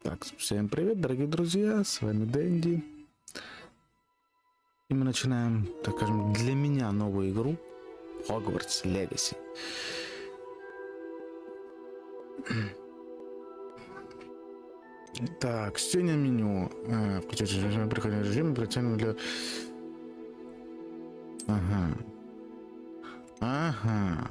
Так, всем привет, дорогие друзья, с вами Дэнди. И мы начинаем, так скажем, для меня новую игру Hogwarts Legacy. Так, стене меню. Включить режим, приходим в режим, протянем для... Ага.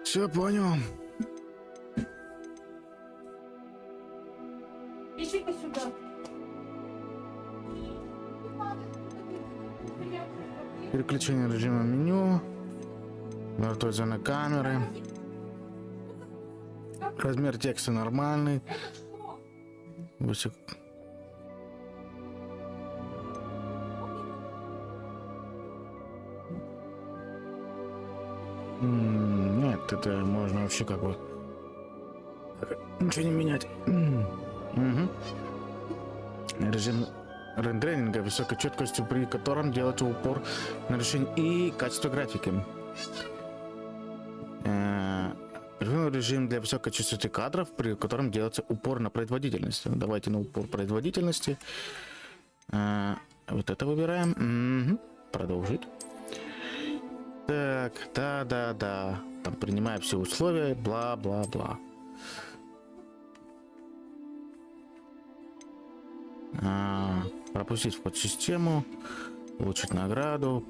Все понял. Ищи-ка сюда. Переключение режима меню. Мертвой зоны камеры. Размер текста нормальный. Нет, это можно вообще как бы ничего не менять. Режим рендеринга высокой четкостью, при котором делается упор на решение и качество графики. Режим для высокой частоты кадров, при котором делается упор на производительность. Давайте на упор производительности. Вот это выбираем. Продолжить. Так, да. Там принимая все условия, бла-бла-бла. Пропустить вход в систему, получить награду.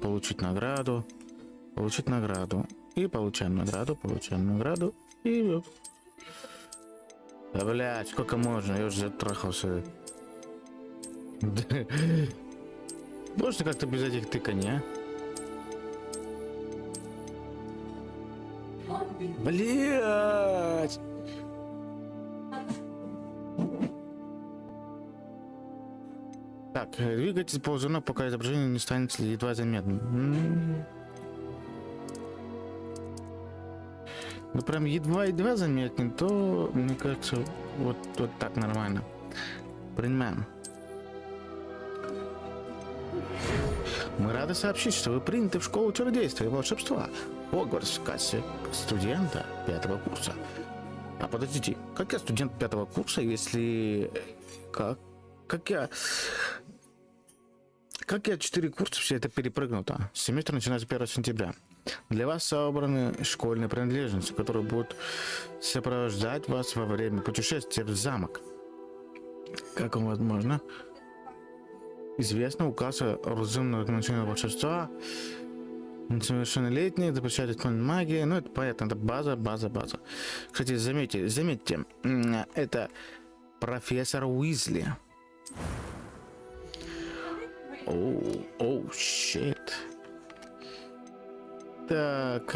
И получаем награду. И... Да, блядь, сколько можно? Я уже затрахался. Можно как-то без этих тыканий, а? Блядь! Так, двигайтесь ползуна, пока изображение не станет едва заметным. Ну прям едва заметен, то мне кажется вот так нормально. Принимаем. Мы рады сообщить, что вы приняты в школу чародейства и волшебства Хогвартс в качестве студента 5-го курса. А подождите, как я студент 5-го курса, если... Как я 4 курса все это перепрыгнуто? Семестр начинается 1 сентября. Для вас собраны школьные принадлежности, которые будут сопровождать вас во время путешествия в замок. Как вам возможно? Известно, указ о разумном ограничении волшебства. Несовершеннолетние запрещают использовать магию. Ну, это понятно, это база. Кстати, заметьте, это профессор Уизли. Оу, щит. Так.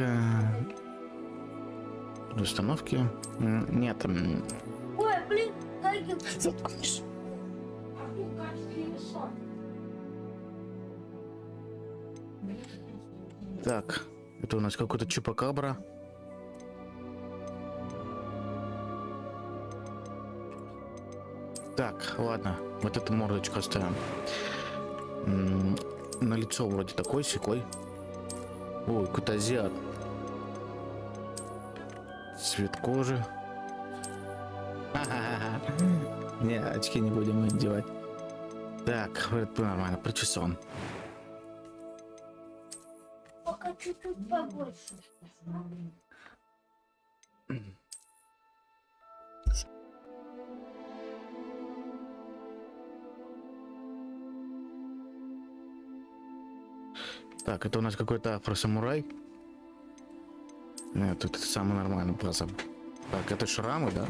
Установки. Нет. Ой, блин, Заткнись. Так, это у нас какой-то чупакабра. Так, ладно, вот эту мордочку оставим. На лицо вроде такой секой. Ой, какой-то азиат. Цвет кожи. Не, очки не будем одевать. Так, это нормально, причесон. пока чуть-чуть побольше. Так, это у нас какой-то афро-самурай. Нет, это самый нормальный способ. Так, это шрамы, да?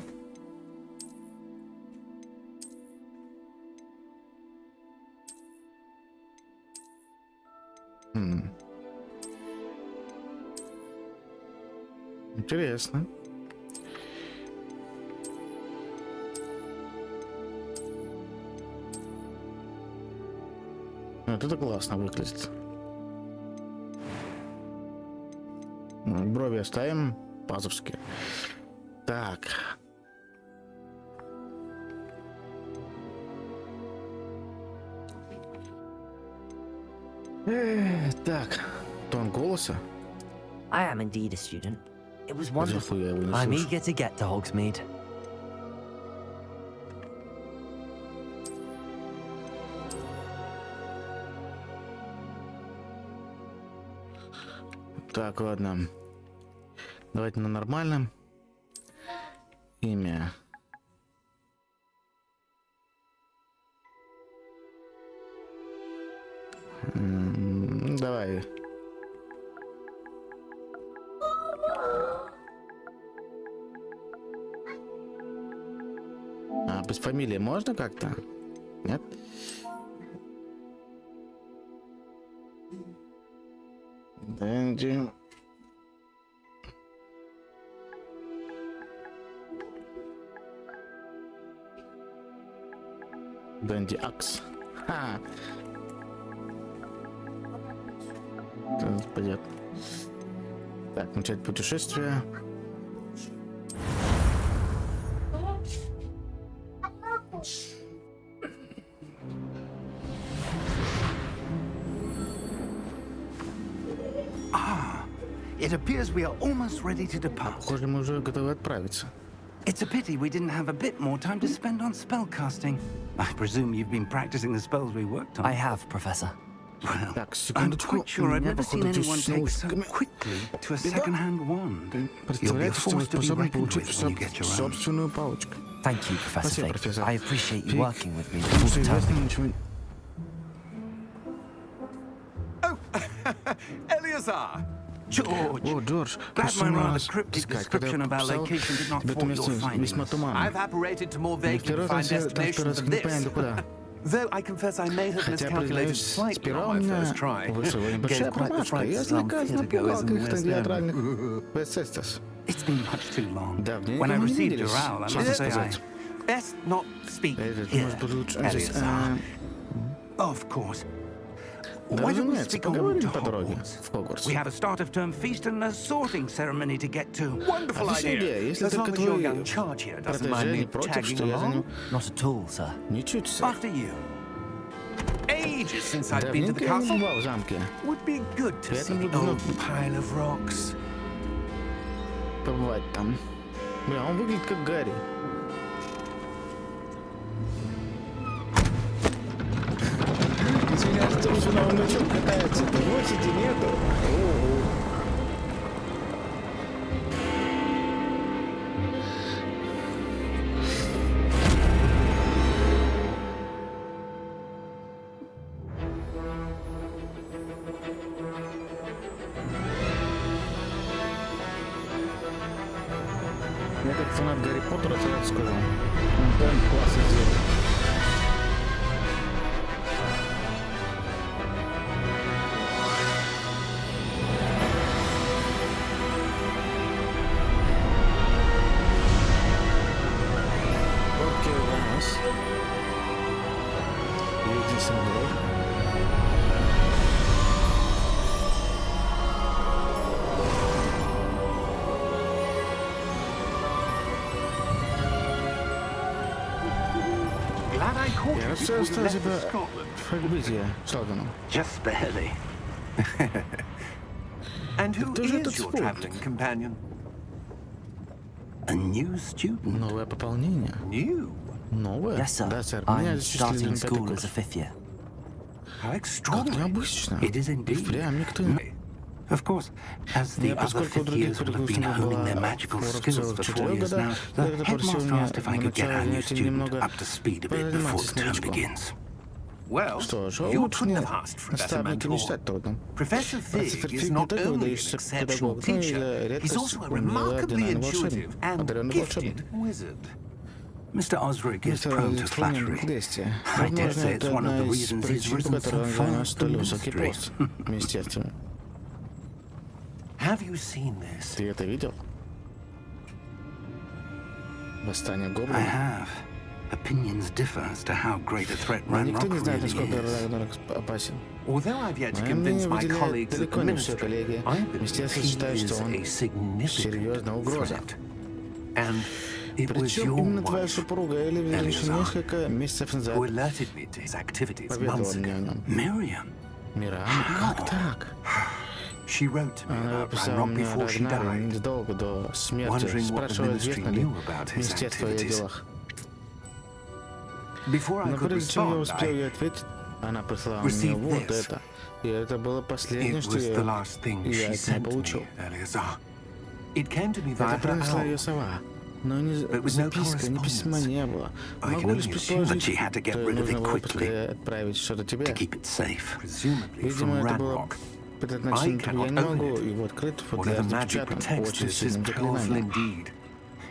Интересно. Вот это классно выглядит. Брови оставим пазовские. Так. Так, тон голоса. I am indeed a student. It was wonderful. я его не I'm слышу. eager to get to Hogsmeade. Так, ладно. Давайте на нормальном. Имя. Давай. А без фамилии можно как-то? Нет? Дэнди. Дэнди Акс. Ха. Тут пойдет. Так, начать путешествие. It appears we are almost ready to depart. Похоже, мы уже готовы отправиться. It's a pity we didn't have a bit more time to spend on spellcasting. I presume you've been practicing the spells we worked on. I have, Professor. Well, Так, I'm секундочку. quite sure I've Меня, never seen походу, anyone здесь take so наушниками. quickly to a second-hand wand. You'll be a Представляете, что вы force to be способны reckoned получить with when you get your own. собственную палочку. Thank you, Professor Спасибо, Fig. профессор. I appreciate you Фиг. working with me Потому all что the известно, time. ничего... Eleazar! George! О, Джордж, Glad my снова rather нас cryptic искать. Когда description я of our писал, location did not тебе это thwart место your весьма findings. туманно. I've apparated to more И vague второй and раз defined я второй destinations раз than не понятно this. куда. Though I confess I may have Хотя, miscalculated признаюсь, slightly сперва у on my меня first try. вышла небольшая Gave quite the промашка. fright Я some отвлекаюсь на theatregoers пугалках in the West End. театральных Вестсестерс. It's been much too long. Давненько When I мы не received виделись, your owl, I честно must say I... сказать. Best not speak Может here, быть, лучше здесь... Eleazar. Of course. Да, Why don't we разумеется, speak on поговорим to по дороге Hogwarts? в Хогвартс. We have a start-of-term feast and a sorting ceremony to get to. Wonderful Отличная идея. idea. Если As long только as your твой young charge here doesn't mind протеже me не против, tagging что я за ним... along. Not at all, sir. Ничуть, сэр. After you. Ages since I've been to the Давненько я не castle. бывал в замке. Would be good to see Приятно the было old pile of rocks. побывать там. Бля, он выглядит как Гарри. Извиняюсь, что уже на внучок катается. Площади нету. Ого. Я как фанат Гарри Поттера сразу скажу. Он прям классно сделал. Окей, у нас. Единственный герой. Glad I caught Я you все before you оставил left тебя for Scotland. в Хогбите, Шелдоном. Just barely. And who Кто же is этот your спутник? traveling companion? A new student. Новое пополнение. New. Новое? Yes, sir. Да, сэр. Меня I'm зачислили starting на пятый school as курс. a fifth year. How Как extraordinary. необычно. It is И indeed. впрямь никто не... Of course, as the Я, other поскольку у fifth других years will have been перекурсников honing была their magical фора в skills целых for 4 4 years года, now, я the попросил headmaster меня asked if I на could get начало our new занятий student немного up to speed a bit before позаниматься the term новичком. begins. Well, Что ж, you лучше couldn't мне have asked for a better наставника не mentor. считать трудным. Professor Профессор Fig is Фиг не not только only an выдающийся exceptional педагог, но и teacher, редкость he's also a умелый, remarkably ординарный intuitive волшебник, and одаренный волшебник. gifted wizard. Mr. Osric is Мистер prone to Родин склонен flattery. к лестии. I dare Возможно, say это it's one of одна the из reasons he's причин, по risen so которой он far занял up столь the высокий ministry. пост. Естественно. Have you seen this? Ты это видел? Восстание I гоблинов? have. Opinions differ as to how great a threat Но Ranrock никто не знает, really насколько is. Рагнарок опасен. Although I've yet to Мое convince мнение my выделяет colleagues at далеко the не все ministry, коллеги. I believe Министерство he считает, что is он a significant серьезная угроза. threat. And it was Причем your именно твоя wife супруга Элли лишь Eleazar, несколько месяцев назад who alerted me to his activities поведала months мне о ago. нем. Miriam. Мирам, как так? She wrote to me Она about написала Ranrock мне before she Рагнару died. незадолго до смерти, Wondering what the спрашивая, ministry известно ли knew about his министерство о ее activities. делах. Before I Но could прежде чем я respond, успел I... ей ответить, она прислала мне received вот this. это. И это было последнее, It что was the last thing я she от нее sent получил. me, Eleazar. It came to me Это via her принесла ее owl. сова. Но ни But with no записка, ни письма correspondence. не было. I Могу can лишь only assume предположить, that she had to get что rid of нужно it было quickly поскорее отправить что-то тебе. to keep it safe. Presumably Видимо, from это было Ranrock. предназначено. I cannot Я не own могу it. его открыть Whatever футляр magic запечатан protects очень this is сильным powerful заклинанием. indeed.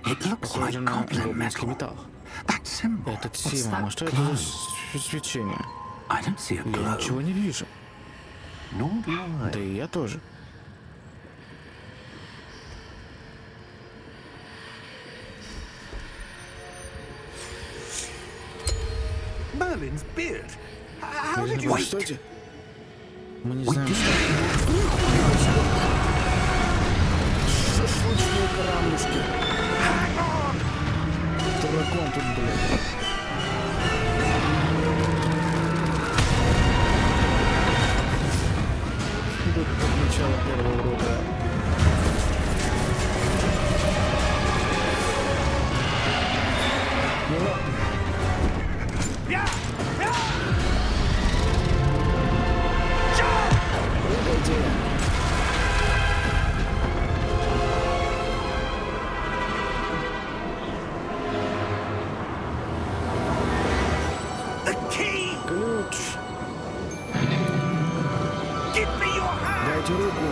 It looks Похоже like на goblin гоблинский metal. металл. That symbol. Этот What's символ, that а что это за свечение? I don't see a Я ничего glow. не вижу. Nor do Да I. и я тоже. Merlin's beard. How did Вы you... знаете, что это? Мы не знаем, что шашлычные карамушки. Дракон тут, блядь. Тут как начало первого урока. Ну ладно. Погоди. The key! Ключ. Give me your hand! Дайте руку.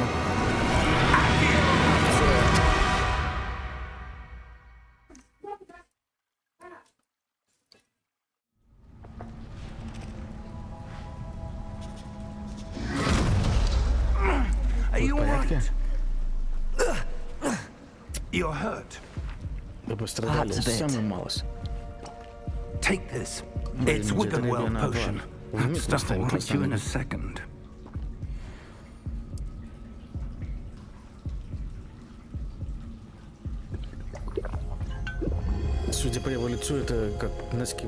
Are you В порядке? alright? You're hurt. Вы пострадали Perhaps a bit. самую малость. Take this. Возьмите, It's это Wiggenweld ребенок potion. Ван. That Вмиг stuff will поставить hit you in a вас second. Судя по его лицу, это как носки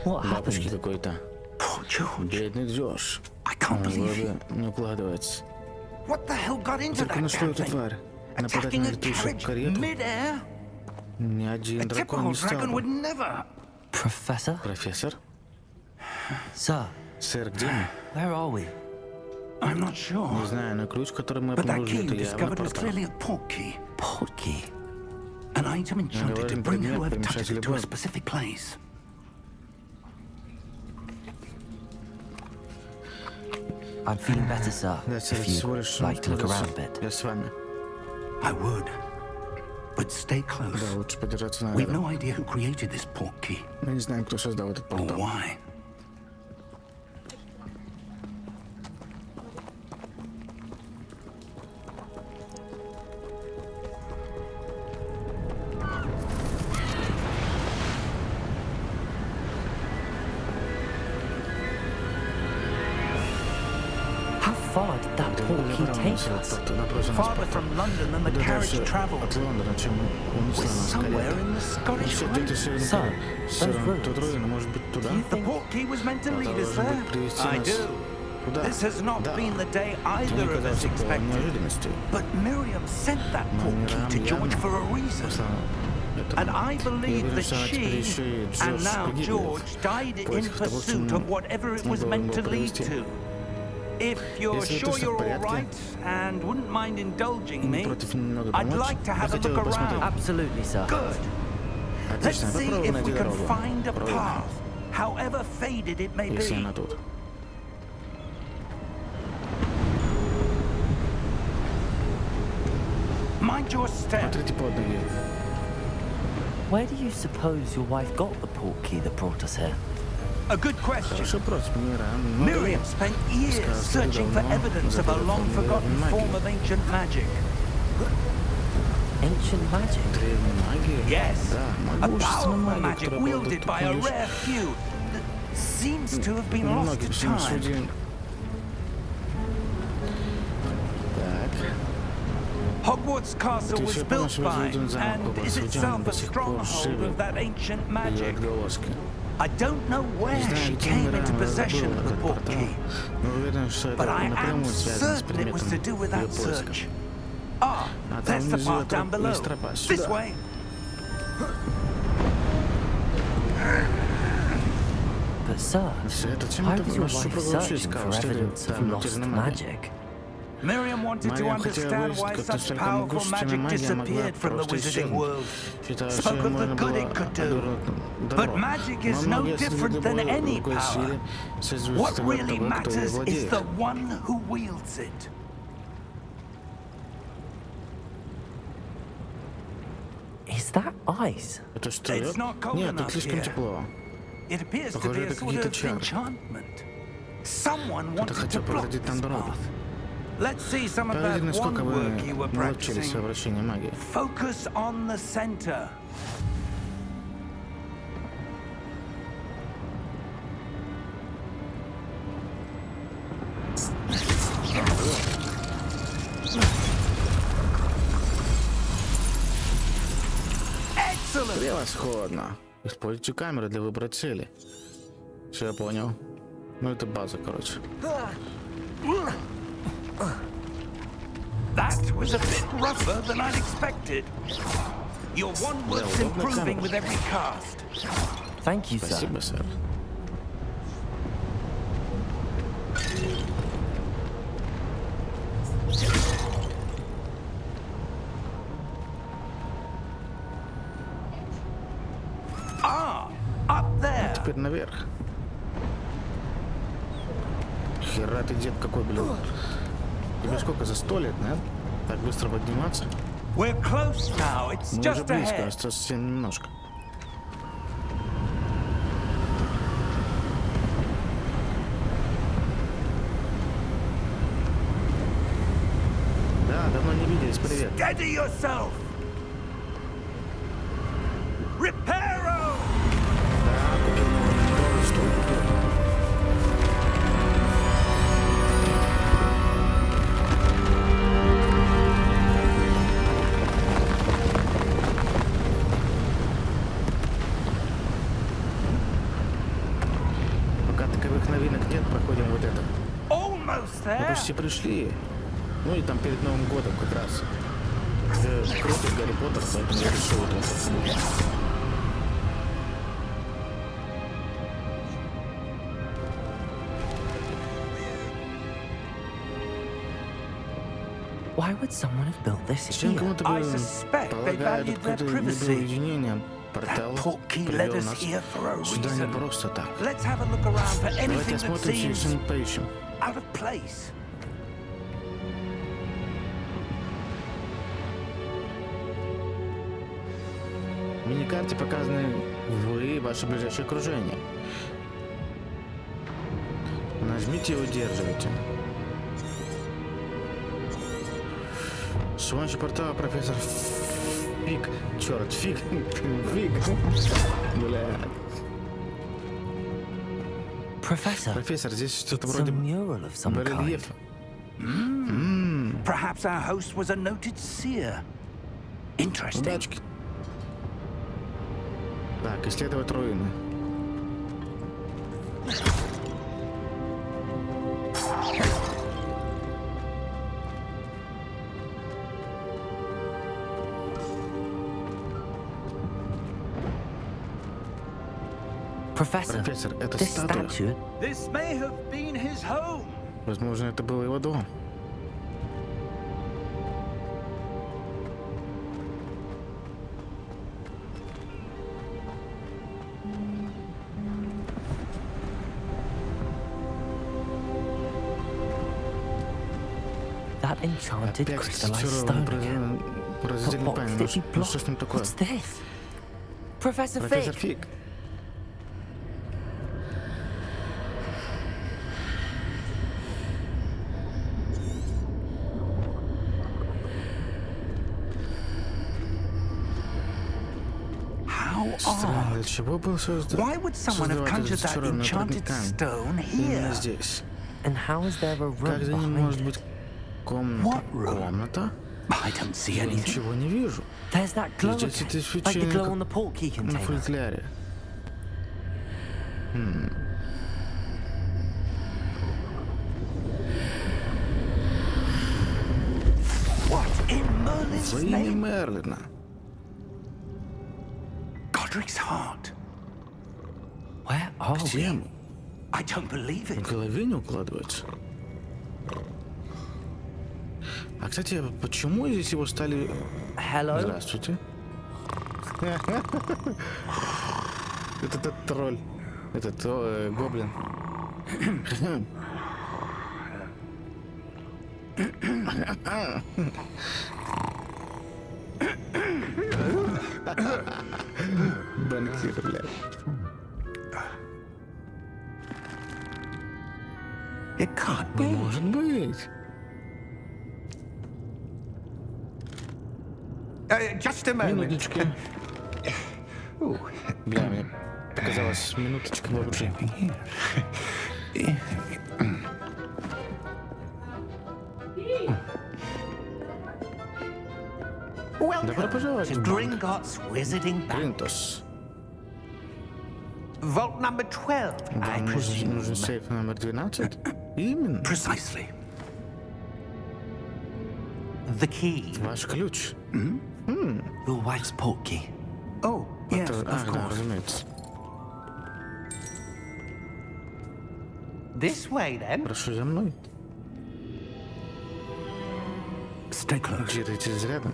What бабушки happened? какой-то. Poor George. Бедный Джош. I can't В believe you. голове не укладывается. What the hell got into Только that на что damn эта thing? тварь? Нападать Attacking на a летучую carriage карету? mid-air? Ни A один дракон typical не стал dragon бы. would never. Professor? Профессор? Sir, Сэр, где мы? where are we? I'm not sure. Не знаю, но ключ, который мы But that key обнаружили, you это явно discovered was портал. clearly a portkey. Portkey. An item enchanted to Говорим, bring предмет, whoever touches it to a любой. specific place. I'm feeling better, sir. Да, сэр, If это всего you'd лишь like to look это around a всё. bit. Я с вами. I would. But stay Да, close. лучше подержаться на We've рядом. no idea who created this portkey Мы не знаем, кто создал этот or портал. why. How far did that Где portkey направо take нас этот us? портал? Напротив нас Farther портал. from London than the Куда carriage дальше travelled. от Лондона, чем унесла We're нас somewhere карета. in the Scottish Все где-то Highlands. северно. Сэр, Сэр, тут ruins. руины, может быть, туда? Do you The think portkey was meant to lead us Должен there. быть привести I нас do. туда. This has not Да. been the day Это either не of us казалось такой expected. неожиданностью. But Miriam sent that Но portkey to Мирам George явно for a reason. послала это. And I believe уверен, that что она теперь she еще и and Джордж now погибли George died в in поисках того, что pursuit ему of whatever it was должен meant был to lead провести. to. If you're Если это sure всё в you're all порядке, right and wouldn't mind indulging не me, против немного I'd помочь, like to я have a хотел look бы посмотреть. around. Absolutely, sir. Good. Let's Отлично, see попробуем if we найти can дорогу. find a Пробуем. path, however faded it may Если be. она тут. Mind your step. Смотрите под ноги. Where do you suppose your wife got the portkey that brought us here? A good question. Хорошо, просто Мирам. Miriam spent years Сказал, searching for давно evidence of a забыла long-forgotten древней form магии. of ancient magic. Ancient magic? Древняя магия? Yes, Да, a могущественная powerful магия, magic которая была wielded by a доступна лишь rare few that seems to have been lost немногим to всем time. судьям. Так. Hogwarts Castle Это was еще built помнишь, by возведен замок and Хогвартс, is в нем itself до a сих пор stronghold живы of that ancient ее magic. отголоски. I don't know where Не знаю, she где came Мирана into possession забыла of the этот port портал, key, но уверен, что это but I am напрямую связано с certain it was to предметом do with ее that поиска. search. Ah, А там that's the внизу path down below. есть тропа. This Сюда. way. But, sir, Это why чем-то was your ваша wife супруга вообще searching искала, for что это evidence of там lost утерянная магия. magic? Miriam wanted to Мариам хотела understand выяснить, why как such настолько powerful могущественная magic магия могла disappeared from the просто wizarding исчезнуть. world. Считала, что Spoke of the можно good было it could do. обернуть But добро. magic Но is no магия среди different than любой any другой power. силы созвучит What того, really кто ее matters is владеет. the one who wields it. Is that ice? Это что, It's лед? not cold Нет, тут enough слишком here. тепло. It appears to Похоже, be a это sort какие-то of чары. enchantment. Someone Кто-то wanted to хотел block преградить там this дорогу. path. Let's see some of that Проверьте, насколько one вы work you were наловчились в practicing. обращении магии. Focus on the center. Excellent. Превосходно. Используйте камеры для выбора цели. Все, я понял. Ну, это база, короче. That was a bit rougher than I'd expected. Your one work's improving with every cast. Thank you, sir. Спасибо, сэр. Ah, up there. Теперь наверх. Хера ты, дед, какой, блин. Тебе сколько, за 100 лет, да? Так быстро подниматься? We're close now. It's Мы уже just близко, ahead. осталось совсем немножко. Да, давно не виделись, привет. Steady yourself. Reparo. Да, купил. Что купил? Пока таковых новинок нет, проходим вот это. Almost Мы there. почти пришли. Ну и там перед Новым годом как раз. Круто Гарри Поттер, поэтому я решил это. Why would someone have built this Чем here? кому-то I бы suspect they полагают valued their какое-то privacy. уединение. Портал That portkey привел led us нас here for a сюда не reason. просто так. Let's have a look around for Давайте anything that осмотримся и seems что-нибудь поищем. out of place. В миникарте показаны вы и ваше ближайшее окружение. Нажмите и удерживайте. С помощью портала профессор Фиг. Черт, Фиг. Фиг. Бля. Professor, Профессор, здесь что-то it's a вроде mural of some kind. барельефа. Perhaps our host was a noted seer. Interesting. Удачки. Так, исследовать руины. Professor, Профессор, это this статуя. statue, This may have been his home. Возможно, это был его дом. that enchanted Опять crystallized зачарованный stone again. But разделенный what камень. could it be Ну что с ним blocked? такое? What's this? Professor Профессор Fig! Фиг. How Странно, для odd. чего был создан? Why would someone have создавать conjured этот that зачарованный enchanted камень stone именно here? здесь? And how is there a room Как за ним behind может it? быть комната? What room? Комната? I don't see Я anything. ничего не вижу. There's that glow Здесь это again, like the свечение, glow как on the portkey на container. футляре. What in Merlin's Во имя name? Мерлина. Godric's heart. Where are we? Где мы? I don't believe В it. голове не укладывается. А, кстати, почему здесь его стали... Hello? Здравствуйте. Это тролль. Этот гоблин. Банкир, блядь. It can't Не be. может быть. Just a moment. Минуточки. Бля, мне показалось минуточка вообще. Добро Welcome пожаловать to в банк. Gringotts Wizarding Bank. Принтос. Vault number 12, I Вам presume. нужен сейф номер 12? Именно. Precisely. The key. Ваш ключ. Your wife's portkey. Oh, yes, Это- of да, course. разумеется. This way, then. Прошу за мной. Stay close. Держитесь рядом.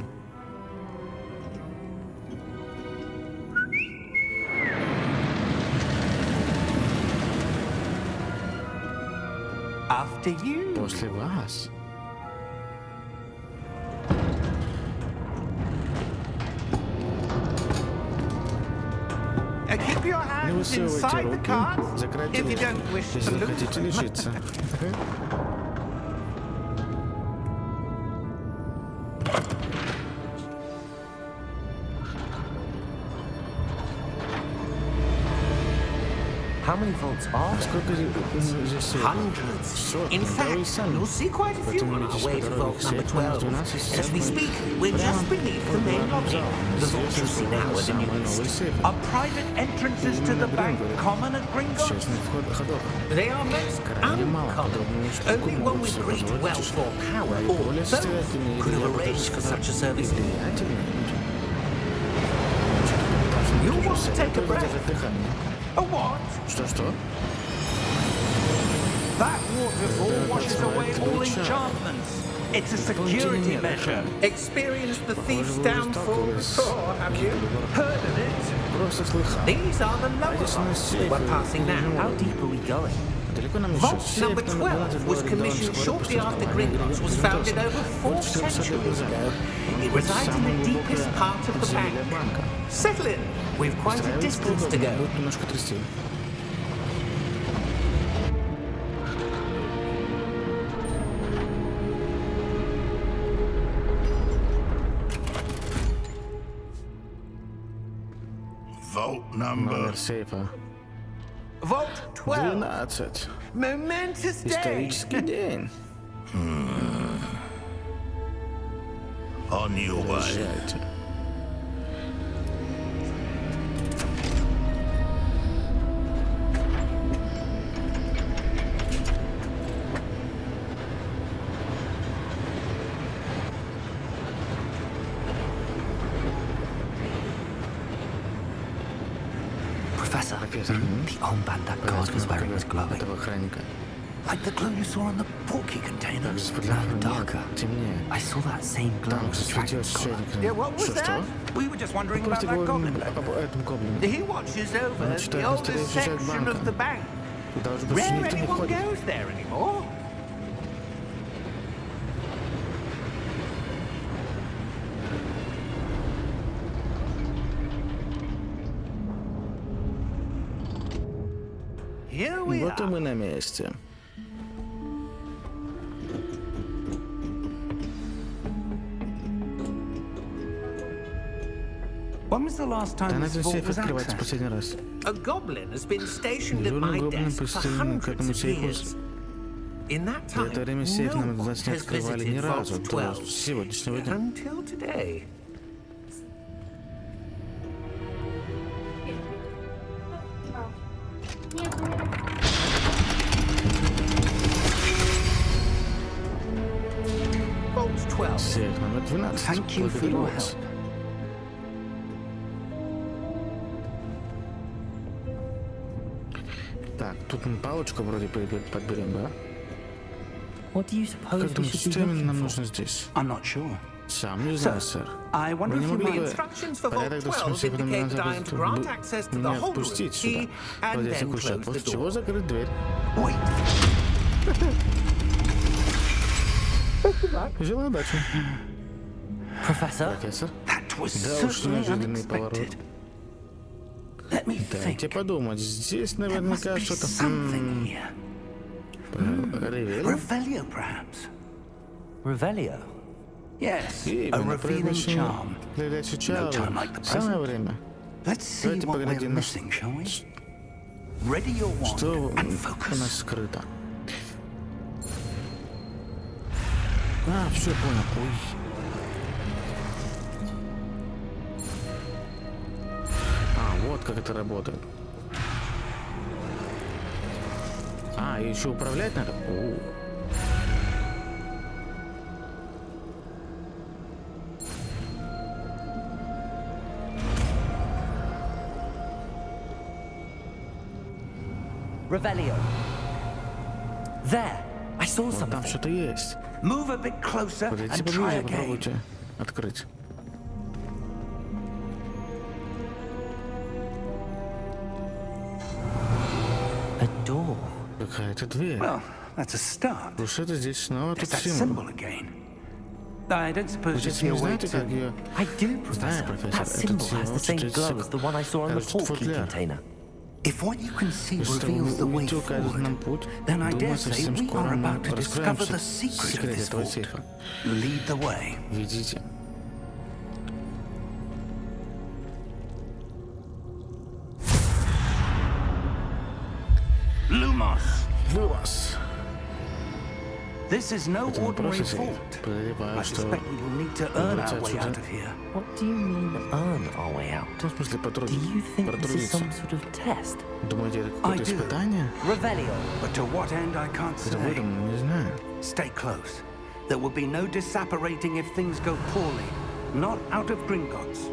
After you. После вас. Keep your Не hands высовывайте inside the руки. cart Закройте if you руки, don't wish to если не lose хотите them. лишиться. How many vaults are there? Сколько здесь сейфов? Hundreds. Сотни. In Да вы и fact, сами. you'll see quite a few Поэтому on идите our way по to дороге vault к number сейфу номер 12. 12. As we speak, we're Прямо just beneath the main lobby. The vaults you see now are the самые новые newest. сейфы. Are private entrances to the bank common at Gringotts? Честных ходов. They are most Крайне мало uncommon. подобную штуку Only one могут with себе great позволить wealth or power, or более both, состоятельные could или, я have бы даже arranged for сказал, such a service. и влиятельные люди. You want to take a Советую breath? задержать дыхание. A what? Что-что? That waterfall washes away all enchantments. It's a security measure. Experienced the thief's Похоже, вы уже downfall сталкивались before, have you? Heard of it? Просто слыхал. These are the lower Здесь у нас vaults сейфы. we're passing now. How deep are we going? Далеко нам еще? Vault Сейф number номер 12 12 was был commissioned арендован shortly вскоре after после Gringotts was основания founded over 4 Более 400 лет centuries назад. ago. It Это resides in самое the deepest глубокое part of the подземелье bank. банка. Settle in. We've quite a Устраивается distance to удобно, go. будет немножко трясти. Vault number. Номер сейфа. Vault 12. 12. Momentous day. Исторический день. On your way. Езжайте. Professor, Профессор, the armband that guard was wearing was glowing. этого охранника. Like the glow you saw on the portkey container. Так, Now спрятано darker. темнее. I saw that same glow Там on the dragon's засветилась collar. щелика. Yeah, what was Что-что? that? We were just wondering about Просто that говорим goblin. об этом гоблине. He watches over Он читает the oldest историческую часть section банка. of the bank. Туда уже почти Rare никто не anyone ходит. goes there anymore. Here we Вот и are. мы на месте. When was the last time Когда this этот vault сейф was открывается accessed? последний раз? A goblin has been stationed at Дежурный my гоблин desk for приставлен к hundreds этому of сейфу. years. In that За это time, время сейф no номер one 12 не has открывали ни visited разу Vault до 12 сегодняшнего дня. until today. Сейф номер 12. Thank you for Благодарю your вас. help. Так, тут мы палочку вроде подберем, да? What do you suppose Как we думаешь, should be что именно looking нам for? нужно здесь? I'm not sure. Сам не знаю, сэр. I Вы wonder не if you могли might... бы Instructions for Vault порядок 12 доступности indicate that I am to grant access to the меня Hogwarts впустить сюда? Legacy and Владельца then ключа, close the после чего door. закрыть дверь. Wait. Желаю удачи, Professor? профессор. That was Да уж, certainly неожиданный поворот. unexpected. Let me Дайте think. подумать, здесь There must наверняка be что-то... something here. Ревель? Revelio, perhaps. Revelio? Yes, a Именно, revealing произношение charm. Летящий No time чар. like the Самое present. время. Let's see Давайте what we're поглядим на missing, shall we? Ready your что wand and у нас focus. скрыто. А, все понял. Ой. А, вот как это работает. А, и еще управлять надо? О. Revelio. There! I saw Вот там something. что-то есть. Move a bit closer Подойдите and try поближе, again. попробуйте открыть. A door. Какая-то дверь. Well, that's a start. Уж это здесь снова There's тут that символ. symbol again. I don't suppose Вы it's не your way знаете, как to... ее... I do, Знаю, Professor. профессор. That symbol has the same glow as the one I saw on the Этот portkey футляр. container. If what you can see Если reveals the way увидите указывает нам forward, путь, then I dare думаю, say совсем we скоро are мы about to discover раскроемся the secret of секрет this этого vault. сейфа. Lead the way. Видите? Lumos! Lumos. This is no Это не ordinary просто сейф. vault. I Подозреваю, что... suspect we will need to earn our way out of here. What do you mean, earn our way out? Ну, в смысле, Do you think this is потрудиться. some sort of test? Думаете, это I какое-то do. испытание? Revelio. But to what end I can't Это say. выдумано, не знаю. Stay close. There will be no disapparating if things go poorly. Not out of Gringotts.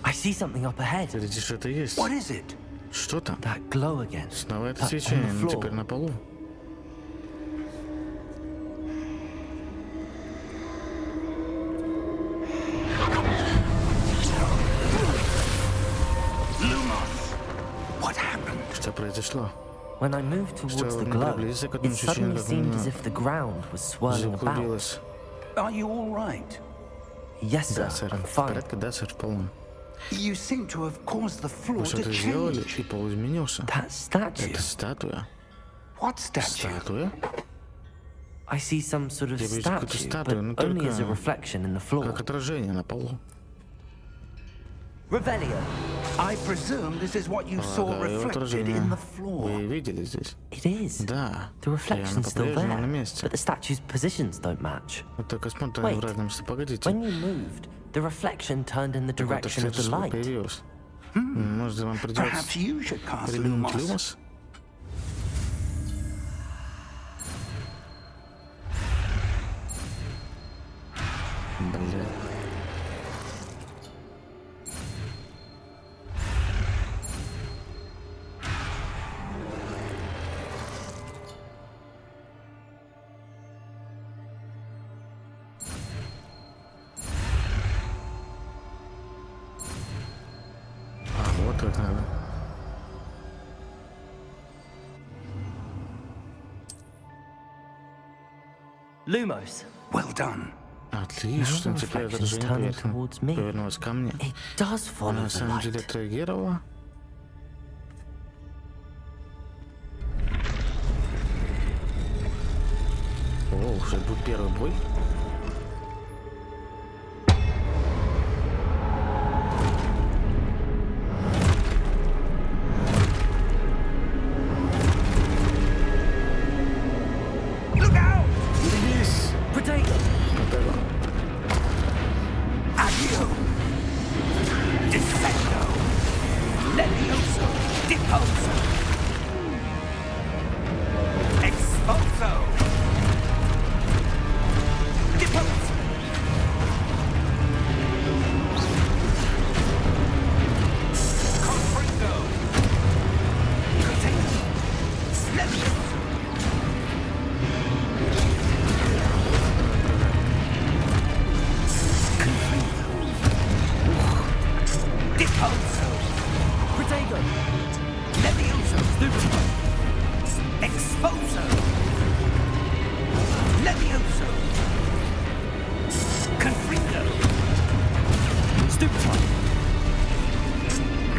I see something up ahead. Впереди что-то есть. What is it? Что там? That glow again. Снова это On the свечение, но floor. теперь на полу. Lumos! What happened? Что произошло? When I moved towards Что the мы glow, приблизились к it этому свечению, suddenly как seemed оно as if the ground was swirling about. заклубилось. Are you all right? Yes, sir. Да, сэр. I'm В fine. порядке, да, сэр, в полном. You seem to have caused the floor Вы to что-то сделали, change. и пол изменился. That statue. Это статуя. What statue? Статуя? I see some sort of Я вижу какую-то statue, статую, но but only as a только reflection in the floor. как отражение на полу. Revelio. I presume this is what you saw Полагаю, reflected отражение in the floor. вы видели здесь? It is. Да. The И оно reflection's still по-прежнему на there, месте. but the statue's positions don't match. Вот только смотрим в Wait. разном месте. Погодите. When you moved, the reflection turned in the Какое-то direction of the что-то light. появилось. Может, вам Perhaps придется you should cast применить Lumos. Lumos? Бля. А, вот как надо. Lumos. Well done. Отлично, Now the теперь reflection's отражение turning поверхности towards me. повернулось ко мне. It does Она follow на the самом деле light. отреагировала. О, уже будет первый бой. Levioso! Deposo! Expulso! Deposo! Confringo! Potato! Levioso! Deposo! Protego! Levioso! Stupido! Exposo! Levioso! Confringo! Stupido!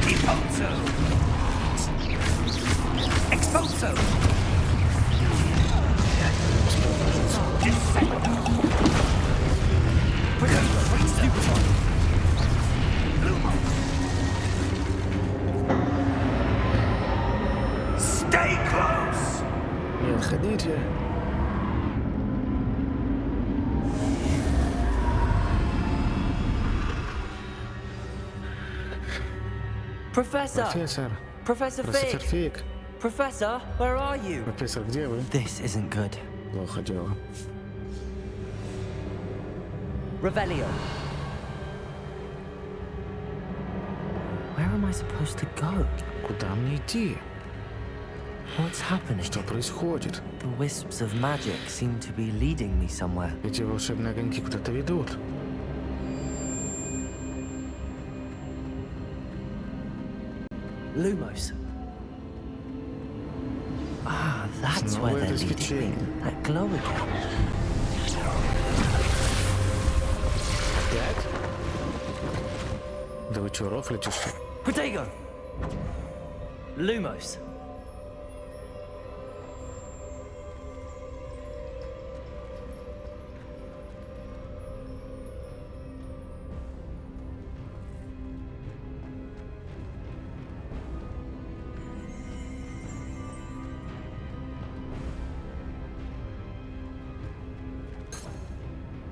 Deposo! Exposo! Descendo! Confringo! Lumo! Stay close! Не отходите. Professor! Профессор. Professor Профессор Fig! Фиг. Professor, where are you? Профессор, где вы? This isn't good. Плохо дело. Revelio. Where am I supposed to go? Куда мне идти? What's happening? Что происходит? The wisps of magic seem to be leading me somewhere. Эти волшебные огоньки куда-то ведут. Lumos. Ah, that's Снова where they're это leading me. свечение. That glow again. Опять? Да вы чё, рофлите, что ли? Protego! Lumos.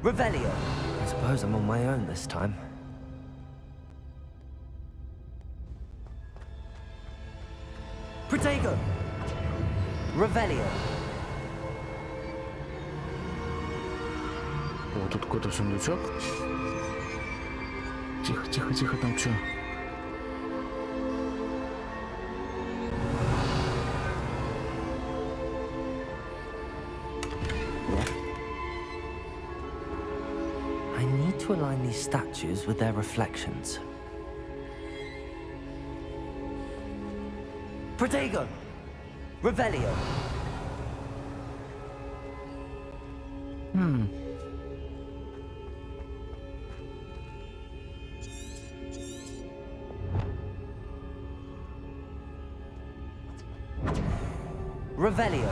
Revelio. I suppose I'm on my own this time. Protego. Revelio. О, тут какой-то сундучок. Тихо, тихо, тихо, там чё? I need to align these statues with their reflections. Protego. Revelio. Revelio.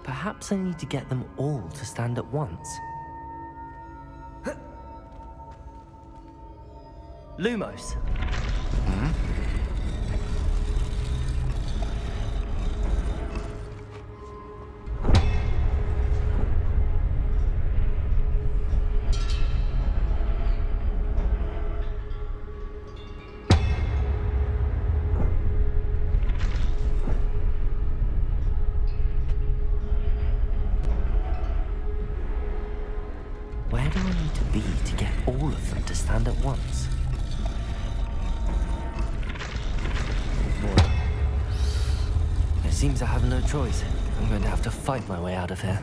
Perhaps I need to get them all to stand at once. Lumos. Where do I need to be to get all of them to stand at once? Вот. It seems I have no choice. I'm going to have to fight my way out of here.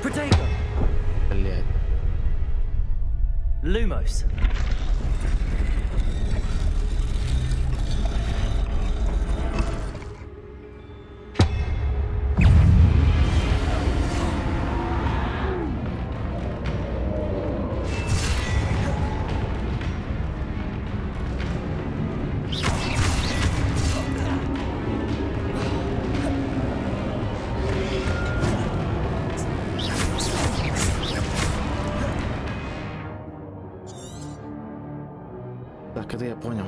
Protego. Блядь. Lumos. Так, это я понял.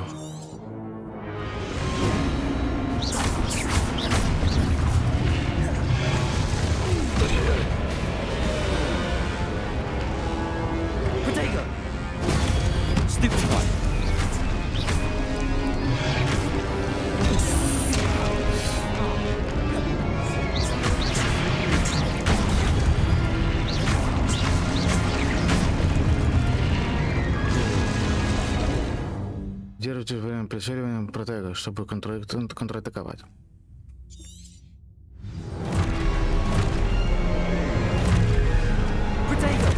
Protego! Stupid one. Держите время прицеливания протега, чтобы контратаковать. Protego!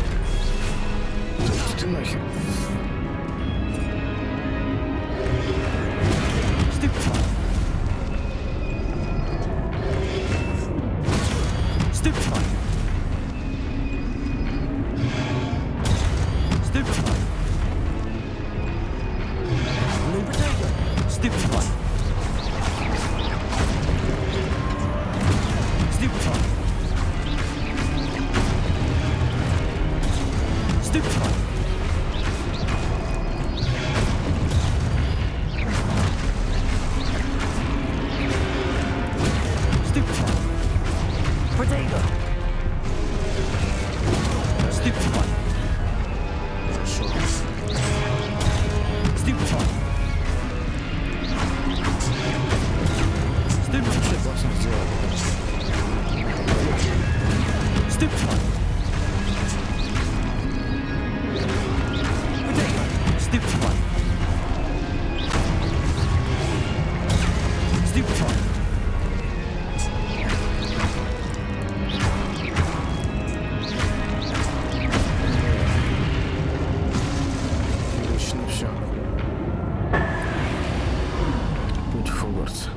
Ты нахер. Stupid one. Stupid one. Stupid one. Protego! Stupid one. Stupid one. Stupid one. Stupid one. Protego! Stupid one. Stupid one. Stupid one. Классно сделали. Stupid one. Protego! Stupid one. Stupid one. Отлично, все. Путь в Хогвартс.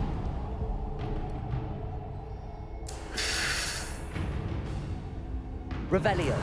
Revelio.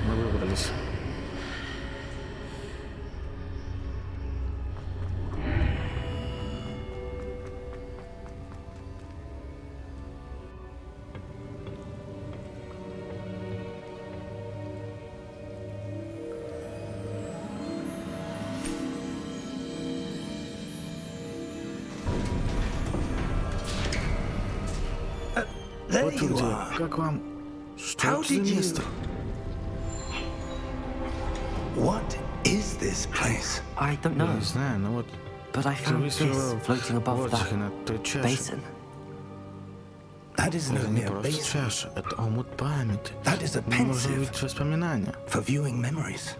Мы выбрались. There Вот вы you где. are. Как вам? Что How это за did you- место? What is this place? I don't Я know, не знаю, но вот but I found this зависло floating в above воздухе that над той чашей. basin. That isn't Это не only a просто basin чаша, это омут памяти. That is a Мы можем pensive. увидеть воспоминания. for viewing memories.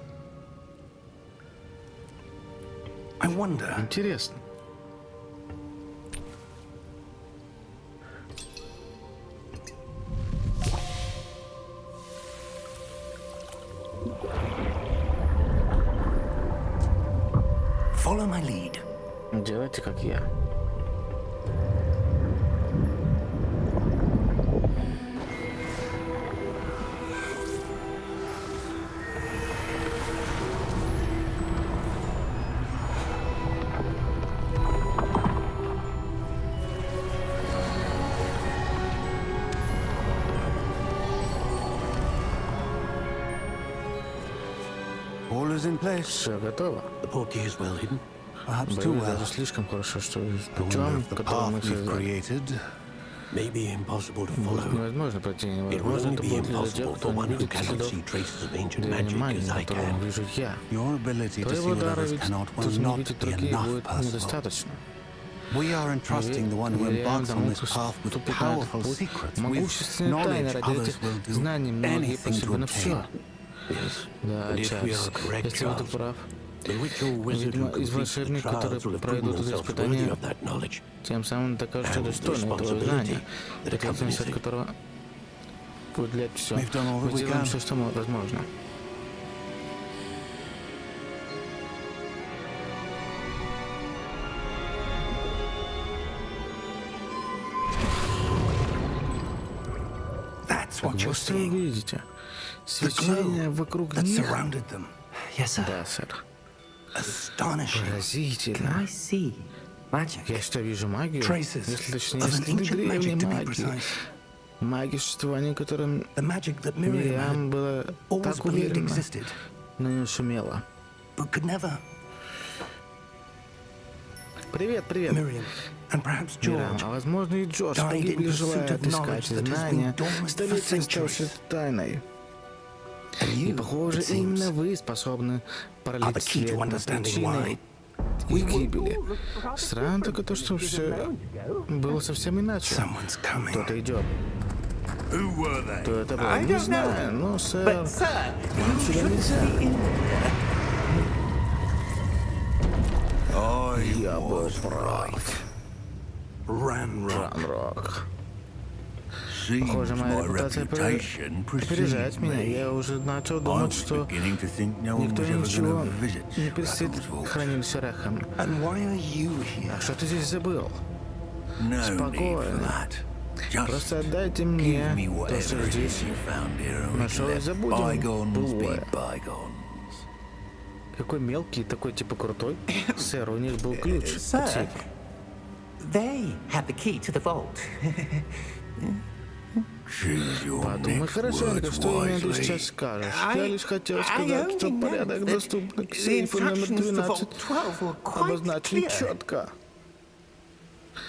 I wonder, Интересно. follow my lead. Делайте, как я. All is in place. Все готово. The portkey is well hidden. Perhaps too Боюсь, well. даже слишком хорошо, что I wonder путем, if the который мы path we've создали, created Maybe impossible to будет follow. невозможно пройти. It will Невозможно only это be будет для тех, impossible кто for не one who видит cannot следов see traces of ancient древней magic магии, as I которую can. вижу я. your ability to see Твоего what дара others ведь cannot тут will не not видеть be другие enough будет personal. недостаточно. We are entrusting the one who Доверяем embarks тому, on this кто path with вступит на этот powerful путь, secrets, with могущественные тайны knowledge ради others этих will do знаний, многие anything пошли to бы на все. Yes. Да, And if we Чарльз, are correct, если ты Charles, прав, the witch or wizard who видимо, из completes the волшебников, которые trials will have пройдут proven это themselves worthy испытание, of that knowledge. тем самым докажутся And the достойны этого responsibility знания, that accompanies ответственность от it. которого будет для все. We've done all Мы that we сделаем can. все, что возможно. That's what you're Вот что вы seeing. видите. The Свечение glow вокруг that них. surrounded them. Yes, sir. Да, сэр. Astonishing. Can Поразительно. I see magic? Я что, вижу магию? Traces Если точнее, of an следы ancient древней magic, to be магии. precise. Магия, существование которым The magic that Miriam Мириам had была always так believed уверена, existed, но не сумела. but could never. Привет, привет. Miriam, and perhaps Мирам, George, а возможно и Джордж died in погибли, желая pursuit of отыскать knowledge that has знания, been dormant for столетия centuries. оставшись тайной. and И, you, похоже, it именно seems, вы способны are пролить the key свет to на understanding причины why их гибели. Странно только то, что все было совсем иначе. someone's coming. Кто-то идет. Who were they? Кто это был? Не знаю, но, сэр, But, sir, вам сюда нельзя. Я был прав. Ранрок. Похоже, моя репутация опережает меня. Я уже начал думать, что никто ничего не пересидит в хранилище Рахам. And why are you here? А что ты здесь забыл? Спокойно. Просто отдайте мне то, что здесь нашел, и забудем былое. Какой мелкий, такой типа крутой. Сэр, у них был ключ от Sir, сейфа. they had the key to the vault. Подумай хорошенько, что именно ты сейчас скажешь. Я лишь хотел сказать, что порядок доступный к сейфу номер 12 обозначен четко.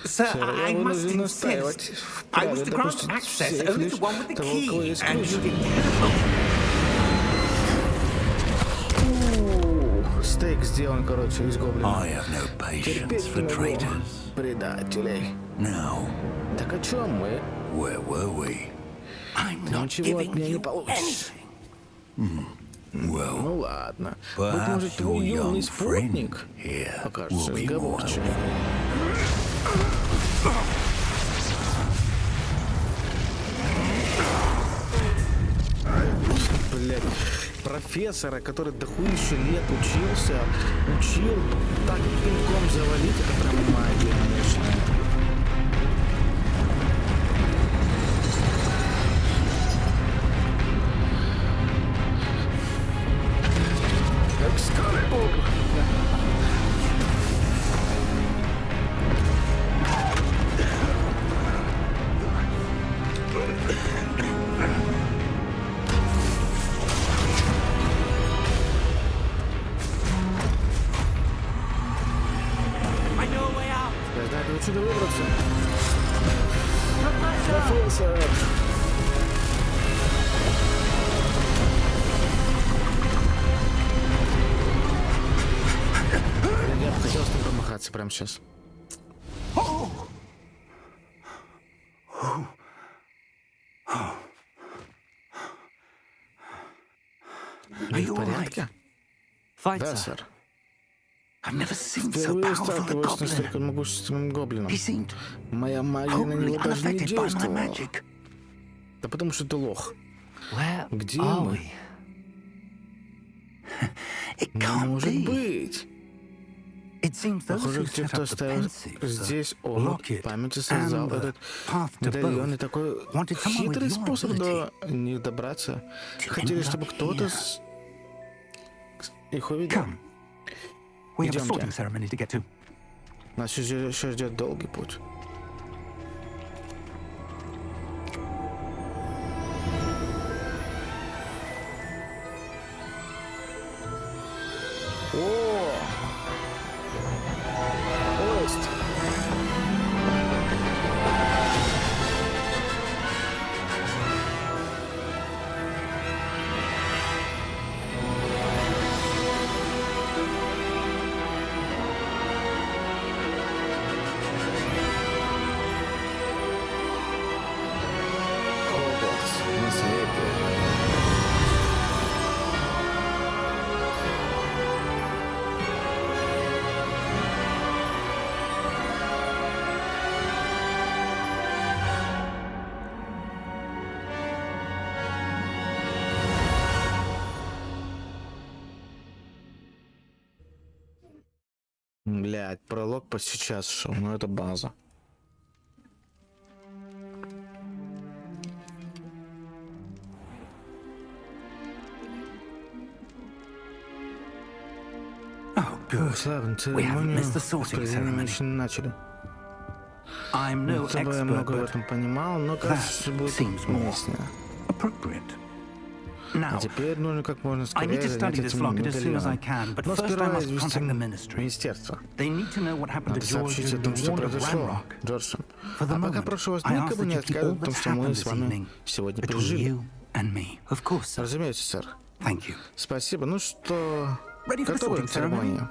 Sir, Сэр, я I must вынужден insist. настаивать. I was Вправе to grant допустить в access сейф only лишь to one with the того, у кого key, есть and ключ. you be careful. Стейк сделан, короче, из гоблина. I have no patience Терпеть for не могу traitors. предателей. Now, Так о чем мы? where were we? I'm Ты not ничего от giving меня не you получишь. Well, Ну ладно. Быть perhaps может, your твой юный young спутник friend here will окажется be more сговорчивым. Блять, профессора, который дохуище лет учил так пинком завалить, это прям магия, конечно. Экскалибур! I know a way out. Я знаю, как отсюда выбраться. Профессор! Я бы хотел с ним помахаться прямо сейчас. Вы в порядке? Fight, Да, sir. сэр. I've never seen so Впервые powerful a сталкиваюсь с goblin. настолько могущественным гоблином. He seemed Моя магия на wholly него даже не unaffected by my действовала. magic. Да потому что ты лох. Where Где are мы? we? It Не can't может be. быть. It seems those Похоже, who те, set кто up the оставил pensive, здесь the омут locket, памяти, создал and the этот path to медальон и both, такой wanted someone with хитрый your способ ability до них добраться. to Хотели, end чтобы up кто-то here. их увидел. Come. We have a Идемте. sorting ceremony to get to. Нас еще ждет долгий путь. О! Поезд! Хогвартс. Наследие. Блять, пролог по сейчас шел, но это база. Good. Славно, We haven't церемонию missed the sorting распределения мы ceremony. еще не начали. I'm no Чтобы я expert, много в but этом понимал, но кажется, that будет seems more уместнее. appropriate. А Now, теперь нужно как можно I скорее need to study заняться this этим locket as soon as I медальоном. can, but Но first I сперва must известим contact the ministry. министерство. They need to know what happened Надо to George сообщить о and том, be что warned of произошло, Ranrock. Джорджсон. For the А пока moment, прошу вас I ask никому that не you keep all рассказывать о том, that's что мы happened с this вами evening сегодня between пережили. you and me. Of course, sir. Разумеется, сэр. Thank you. Спасибо. Ну что, Ready for the готовы sorting к церемонии? ceremony?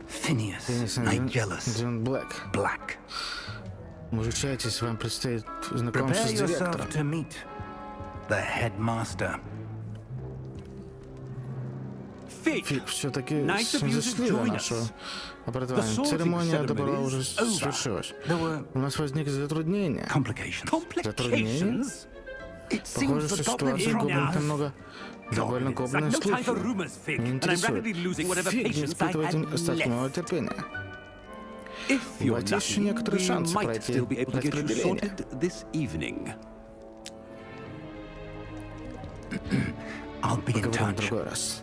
Phineas Nigellus Джон Блэк. Black. Мужичайтесь, вам предстоит знакомство Prepare с директором. yourself to meet the headmaster. Fig, Все-таки Nice of you to зашли на join наше us. образование. The sorting Церемония ceremony добра is уже over. свершилась. There were У нас возникли затруднения. complications. complications. It Похоже, seems что the ситуация goblins гоблинов now. немного довольно It's like гоблинные no time слухи. for rumors, Fig, Не and I'm rapidly интересует. losing whatever Фиг не patience I испытывайте had остатки моего left. терпения. If you're Вот есть еще lucky, некоторые we шансы might пройти still be able to get you распределение. sorted this evening. I'll be in Поговорим в touch. другой раз.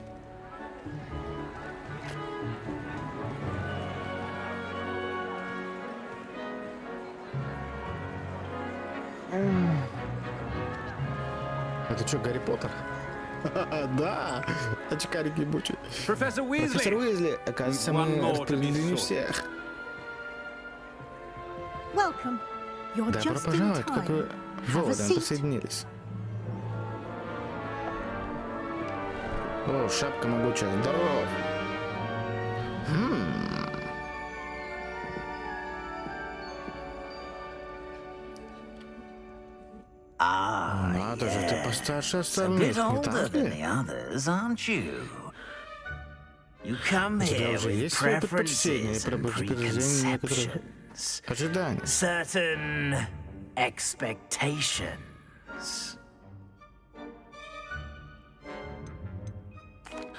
Это что, Гарри Поттер? Да, очкарик ебучий. Professor Профессор Weasley! Уизли, оказывается, One мы more to be распределили не sorted. всех. Welcome. You're Добро just in пожаловать, как вы time. Have a вовремя seat. присоединились. О, шапка могучая, здорово. Надо же, ты постарше остальных, не так ли? others, aren't you? You come У тебя here уже with есть свои предпочтения и preferences and пробуждение некоторых preconceptions, ожиданий. certain expectations.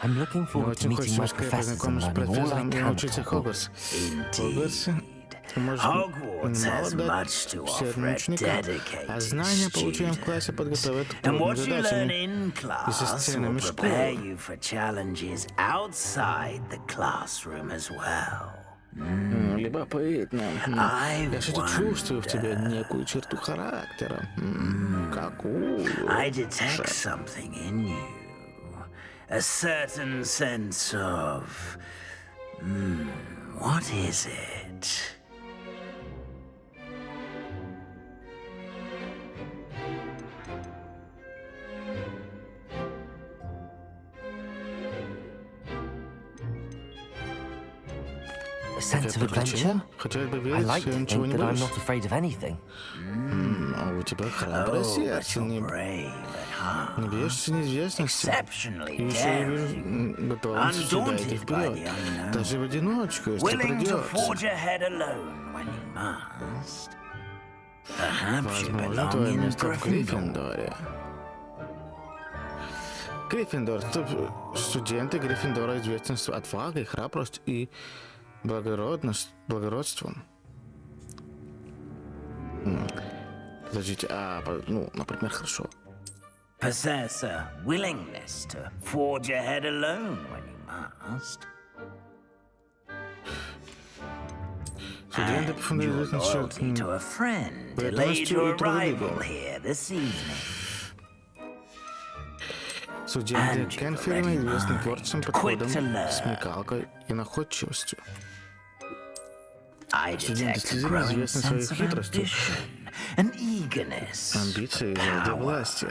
I'm looking Мне forward to очень meeting хочется my скорее professors and познакомиться с learning all I профессором и can научиться at Хогвартс. Indeed. Хогвартсе ты можешь Hogwarts немало has дать much to всем offer ученикам, а dedicated знания, получаемые в классе, подготовят к And трудным what you learn задачам. in class стенами will prepare школы. you for challenges outside the classroom as well. Любопытно. I Я что-то чувствую в тебе некую черту характера. Какую? I detect Шеф. something in you. A certain sense of... what is it? A sense of Приключения? adventure? Хотелось бы I верить, like что to ничего think не that I'm боишься. not afraid of anything. А у тебя храброе Oh, but сердце, you're не brave at не heart. боишься неизвестности. Exceptionally И еще я вижу daring. готовность всегда идти Undaunted by the вперед. unknown. Даже в одиночку, если Willing to придется. forge ahead alone when you must. Perhaps you Возможно, belong твое in место в Gryffindor. Гриффиндоре. Гриффиндор. Студенты Гриффиндора известны отвагой, храбростью и благородством. Подождите, например, хорошо. Possess a willingness to forge ahead alone when you must. Студенты And your известны loyalty to a friend delayed преданностью your и трудолюбием. arrival here this evening. Студенты And you've Кенферина already известны mind, творческим quick подходом, to learn. смекалкой и находчивостью. I Студенты detect a Слизерина growing известны своей sense of хитростью, ambition, an eagerness, амбицией и жаждой power. власти.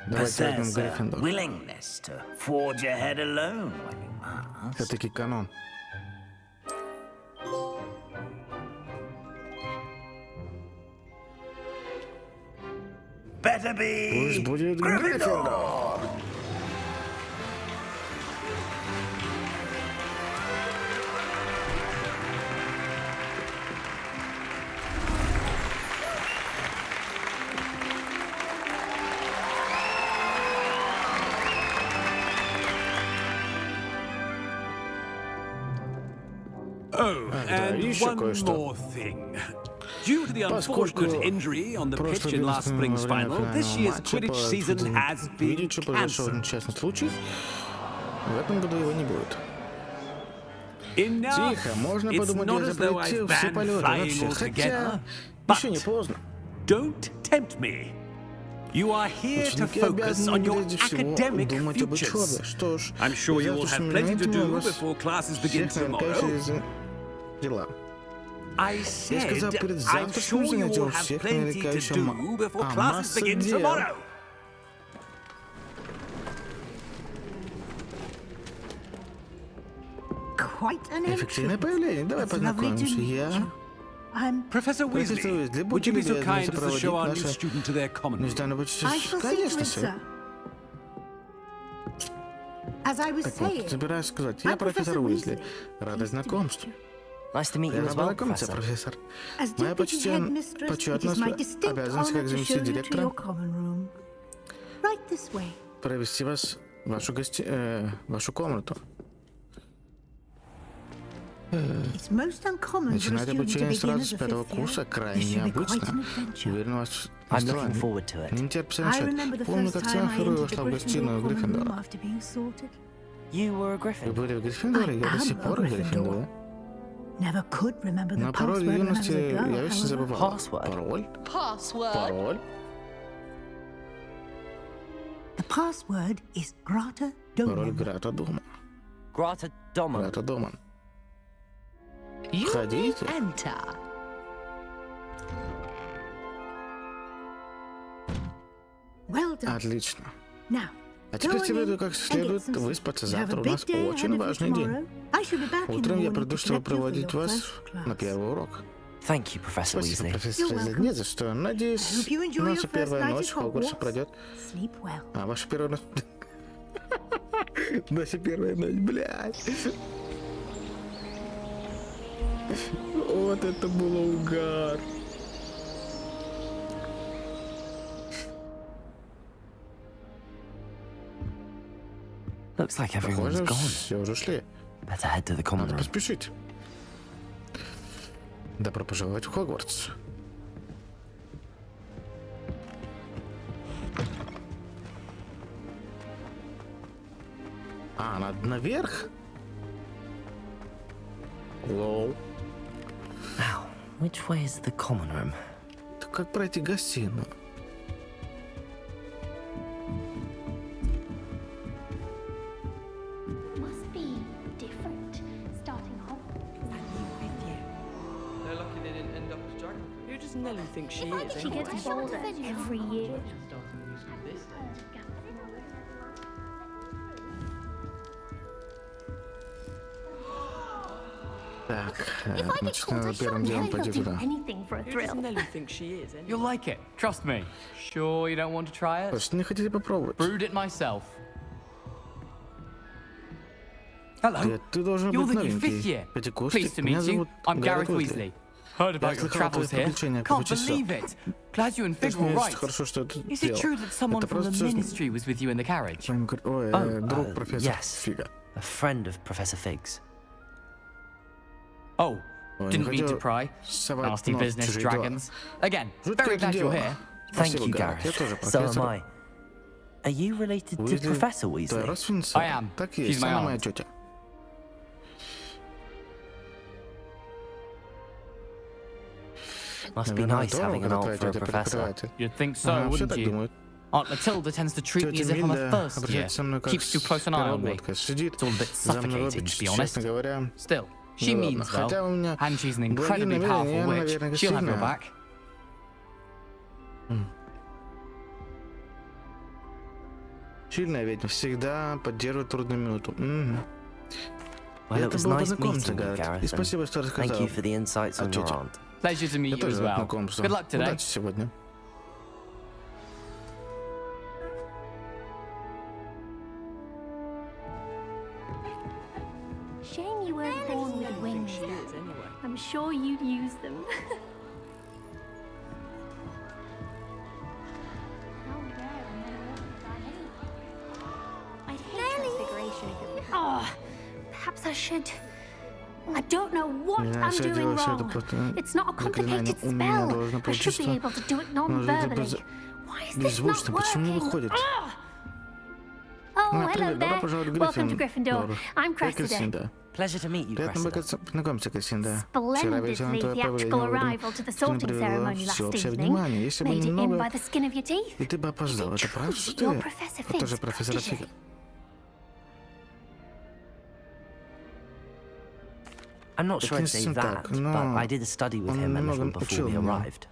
Давайте возьмем Possess a Гриффиндор. willingness to forge ahead alone when you must. Это-таки канон. Better be Пусть будет Gryffindor. Гриффиндор. еще one кое-что. more thing. Due to the Поскольку unfortunate injury on the pitch прошлый in last во spring's время final, this финального year's матча Quidditch season has been Квиддичу произошел cancelled. несчастный случай. В этом году его не будет. Enough. Тихо, можно It's подумать, not я as though запретил I've все banned полеты flying вообще. altogether. Хотя, еще не But поздно. don't tempt me. You are here to Ученики focus обязаны on your прежде всего academic думать об учебе. futures. Что ж, I'm sure you will have plenty to do вас before classes begin всех наверняка tomorrow. есть дела. I Я said, сказал, перед I'm завтрашним sure you занятием will у have всех plenty наверняка to еще do before classes масса begin дел. tomorrow. Quite an Эффективное entrance. появление. Давай It's lovely to познакомимся. meet Я... you. I'm Professor Профессор Weasley, Уизли, would будьте you be so любезны kind as to сопроводить show our new наше student to their common room? нежданное I посетитель? shall see to Конечно, it, сэр. sir. As I was Так вот, saying, собираюсь сказать, я I'm профессор Professor Уизли. Weasley. Рада Pleased to meet знакомству. you. Nice to meet you Рада as well, познакомиться, Professor. профессор. As Моя deputy headmistress, it почетная is my distinct обязанность honor как to show заместитель you to директора your common room. Right this way. провести вас в вашу комнату. It's most uncommon for a Начинать student to обучение begin сразу as с a пятого fifth year. курса This крайне should be quite необычно. an adventure. Уверен, у вас I'm дела looking forward to it. не терпится I начать. remember the Помню, first как time Сэм I впервые entered вошла the в гостиную Gryffindor common room Гриффиндора. after being sorted. You were a Вы Griffin. были в Гриффиндоре? Я до I сих am пор a в Гриффиндоре. Never could remember the На пароль password when I was юности a girl, я вечно however. забывал. Password? Пароль? Password. Пароль? The password is Grata Пароль Domum. Грата дома. Grata Domum. Грата дома. You Входите. may enter. Well done. Отлично. Now, А go теперь on тебе in как and следует get some sleep. выспаться. You have a Завтра у big нас day ahead очень of you важный день. tomorrow. I shall be back in the Утром я morning приду, to чтобы collect you for проводить your вас first на class. первый урок. Thank you, Professor Спасибо, Weasley. профессор You're Уизли. welcome. Не за что. I Надеюсь, hope you enjoy наша your first первая night ночь at в Хогвартсе Hogwarts. пройдет. Sleep well. А ваша первая ночь... Наша первая ночь, блядь. Вот это было угар. Looks like everyone's Похоже, gone. все уже ушли. Better head to the common Надо room. поспешить. Добро пожаловать в Хогвартс. А, надо наверх? Лоу. Now, which way is the common room? Так как пройти гостиную? Must be different starting Hogwarts. They're lucky they didn't end up as dragon. Who does Nelly think she is? She gets bolder every year. Так, If I get значит, caught, I надо первым shan't делом I'll пойти do туда. anything for a Who does thrill. Nelly think she is? You'll like it. Trust me. Sure you don't want to try it? Просто не хотите попробовать? Brewed it myself. Hello. Ты должен You're быть the new fifth новенький. year. Пятикурсник. Pleased to Меня meet you. зовут I'm Гаррет Gareth Уизли. Weasley. Heard about Я your слыхал о travels твоих here. приключениях Can't по путешествиям. believe it. Glad you and Fig Конечно, were мне right. хорошо, что это Is it true that someone Это from the просто... ministry was with you in the carriage? Ой, Oh, друг профессора yes. Фига. A friend of Professor Fig's. Oh, Ой, didn't не mean to хотел pry. совать Nasty нос в business, чужие дела. dragons. Again, Жуткое very это glad you're дело. here. Thank Спасибо, you, Гаррет. Я Gareth. тоже So am профессор. I. Are you related to Уизли, Professor твоя Weasley? родственница? I am. Так She's есть, my она моя aunt. тетя. Must be Наверное, nice здорово, having an когда aunt твоя for a тетя professor. преподаватель. You'd think so, Ага, все wouldn't так you? думают. Aunt Matilda tends to treat me Тетя as if I'm a Мильда first year. обращается со мной как Keeps too close с an eye on me. первогодкой. Сидит It's all a bit за мной в suffocating, обе, to be честно honest. говоря. Still, she Ну ладно, means well, хотя у меня and she's an благие incredibly намерения, powerful я, witch. наверное, She'll have your сильная. back. Сильная ведьма всегда поддерживает трудную минуту. Мгм. Well, it Это was было nice познакомиться, meeting you, Гаррет. И Gareth. спасибо, что And thank рассказал. you for the insights on your тете. aunt. Pleasure to meet Я you тоже as рад well. знакомству. Good luck today. Удачи сегодня. Shame you weren't born with wings. I'm sure you'd use them. I hate transfiguration. Oh, perhaps I should I don't know what Не знаю, I'm что я doing делаю, все это wrong. просто It's not a заклинание. complicated У меня spell. должно I should be получиться. able to do it Но это non-verbally. Why is this not беззвучно. Почему не working? выходит? Oh, Ну, hello привет, добро there. пожаловать в Welcome to Гриффиндор. Gryffindor. I'm Я Cressida. Крисинда. Pleasure to meet you, Приятно Cressida. познакомиться, Крисинда. Вчера вечером Splendidly твое theatrical появление arrival to the sorting привело ceremony last всеобщее evening внимание. Если бы made it in немного, by the skin of your teeth. и ты бы опоздал. Это правда, что ты? You're Professor Вот тоже Fig's профессор protege. Фига. I'm not sure I'd не say совсем that, так, but но I did a study with он him a немного little before учил we меня. arrived.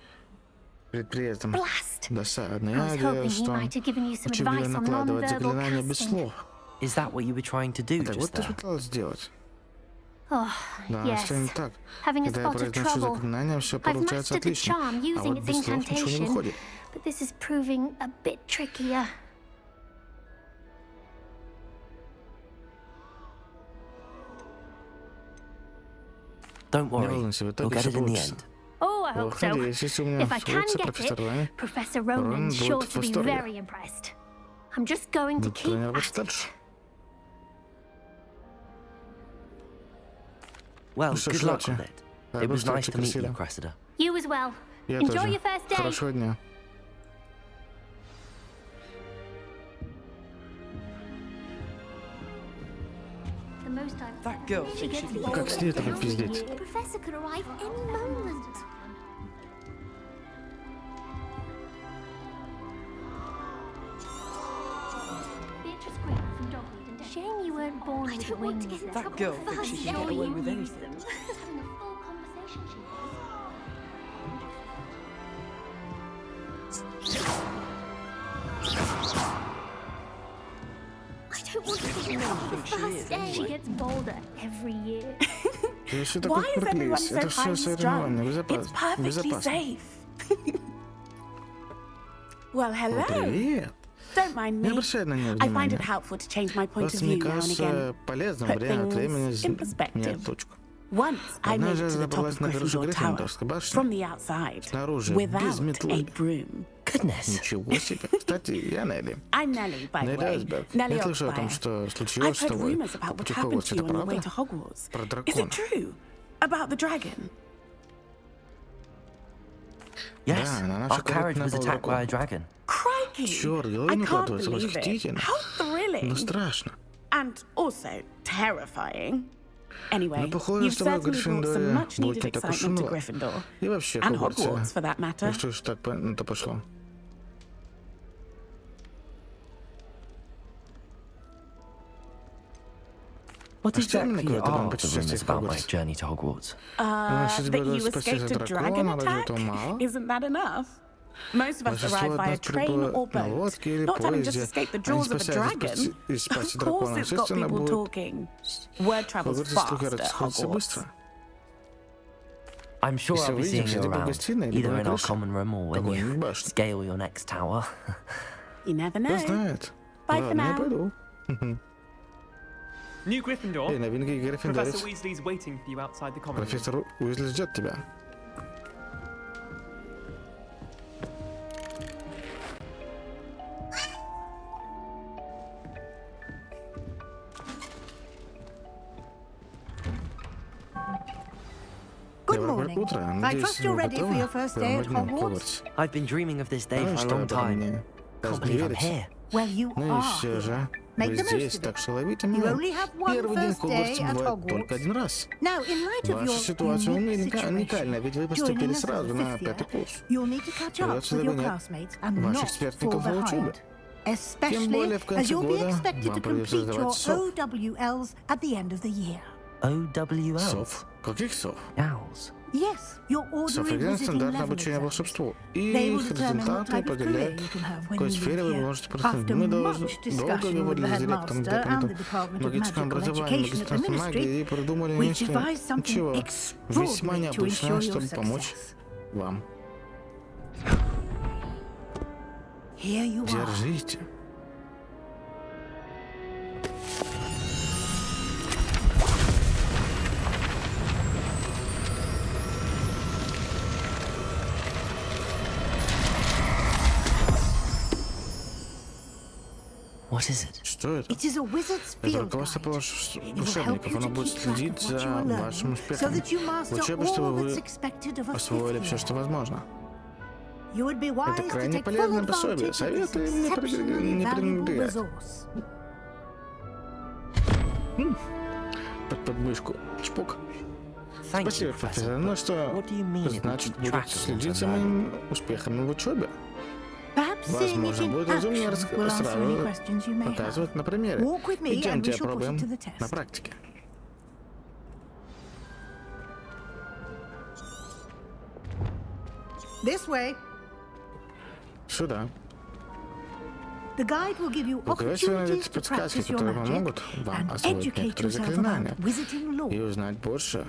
Перед приездом. Blast! Досадно. I Я was hoping надеялся, he что он might have given you some учил меня advice on накладывать non-verbal заклинания без casting. слов. Is that what you were trying to do Так just вот ты there? пыталась сделать. Oh, Да, yes. все не так. Having a Когда я spot of произношу trouble. заклинание, все I've получается mastered the отлично. charm А using вот its без слов ничего не incantation, выходит. but this is proving a bit trickier. Don't Не worry, волнуйся, в you'll итоге get все it in the получится. end. Oh, I hope Ох, so. надеюсь, если у меня If I can получится, get профессор it, Райан Professor Рон Ronan's будет sure в to be восторге. very impressed. I'm just going to будет keep тренироваться at it. дальше. Well, Ну что ж, good luck удачи. with it. Да, It was быстро, nice to meet you, Крисида. Cressida. You as well. Я Enjoy тоже. your first day. Хорошего дня. The most I've That girl thinks she can Как с ней так every пиздеть? year. Professor could arrive any moment. Beatrice Quinn from Dogwood and shame you weren't born with wings. That girl thinks she can get away with anything. Having a full conversation, she was. I don't want to get off the first day. She gets bolder every year. Ты все такой прыгливый. Это все соревнование. It's perfectly Безопасно. safe. Well, hello. Привет. Don't mind Не me. обращай на нее I find it внимания. helpful to change my point of Просто мне view now and кажется again. полезным Put время от things времени in менять perspective. точку. Once I made Однажды it я to the top забралась of на крышу Gryffindor Tower Гриффиндорской башни. from the outside Снаружи, без without метлы. a broom. Goodness. Ничего себе. Кстати, я Нелли. I'm Nellie, by the Нелли way. Айсберг. Nellie Я слышал о том, Oxfire. что I've случилось с heard тобой rumors по about what пути happened Хогвартса. to you Это on your way правда? to Hogwarts. Про Is дракона. it true? About the dragon? Yes, Да, на our нашу carriage карету was напал attacked by a дракон. dragon. Crikey! Черт, I головой не can't укладывается. believe it. Восхитительно. How thrilling! Но страшно. And also terrifying. Anyway, Но похоже, you've что в certainly brought some Гриффиндоре much будет needed не так уж и excitement to много. Gryffindor. И вообще And Хогвартсе. Hogwarts, for that matter. Ну что ж так это пошло? What А что именно exactly говорят о том are the путешествии rumors в about my Хогвартс? journey to Hogwarts? Значит, That было you спасти escaped a от dragon дракона, разве attack? этого мало? Isn't that enough? Most of us Большинство arrive от by a нас train прибыло or на boat, лодке или not having just поезде, escaped the а не jaws of a спасаясь dragon. из пасти Of course дракона. it's got Естественно, people будет talking. Word в travels Хогвартсе fast слухи at расходятся Hogwarts. быстро. I'm sure Если I'll be seeing увидимся you либо в around, гостиной, либо either на in our крыше common room or when какой-нибудь you башни. scale your next tower. You never Кто know. знает? Bye for Ладно, я now. пойду. New Gryffindor. Эй, новинки Гриффиндорец. Professor Weasley's waiting for you outside the common room. Профессор Уизли ждет тебя. Good Доброе morning. утро. I Надеюсь, trust you're вы ready for your готовы first к day at первому дню в Hogwarts? Хогвартсе? I've been dreaming of this day Знаешь, for a что long это time. мне Can't даже не believe I'm верится. here. Well, you Ну и are все же, here. Make вы the most здесь, of так it. что ловите You меня. only have one Первый день в first Хогвартсе day at бывает только Hogwarts. один раз. Now, in light of Ваша your ситуация unique situation, уникальна, ведь вы joining поступили us as сразу a на fifth пятый year, курс. you'll need to catch up Придется with your догонять classmates and ваших not fall сверстников по учебе. behind. Тем Especially более в as конце you'll be года expected вам to придется complete your сдавать сов. OWLs at the end of the year. OWL. Сов? Каких сов? Owls. Yes, your Сов ordinary экзамен visiting стандартное level обучение exams. волшебству. И They will их determine what результаты type of career определяют, you can have в when какой you сфере leave вы here. можете прослужить. After Мы much долго discussion with говорили the с директором, headmaster and the департаментом Department of магического Magical образования, Education at the магической магии и Ministry, придумали we've нечто devised something ничего весьма extraordinary to необычное, ensure your чтобы помочь success. вам. Here you are. Держите. What is it? Что это? It is a wizard's Это field руководство guide. волшебников. Оно будет следить за вашим So успехом. that you master В учебе, чтобы all вы that's expected of a освоили fifth все, year. что возможно. You would be wise Это to крайне take full полезное пособие. advantage of this Советую не exceptionally valuable пренебрегать. resource. Под подмышку. Шпук. Thank you, Спасибо, Professor. профессор. Ну что, What do you mean it значит, would будет detract from следить за learning? моими успехами в учебе. Perhaps seeing it Возможно, in будет разумнее action will answer any сразу questions you may have. показывать на примере. Walk with me and Идемте, we shall put опробуем it to the test. на практике. This way. Сюда. The guide will give you Руководство opportunities найдет to подсказки, practice your которые magic помогут вам and освоить educate некоторые yourself заклинания about wizarding и lore. узнать больше.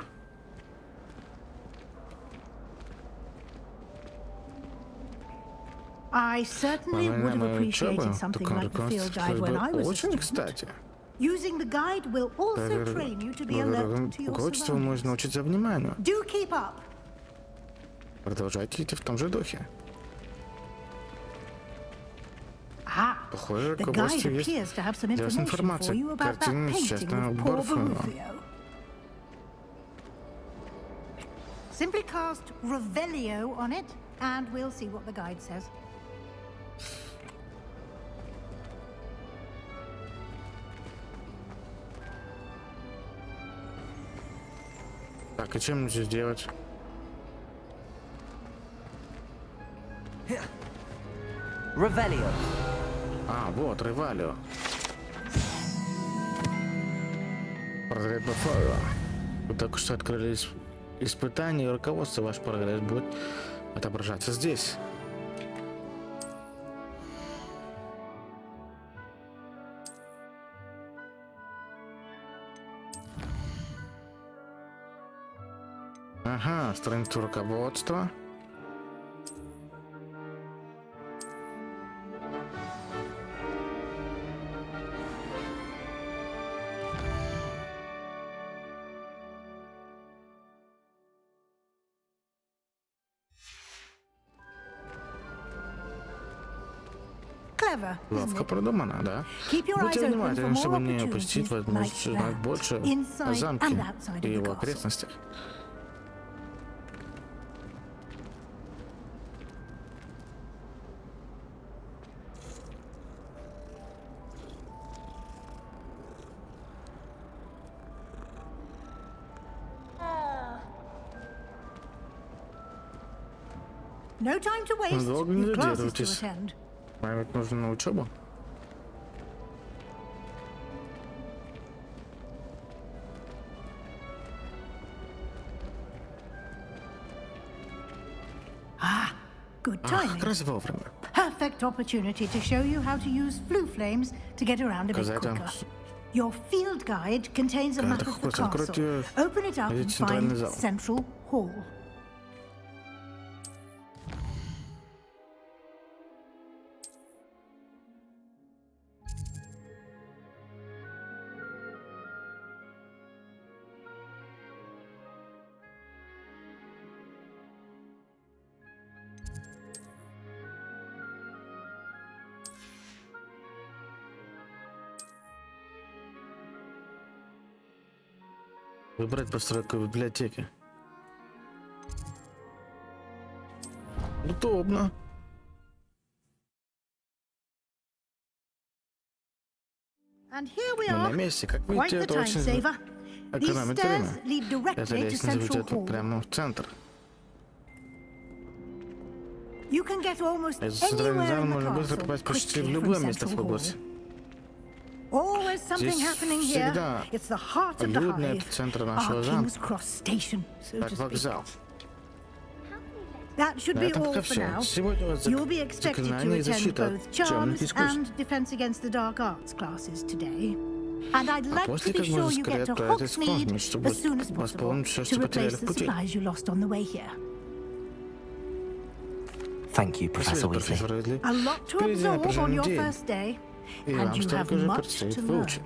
I certainly Во would время have моей appreciated учебы something такое like the field guide when I was a очень student. кстати. Using the guide will also train you to be alert to your Руководство surroundings. можно научиться вниманию. Do keep up. Продолжайте идти в том же духе. Похоже, The guide руководство есть appears to have some для вас information for информация. you about that Картина painting честно of poor Борфуна. Barufio. Simply cast Revelio on it, and we'll see what the guide says. Так, и чем мне здесь делать? Revelio. А, вот, Ревалио. Портрет Баффало. Вы только что открыли испытание, и руководство ваш прогресс будет отображаться здесь. Ага, страницу руководства. Clever, isn't Ловко it? продумано, да? Keep your eyes Будьте open for внимательны, more чтобы не упустить opportunities возможность like узнать that, больше о inside замке and outside и of the его castle. окрестностях. No time to waste. Долго не You've classes to задерживайтесь. attend. Вам ведь нужно на учебу. Good Ах, timing. как раз вовремя. Perfect opportunity to show you how to use flue flames to get around a bit Показать вам, quicker. Your field guide contains a map Когда of the Хогвартс откроет castle. её, Open it up and найдите центральный find зал. Central Hall. Выбрать постройку библиотеки. Удобно. And here we Мы are. на месте. Как Quite видите, the это time очень saver. These экономит stairs время. lead Эта directly to лестница Central ведет Hall. прямо в центр. You can get almost Из центрального anywhere зала in the можно быстро castle попасть почти в quickly from любое место в Central Хогвартсе. Hall. Always something Здесь happening here. всегда It's the heart of the людный hive. эпицентр Our нашего King's замка. Cross Station, so Как to speak. вокзал. That should На be этом all пока for все. now. Сегодня у вас You'll be expected to заклинание и attend защита both от charms темных искусств. and defense against the dark arts classes today. And I'd like to после be как можно sure you скорее get to отправитесь в Hogsmeade космос, чтобы as soon as possible восполнить все, to что потеряли replace в the пути. supplies you lost on the way here. Thank you, Professor Спасибо, Weasley. профессор Уизли. A lot to Впереди absorb on напряженный your день, first day, и and вам you have столько же much предстоит to learn. выучить.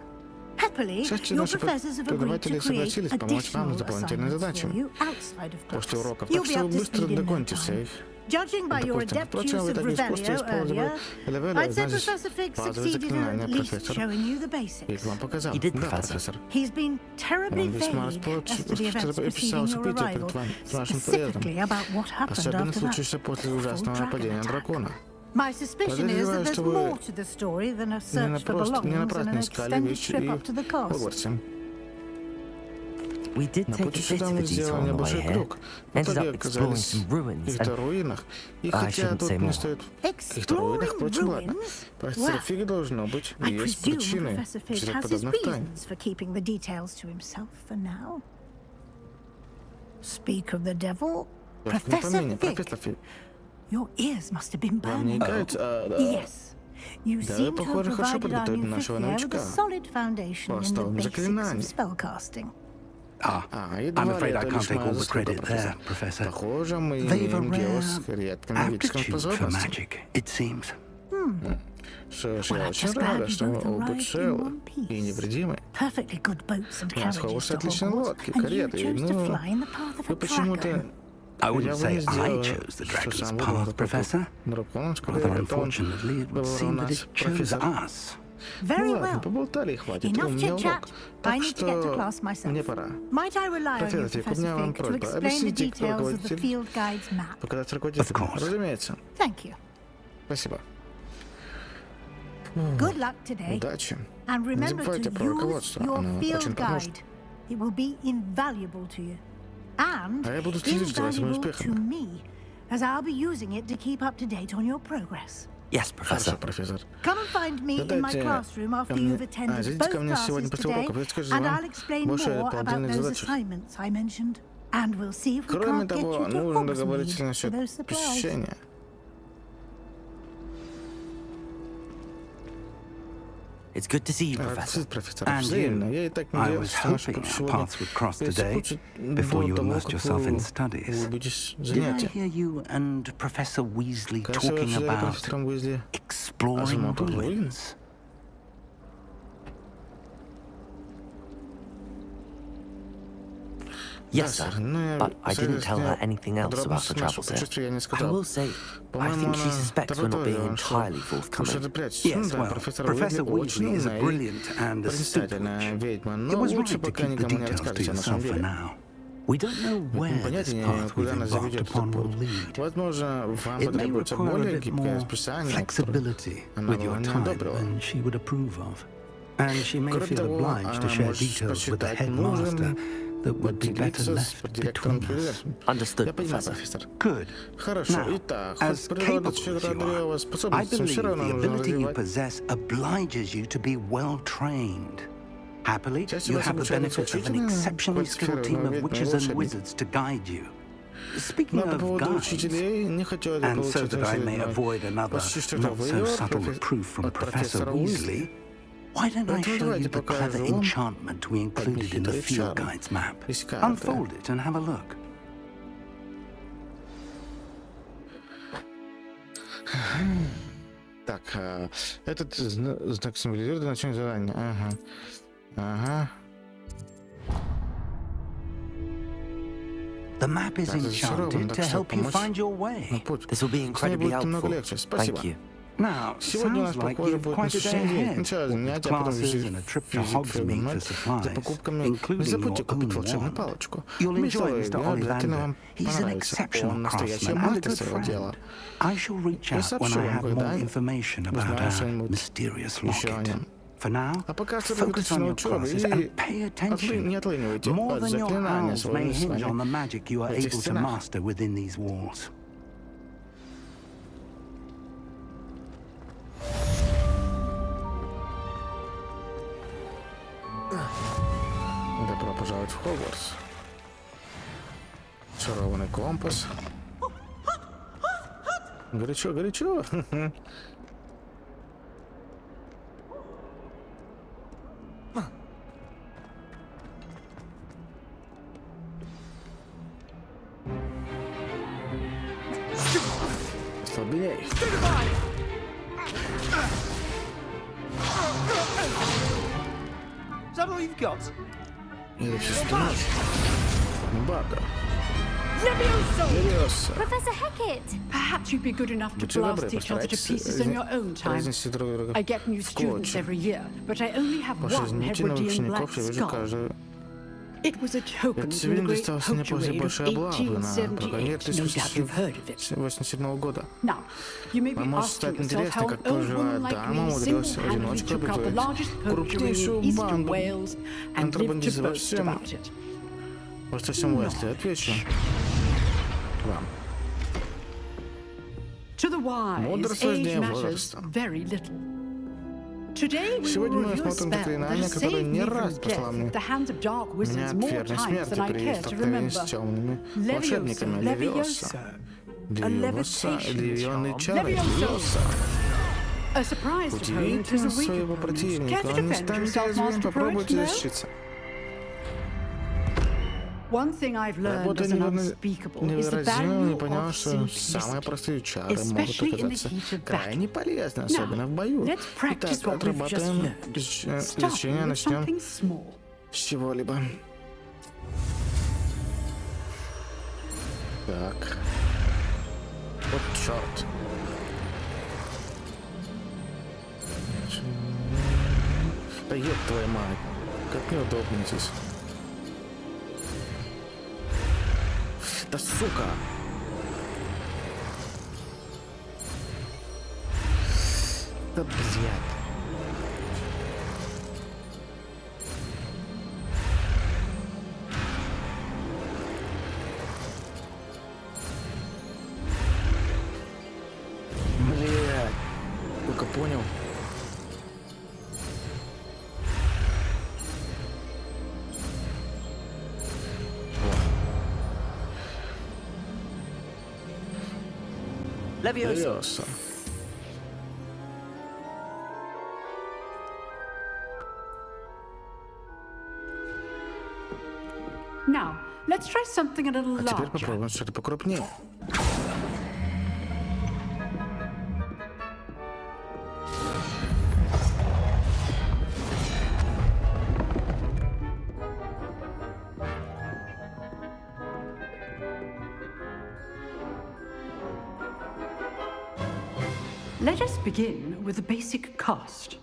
Happily, Кстати, your наши professors have agreed to преподаватели create согласились помочь вам additional с дополнительными assignments for задачами you outside of class. после уроков, You'll так be что up вы to быстро speed in no догоните time. всех. Judging by your Допустим, adept use впрочем, вы of так искусственно Revelio использовали earlier, Revelio, I'd say значит, Professor Fig базовые succeeded in заклинания, at least профессор. showing you the И basics. вам показал. You did, Да, Professor. профессор. He's been terribly Он весьма vague as to the events preceding описал your события arrival, перед вашим specifically приездом. about what happened Особенно after that случившееся после awful ужасного dragon нападения attack. дракона. My suspicion is that Подозреваю, there's что вы more to the story than a Не search for belongings and напрасно an искали extended вещи trip и up to the в castle. Хогвартсе. We did На take a пути bit сюда of a мы detour сделали on the way небольшой here. круг. В Ended итоге up exploring оказались some в ruins, каких-то and руинах. И I хотя shouldn't тут say не more. стоит в каких-то руинах, впрочем, ладно. Ruins? Профессора Well, Фига должно быть. I Есть presume причины Professor Fig всех has his подобных тайн. reasons for keeping the details to himself for now. Speak of the devil, Только Professor напомни, Fig, профессор Фиг. your ears must have been Вам не burning. кажется? Yes. You Да, seem to похоже, have хорошо provided our подготовили new fifth нашего year with новичка. a solid foundation in the Основам basics заклинаний. of spellcasting. Едва I'm ли afraid I это can't take лишь all моя the заслуга, credit there, Professor. Похоже, мы They've a имеем дело rare с редкой магической aptitude for способностью. magic, it seems. Что ж, Well, я I'm очень just glad рада, you что both вы оба arrived in целы one piece. и невредимы. Perfectly good boats and У нас в carriages Хогвартсе to отличные Hogwarts, лодки, and you кареты, chose to но fly in the path of вы a почему-то... dragon. I wouldn't Я бы say не I сделала, chose the что dragon's сам path, выбрал Professor. дракона, скорее Rather это он unfortunately, it would выбрал seem that нас, it chose профессор. us. Very Ну ладно, well. поболтали и хватит. У Enough меня chit-chat. урок. I Так need to get to что class myself. мне пора. Might I rely on you, Профессор Фиг, у меня Professor вам Fig, to просьба. explain the Объясните, кто details of the руководитель, field guide's map? показать руководителя. Of course. Разумеется. Thank you. Спасибо. Good luck today. Удачи. And Не remember забывайте to про use руководство. your Оно field очень поможет. guide. It will be invaluable to you. And А я буду следить за вашими invaluable to успехами. me, as I'll be using it to keep up to date on your progress. Yes, Professor. Хорошо, профессор. Come and find me in my Задайте classroom after ко мне- you've attended зайдите both ко мне сегодня classes после today, уроков. Я скажу and вам I'll explain больше more о about дополнительных those задачах. assignments I mentioned. And we'll see if we Кроме can't get того, you to нужно Hogsmeade договориться for насчет those supplies. посещения. It's good to see you, Рад Professor. видеть, профессор. And Взаимно. you. Я и так I надеялся, was что наш hoping путь our сегодня paths would cross today, пересекутся before до you того, immersed как yourself in вы studies. углубитесь в Did I занятия. hear you and Professor Weasley Кажется, вы talking обсуждали about профессором Уизли exploring осмотр руин. ruins? Yes, Да, sir. сэр, но But I didn't tell her соответственно, anything else about the подробности нашего travels here. путешествия я не I сказал. will say, I По-моему, think she она suspects we're not being добавила, что entirely что-то forthcoming. прячется. Yes, Ну да, well, профессор Professor Уизли очень Weasley is a умная и brilliant and astute проницательная witch. ведьма, It но was лучше right to пока keep the никому не details to расскажете о нашем yourself for деле. now. We don't know where this Понятия не имею, path we've куда нас embarked заведет этот upon will путь. lead. Возможно, вам It may потребуется require a более bit гибкое more расписание, которое flexibility она with бы your не time одобрила. than she would approve of. And she may Кроме feel того, obliged to она share может details with the посчитать headmaster нужным that would be better поделиться с left директором between us. прилежным. Understood, Я понимаю, Professor. профессор. Good. Хорошо, Now, итак, as хоть природа capable as you щедродрева are, I способностям believe все равно the нужно ability you развивать. possess obliges you to be well trained. Happily, Часть you вас have the обучена benefit of an исключительно exceptionally skilled team of квалифицированной witches and волшебницы. wizards to guide you. Speaking Но по of поводу guides, учителей не хотелось бы and so получить that I may очередной avoid another почти что not so выговор subtle reproof from от Professor профессора Weasley, why don't I Поэтому show давайте you the clever покажу вам enchantment we included in the хитрый field чар guide's map? из карты. Unfold it and have a look. Так, этот знак символизирует начало задания. Ага. Ага. The map is enchanted to help you find your way. На путь. This will be С ней incredibly будет намного helpful. легче. Спасибо. Thank you. Now, Сегодня у нас, sounds like похоже, you've будет quite a day насыщенный день. ahead, Сначала with занятия, потом classes and a trip to Hogsmeade for за supplies, покупками. Не including забудьте your купить own волшебную wand. палочку. You'll enjoy Мистер Mr. Уэйли обязательно Ollivander. вам He's an понравится. exceptional Он настоящий craftsman and a мастер good своего friend. дела. I shall reach Я out when сообщу I вам, have когда more information about узнаю our что-нибудь mysterious еще о locket. нем. For now, А пока что focus on на your учебе classes и and pay attention. не отлынивайте More от than your заклинания hours may своего hinge on the знания. magic you are в этих able to стенах. master within these walls. Добро пожаловать в Хогвартс. Шарованный компас. Горячо, горячо. Слабее. Is that all you've got? Или все стенать. Бага. Левиоса. Professor Hecat! Perhaps you'd be good enough to Будьте добры, blast each other to постарайтесь pieces in your own time. разнести друг друга I get new в students клочья. every year, but I only have По one 6 новых Hebridean black учеников я вижу skull. каждую. It was a token Этот from the цивилин great достался мне после poacher большой raid of облавы на браконьер 1878. No doubt you've heard of it. 1887 года. Now, you may be Вам может asking стать yourself интересно, how как an old пожилая woman like дама me умудрилась в single-handedly одиночку took out the обезвредить largest poacher in крупнейшую eastern банду Wales and lived to контрабандистов во boast всем about it. Просто всем Уэсли. Отвечу вам. To the wise, Мудрость age важнее matters возраста. very little. Today we will Сегодня мы review a рассмотрим spell заклинание, that которое saved не me раз from спасло death мне at the hands of dark меня wizards от more верной times смерти than I при care to столкновении remember. с темными Leviosa, волшебниками. Левиоса. Leviosa, Левионные чары. Leviosa. Левиоса. A surprised opponent is Удивительно a weak своего opponent. противника. Care to Он не defend станет yourself, уязвим. Master Попробуйте Proet? No? защититься. One thing I've learned Работа as an unspeakable is the невыразимым и value поняла, of что самые simplicity. простые чары могут Especially in the оказаться heat of крайне полезны, особенно в бою. Let's practice Итак, what we've just отрабатываем learned. лечение, Starting with начнем something small. с чего-либо. Так. Вот черт. Да ёб твою мать. Как неудобно здесь. Да сука. Да блядь. Блядь. Только понял. Левиоса. Now, let's try something a little А теперь larger. попробуем что-то покрупнее. Let us begin with the basic cast.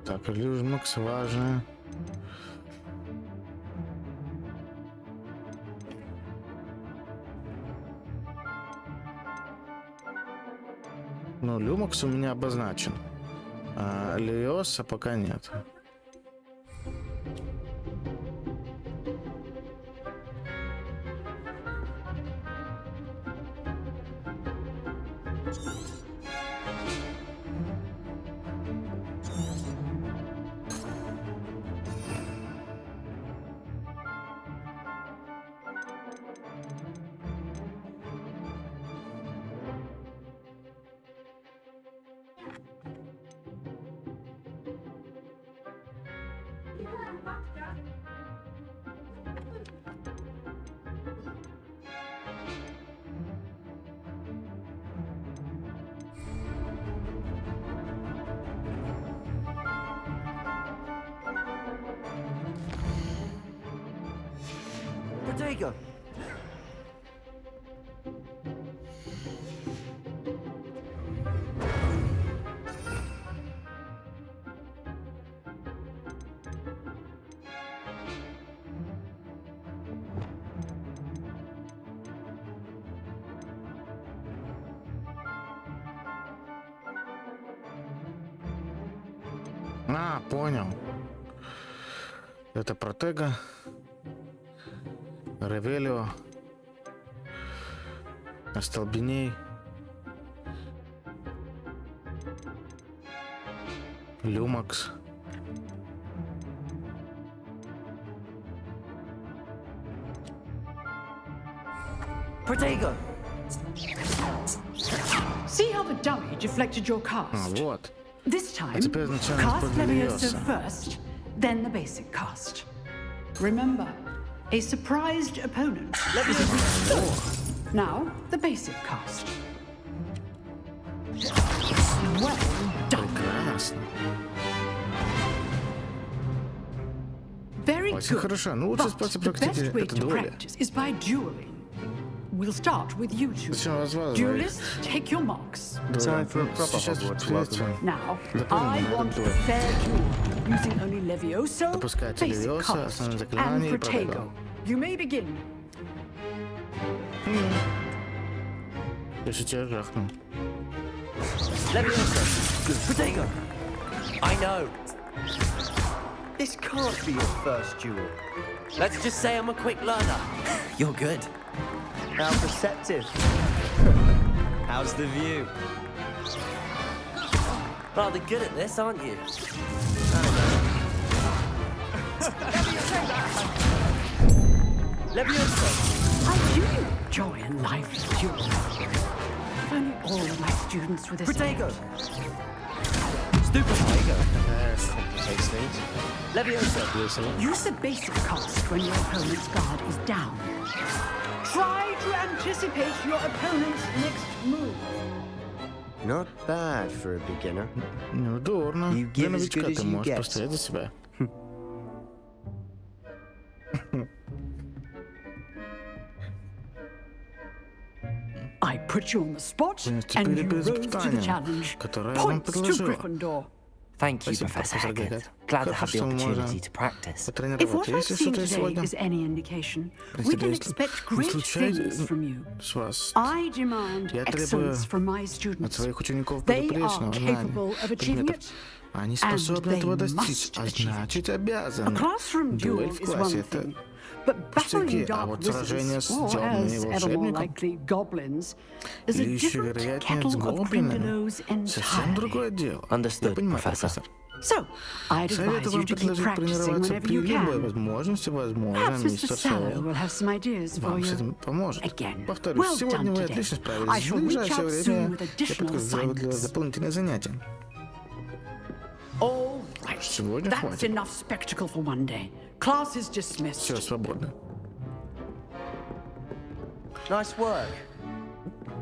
Так, Люжмакс важно. Ну, Люмакс у меня обозначен. А Левиоса пока нет. Protego! А, понял. Это Протега. Ревелио. Остолбеней. Люмакс. Protego! See how the dummy deflected your А, cast? вот. This time, теперь начинаем cast с Leviosa Leviosa. first, then the basic cast. Remember, a surprised opponent is a weak foe. Now, the basic cast. Well done. Ясно. Very Очень good. хорошо. Ну, лучший But способ the практики best way это to дуэли. practice is by dueling. We'll start with you two. Зачем вас звать? Duelists, take your marks. Time for a proper Hogwarts welcome. Now, Запомни, I надо want a дуэль. fair duel, using only Levioso, Допускается basic Levioso, cast, основное and заклинание и Protego. Protego. You may begin. Я же тебя жахну. Leviosa. Protego. I know. This can't be your first duel. Let's just say I'm a quick learner. You're good. How perceptive. How's the view? Rather good at this, aren't you? Leviosa. I do enjoy a lively duel. If only all of my students were the same. Protego. Stupefy. Complicates things. Leviosa. Use the basic cast when your opponent's guard is down. Try to anticipate your opponent's next move. Not bad for a beginner. Ну, дурно. You Для give as новичка good as ты you можешь get. постоять за себя. I put you on the spot, Теперь and you перед rose to the испытанием, challenge. которое я вам Points to предложил. Gryffindor. Thank you, Спасибо, Professor профессор Haggard. Гэггет. Glad to Хорошо, have the что мы opportunity можем to practice. If what потренироваться. I've Если seen что-то today сегодня is any indication, we Простите, can если expect не great случайно things from you. с вас I demand Я требую excellence from my от students. своих учеников They are безупречного capable знания of achieving предметов. it, Они and способны they этого достичь, must а achieve it. значит A обязаны. classroom duel Дуэль в is one классе — это thing, but пустяки, battling а dark вот сражение wizards, с or темными as ever more волшебником likely goblins, is a или еще different вероятнее с kettle of гоблинами Grindylows совсем entirely. другое дело. Understood, Я понимаю, Professor. профессор. So, I'd Советую advise вам you to keep предложить practicing тренироваться whenever при you любой can. возможности. Возможно, Perhaps Mr. мистер Sallow Сэллоу will have some ideas for вам с you. этим поможет. Again, Повторюсь, well сегодня done вы today. отлично I справились. В shall reach ближайшее out soon время with я additional подготовлю для assignments. дополнительных занятий. All right, Сегодня that's хватит. enough spectacle for one day. Class is dismissed. Все, свободно. Nice work.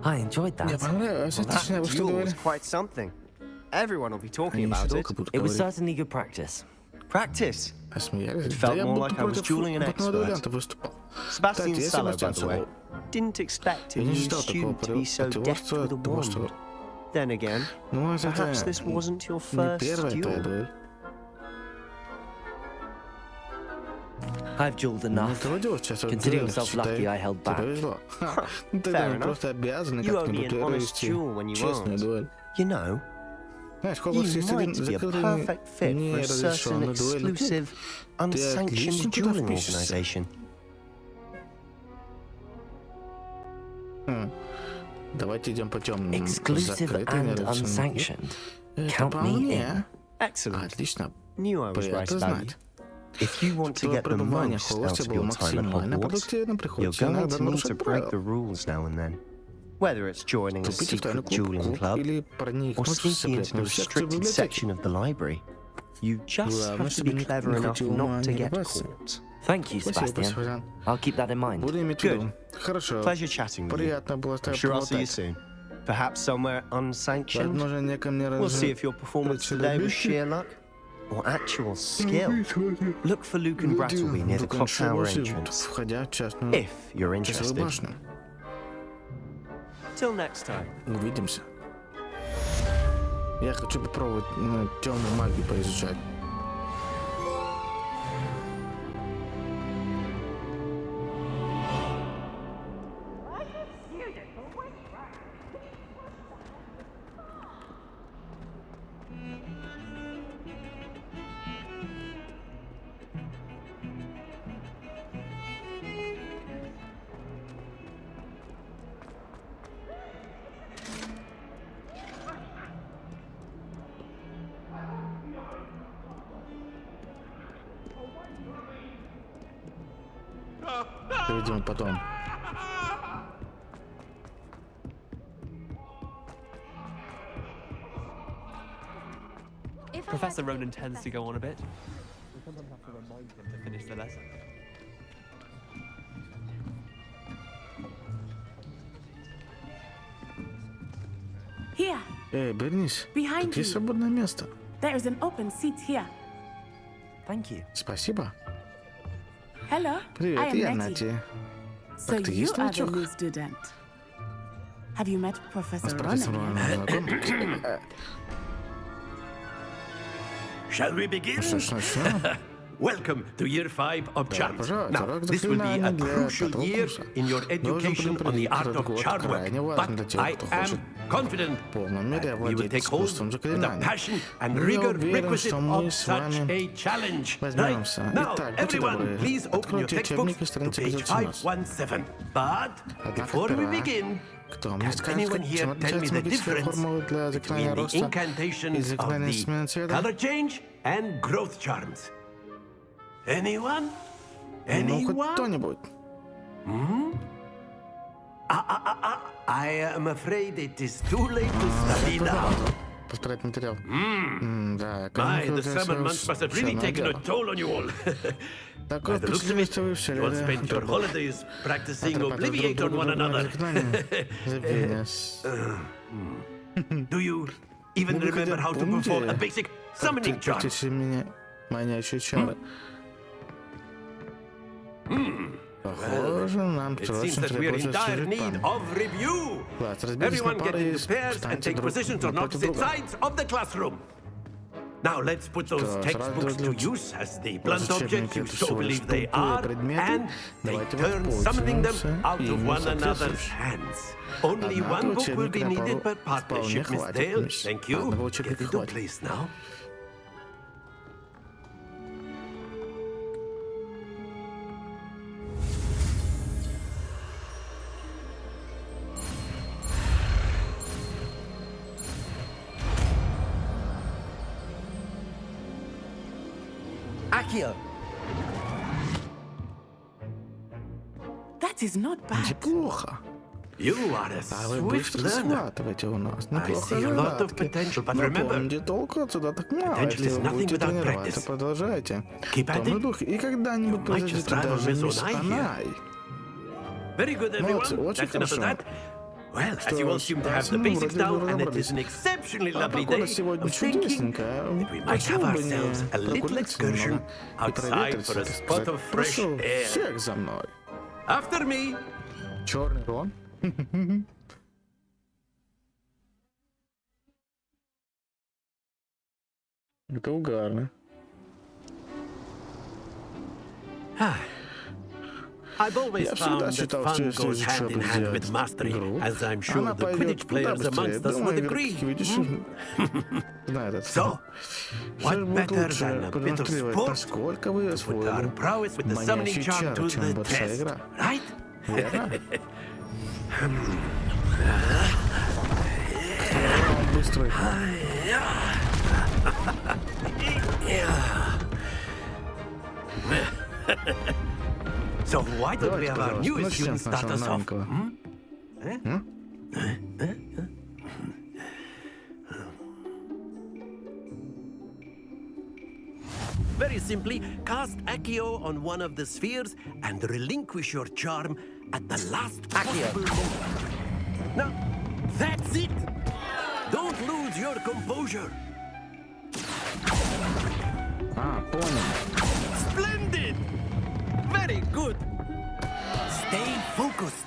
I enjoyed that. Мне понравилось. Well, Отлично, that вы что duel was говорили? quite something. Everyone will be talking Они еще about it. долго будут It was говорить. certainly good practice. Practice? А смеялись? It Да felt я more будто like I was против dueling an опытного expert. дуэлянта выступал. Sebastian Кстати, я Sallow, by Себастьян the way, Саллоу. didn't expect a Я не new ждал такого student to be so deft противорства with a от того, что... wand. Then again, Ну, это perhaps this wasn't your не first первая твоя duel. дуэль. I've dueled Ну, enough. ты вроде сейчас Consider yourself lucky I held back. Тебе повезло. Ха, ну, тогда Fair мы enough. просто обязаны You owe me как-нибудь an honest провести duel when you честную won't. дуэль. You know, Знаешь, you Хогвартс есть один might be a закрытый perfect fit for a certain неразрешенный дуэльный клуб. exclusive, unsanctioned отлично туда dueling впишешься. organization. Давайте идем по темным. Exclusive Закрытый, and неразрешенный unsanctioned. клуб. Это Count по me мне. Excellent. Отлично. Knew I was right Приятно about you. знать. If you want to Твое get the пребывание в most out Хогвартсе of было your time at максимально Hogwarts, продуктивным, you're приходится going иногда to need to нарушать break the правила. rules now and then. Whether it's joining a Вступите в secret тайный клуб, dueling club или or проникнуть в sneaking into the секретную секцию restricted библиотеки. section of the library, you just Главное, have to чтобы be не clever enough хватило not ума to не get попасться. caught. Thank you, Спасибо, Sebastian. Себастьян. I'll keep that in mind. Буду иметь в Good. виду. Хорошо. Pleasure chatting with you. Приятно было с I'm тобой sure I'll see you поболтать. soon. Perhaps somewhere unsanctioned. Возможно, неком We'll see if your performance today was sheer luck or actual skill. Look for Luke and Brattleby near the clock tower entrance, входя в частную if you're часовую interested. башню. Till next time. Увидимся. Я хочу попробовать темную магию поизучать. Это, видимо, потом. Professor Ronan tends to go on a bit. We sometimes have to remind him to finish the lesson. Here, Эй, Бернис, Behind тут есть you. свободное место. There is an open seat here. Thank you. Спасибо. Hello, I Привет, am я Nettie. Нати. So Так, ты you есть are the новичок? new student. Have you met Professor С профессором Ronan? знаком? Shall we begin? Что ж, начнем? Welcome to Year 5 of Charms. пожалуйста, Now, урок this will be a заклинаний для crucial пятого year курса. in your education on the art of charm крайне важен для work. тех, But I кто am хочет confident в полном мере that we will овладеть take hold искусством with the заклинаний. passion and Я rigor уверен, requisite что мы of с such вами a challenge. Right? возьмемся. Now, Итак, будьте everyone, добры, please open your откройте учебник и textbooks to страница page 517. 517. But Однако before we сперва, begin, кто мне can скажет, anyone чем here tell me отличается the магическая difference формула для заклинания between the роста и incantations of заклинания смены the цвета? color change and growth charms? Anyone? Ну, хоть Anyone? кто-нибудь. I am afraid it is too late to study now. Повторять материал. Да, My, каникулы the для summer своего months must have really учебного taken a дела. toll on you all. Такое By the looks of впечатление, it, что вы все you all spent your holidays practicing Obliviate on one another. Do you even remember how to perform a basic summoning charm? Меня манящие чары. Похоже, нам It seems срочно that we are in требуется dire освежить need память. of review. Класс, разберитесь на Everyone get пары и into pairs and встаньте take друг positions on напротив opposite друга. sides of the classroom. Now let's put those Что, textbooks сразу to use as the blunt Ваши objects you учебники — это so всего лишь believe they тупые are, предметы. and Давайте take turns summoning them воспользуемся out of ими one another's соответствующе. hands. Only Однако one book will be учебника на needed per пару вполне partnership, Miss хватит, Dale. мисс. Thank you. Одного Get учебника into хватит. place now. Accio. That is not bad. Неплохо. You are a А вы swift быстро learner. схватываете у нас. I Неплохо see a lot of задатки. potential, but Но remember, помните, толку отсюда так мало. potential Если is вы nothing будете without тренироваться, practice. продолжайте. Keep В том же at it. духе. И когда-нибудь You might произойдете just rival даже Miss мисс Onai here. Анай. Very good, Молодцы, everyone. очень That's enough of хорошо. that. Well, as Что you all ж, seem to а have с the ним basics вроде down, бы and it is разобрались. an exceptionally А lovely погода day, сегодня I'm thinking чудесненькая. that we might have Почему бы не ourselves a little прогуляться excursion немного и outside проветриться, for a так spot сказать? of fresh Прошу air. всех за мной. After me. Черный Рон. Это угарно. I've always Я found всегда that считал, что fun если goes hand in учеба hand with взять mastery, игру, as I'm sure она the пойдет Quidditch куда players быстрее. amongst us Думаю, would игроки agree. Quidditch знают это. So, Что what же будет better лучше than a bit of продемонстрировать, sport насколько вы with our освоили prowess with the summoning манящие charm чары, to чем the большая test, игра. right? Верно? Он быстрый. So why don't we Давайте, have our пожалуйста, newest начнем student с start нашего us off? новенького. Very simply, cast Accio on one of the spheres and relinquish your charm at the last possible moment. Now, that's it! Don't lose your composure. А, понял. Splendid! Very good. Stay focused.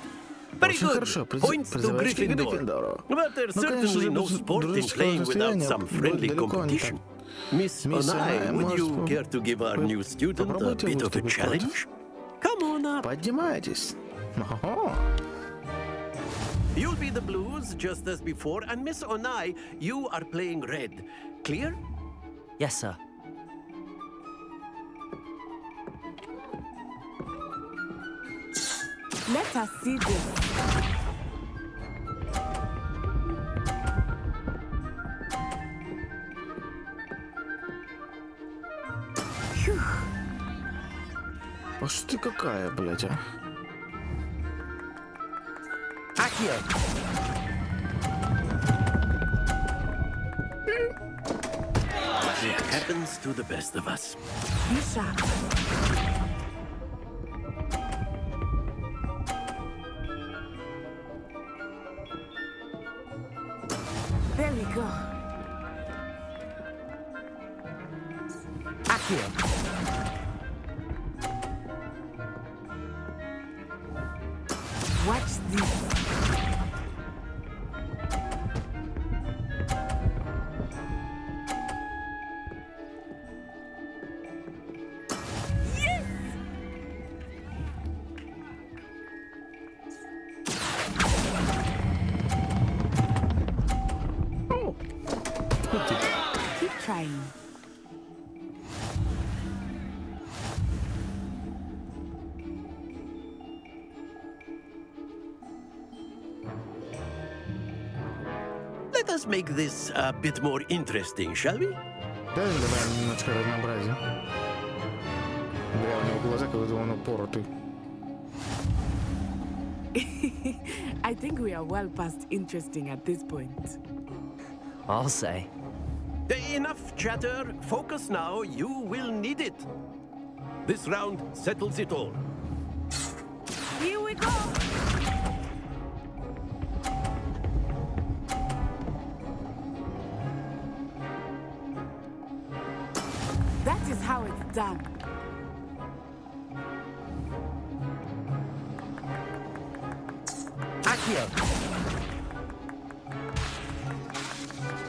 Very Очень good. хорошо. Points to Призывайте к Gryffindor. Гриффиндору. But there's Ну, конечно certainly же, no sport in playing without some friendly competition. Miss Onai, would you care to give our new student a bit of a challenge? Come on up. Поднимайтесь. Ого. You'll be the blues just as before, and Miss Onai, you are playing red. Clear? Yes, sir. Let us see this. А что ты какая, блядь, а? Accio. It happens to the best of us. Be sharp. There we go. Watch this. Keep trying. Let us make this a bit more interesting, shall we? Давай добавим немножко разнообразия. Бля, у него глаза, как будто он упоротый. I think we are well past interesting at this point. I'll say. Enough chatter. Focus now. You will need it. This round settles it all. Here we go. That is how it's done. Accio!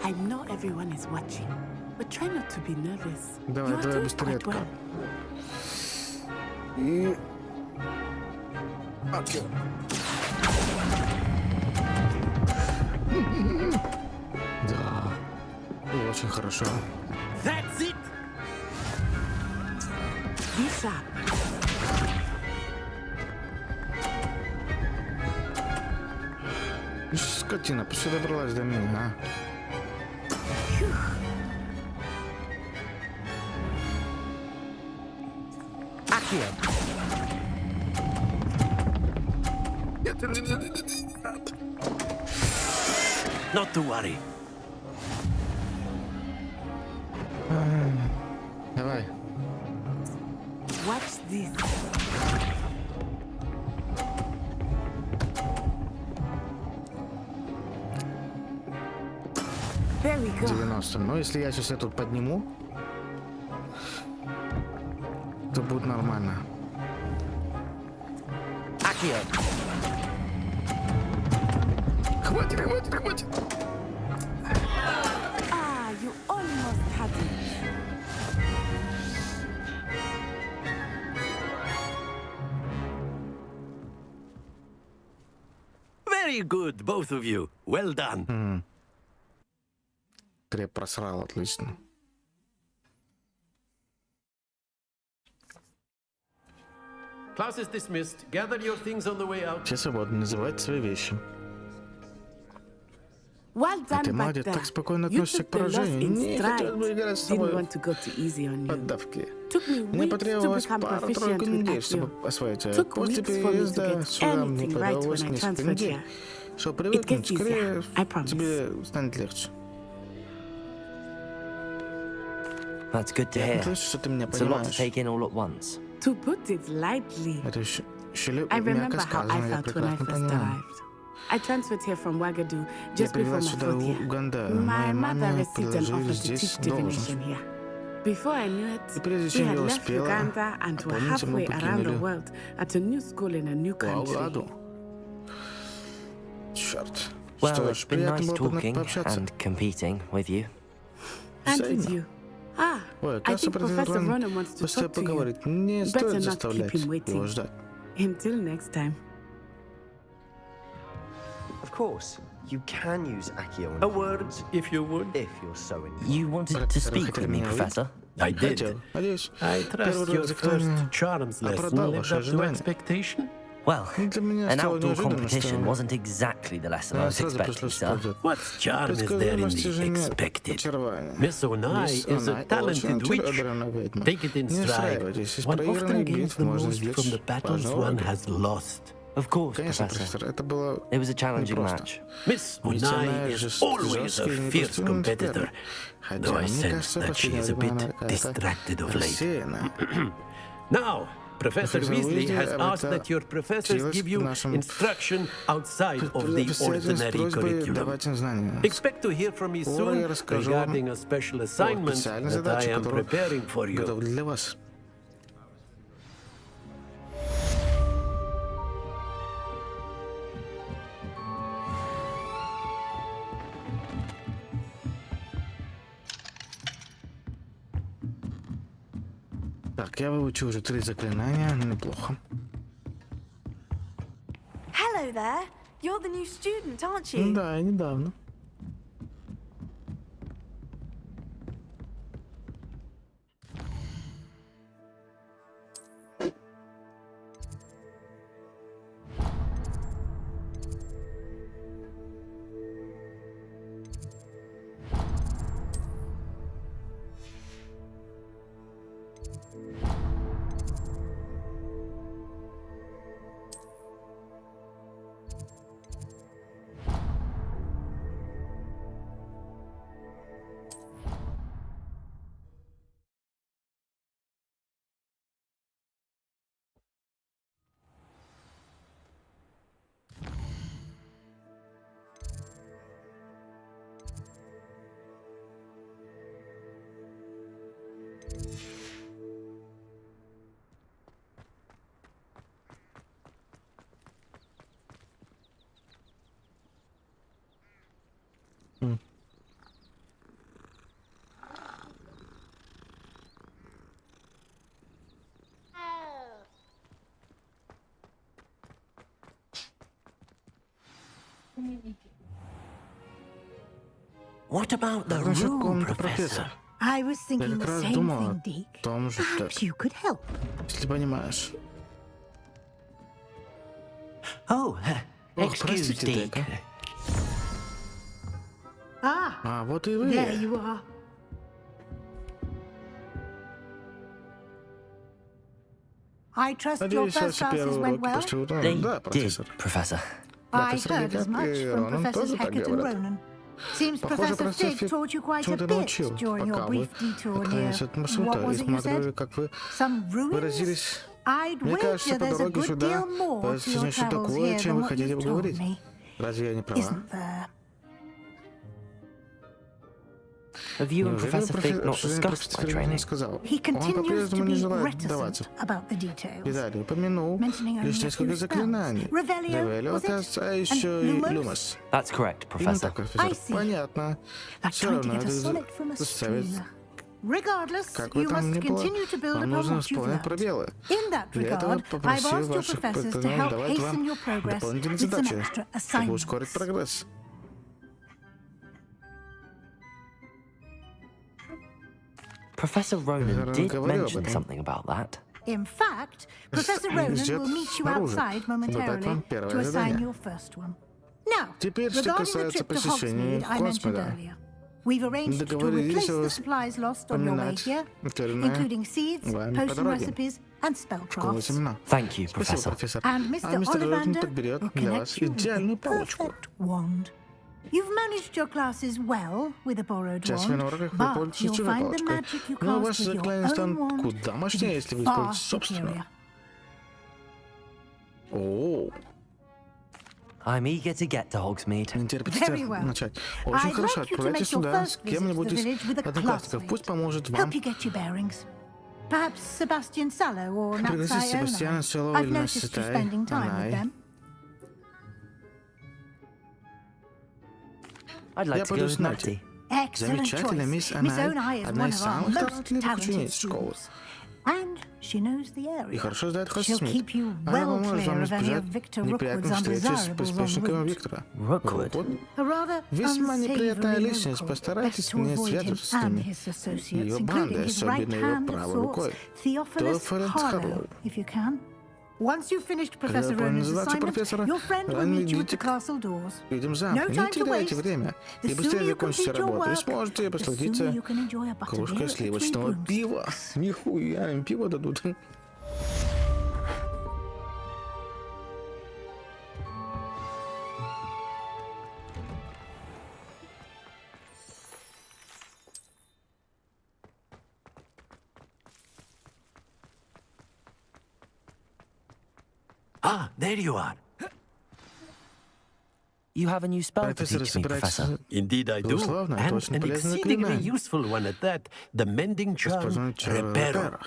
I know everyone is watching, but try not to be nervous. Давай, You are давай doing быстрее. quite well. И... Окей. Да. Очень хорошо. That's it. Be sharp. Скотина, почти добралась до меня, а? Accio! Not to worry. Давай. Watch this. There we go. 90. Но если я сейчас тут подниму, то будет нормально. Accio! Хватит, хватит, хватит. Ah, you almost had it. Very good, both of you. Well done. Треп просрал, отлично. Class is dismissed. Gather your things on the way out. Все свободны, называйте свои вещи. Well done, Ты back молодец, there. так спокойно You относишься took к the loss поражению. in Не хотелось бы играть с stride. Didn't тобой want to go too easy on you. поддавки. Took me Мне weeks to потребовалось become пару-тройку proficient with недель, чтобы Accio. освоить. Took После weeks for me to переезда get сюда мне anything right потребовалось when I несколько transferred недель. here. Чтобы It привыкнуть, gets скорее easier, I promise. тебе станет легче. That's good to Я hear. слышу, что ты меня It's a lot to понимаешь. take in all at once. To put it lightly, Это еще I мягко remember how I сказано, я felt when I прекрасно first понимаю. arrived. I transferred here from Wagadu Я just before привез my сюда fourth year. Уганда. My Моей mother маме received an предложили offer to здесь teach должность. divination here. Before I knew И it, прежде we чем had я left успела, Uganda and were помните, мы halfway around the покинули world at a new school in a new country. Угаду. Черт. Well, Что it's ж, been приятно nice было talking пообщаться. and competing with you. And with Взаимно. you. Ah, Ой, I кажется, think Professor профессор Ronan wants to хочет talk to you. поговорить. Не Better стоит not заставлять keep him waiting. его ждать. Until next time. Of course, you can use Accio. A word, if you would. If you're so in. You wanted to speak with me, Professor? I did. Хотел. Надеюсь, I первый trust урок your first заклинания charms lesson оправдал lived ваши up to ожидания. expectation. Well, Для меня an стало outdoor неожиданно, competition что wasn't exactly the lesson I was сразу expecting, пришлось sir. использовать. What charm is there in Предсказуемости же the нет expected? очарования. Miss Onai Мисс is a Онай talented очень witch. одаренная ведьма. Take it in Не stride. устраивайтесь. Из One often проигранных gains битв the можно most from the извлечь battles важный one урок. has lost. Of course, Конечно, Professor. профессор, это было It was a challenging непросто. match. Miss Ведь Onai она is always a жесткий и fierce неприступный competitor, соперник. though Хотя I мне sense кажется, that she последнее is a время она bit какая-то distracted of late. рассеянная. Now, Professor Professor Weasley Weasley has asked это that your professors училась give you к нашим instruction outside of the председателем с ordinary просьбой curriculum. давать им знания. Expect to hear from me Скоро я soon расскажу вам regarding a special о assignment специальной that I задаче, am которую preparing for you. готовлю для вас. Так, я выучил уже 3 заклинания, неплохо. Hello there. You're the new student, aren't you? Да, я недавно. What about the Насчет room, комнаты Professor? профессора. I was Я thinking как the раз same думал thing, о Deke. том же, так, Perhaps you could help. если понимаешь. Oh, Ох, excuse простите, Deke. Дека. Ah, вот и вы. there you are. I trust your Надеюсь, first ваши classes первые went уроки well. прошли удачно. They Да, did, профессор. Professor. I Профессор heard Гекат as much и from Ронан Professors тоже так Hackett and говорят. Ronan. Seems Похоже, Professor профессор Fig Фиг taught you quite a чему-то bit научил, during your пока вы brief detour отклонились near... от маршрута. What И was it you смотрю, said? как вы Some ruins? выразились. I'd Мне кажется, wager по there's a дороге good сюда deal more to your произнесет travels такое, here чем than вы what хотели you've бы told говорить. me. Разве я не права? Isn't there? Have you and Неужели Professor Fig not профессор discussed my Фиг не training? сказал? He Он continues to по-прежнему не be желает reticent вдаваться. about the details. И далее упомянул Mentioning лишь only a несколько few заклинаний. spells. Revelio, Ревелио, was it? оказывается, а And еще и Lumos? Люмос. That's correct, Именно Professor. так, I профессор. see. Понятно. Like Все trying to равно get a это solid from a заставит, streamer. Regardless, как бы you там must ни было, continue to build вам upon нужно what you've восполнять learned. пробелы. In that Для этого regard, I've попросил asked your ваших professors to преподавателей help давать hasten вам your progress дополнительные with some задачи, extra чтобы ускорить assignments. прогресс. Professor Ronan did говорил об mention этом. something about that. In fact, Professor Ronan Ждет will meet you снаружи, outside чтобы дать momentarily вам to первое assign задание. your first one. Now, Теперь, что regarding the касается trip to посещения Hogsmeade I mentioned Хогвартса, earlier, we've arranged to договорились replace the supplies lost on your way вспоминать here, утерянное including seeds, вами по potion дороге. recipes, and Школа spellcrafts. семена. Thank you, Спасибо, Professor. профессор. And А Mr. мистер Ротан Ollivander подберет will для connect вас you with идеальную the палочку. perfect wand. You've managed your classes well with a borrowed Сейчас wand, на уроках вы but пользуетесь you'll чужой find the палочкой. magic you Но cast ваши with your заклинания own станут wand куда to мощнее, be если вы far используете собственную. superior. О, I'm eager to get to Hogsmeade. не терпится Very well. начать. Очень I'd хорошо, like you to отправляйтесь make your сюда с first visit to кем-нибудь the из village with a одноклассников. Пусть classmate. поможет вам. Help you get your bearings. Perhaps Sebastian Sallow or Пригласите Natsai Себастьяна Ono. Салло I've или noticed you Наситай, spending time with Анай. them. I'd Я like to go пойду with с Нати. Natty. Excellent Замечательно, choice. мисс Miss Анай. Onai is Одна one из of our самых most талантливых talented учениц школы. students. And she knows the И area. хорошо знает She'll Хосмит. keep you Она well поможет вам clear of any избежать of Victor неприятных Rookwood's встреч с undesirables on the приспешниками route. Виктора. Rookwood? A rather Весьма неприятная unsavory личность. local. Постарайтесь Best to не avoid him связываться с and ними. his associates, Ее including банды, his особенно ее right-hand правой sorts, рукой. Theophilus Теофилус Harlow, Харлоу. if you can. Once you've finished Когда Professor вы Ronan's называете assignment, профессора, your friend will ранее meet you at the идите castle doors. Видим No замок. Не time to теряйте waste. время. The И sooner быстрее you закончите complete your работу. И work, сможете the посладиться sooner you can enjoy a butterbeer кружкой at the Three сливочного Broomsticks. пива. Нихуя, им пиво дадут. Ah, there you are. You have a new spell to Профессор, teach me, Professor. собирается Indeed I do. Безусловно, это And очень an полезное exceedingly заклинание. useful one at that. The mending charm Использование чара Reparo. Reparo.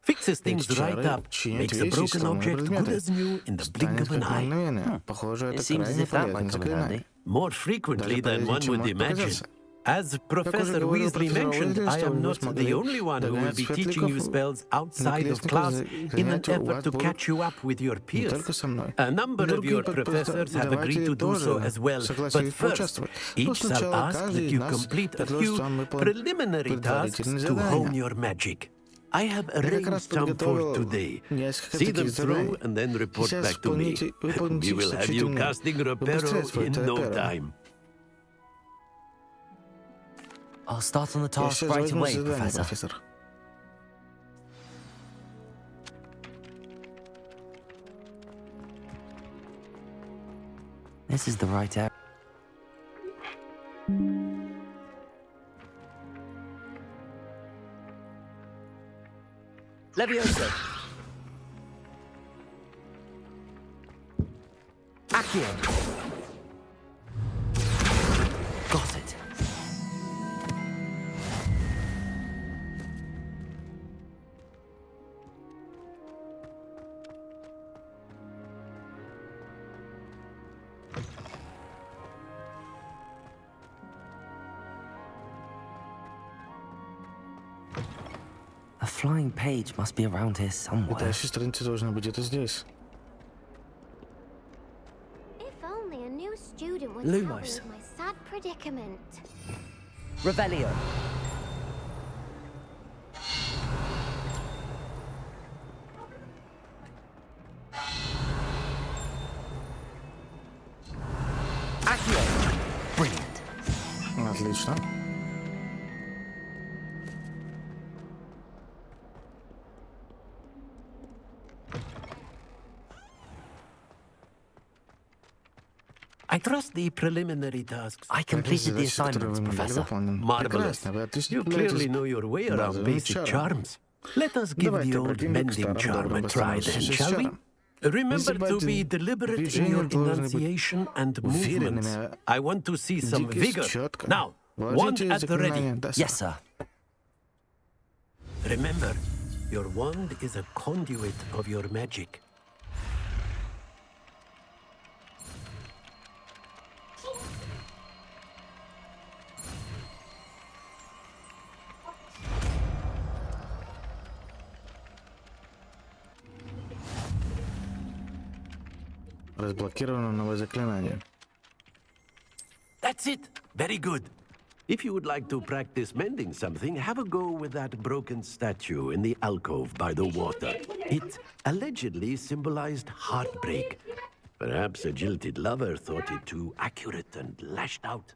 Fixes things Эти right чары up, чинят makes a вещи и broken сломанные object good предметы. as new in the blink Станет of an как eye. мгновение. Похоже, It это seems as крайне if that might полезное come in заклинание. handy. More frequently Даже than полезнее, one чем would может imagine. показаться. As Professor Weasley mentioned, I am not the only one who will be teaching you spells outside of class in an effort to catch you up with your peers. A number of your professors have agreed to do so as well, but first, each shall ask that you complete a few preliminary tasks to hone your magic. I have arranged some for today. See them through and then report back to me. We will have you casting Reparo in no time. I'll start on the task right away, Professor. This is the right area. Leviosa. Accio. Got it. A flying page must be around here somewhere. Летающая страница должна быть где-то здесь. Lumos. Revelio. Accio. Brilliant. Отлично. I trust the preliminary tasks. I completed the assignments, Professor. Marvelous. You clearly know your way around basic charms. Let us give the old mending charm a try then, shall we? Remember to be deliberate in your enunciation and movements. I want to see some vigor. Now, wand at the ready. Yes, sir. Remember, your wand is a conduit of your magic. Разблокировано новое заклинание. That's it. Very good. If you would like to practice mending something, have a go with that broken statue in the alcove by the water. It allegedly symbolized heartbreak. Perhaps a jilted lover thought it too accurate and lashed out.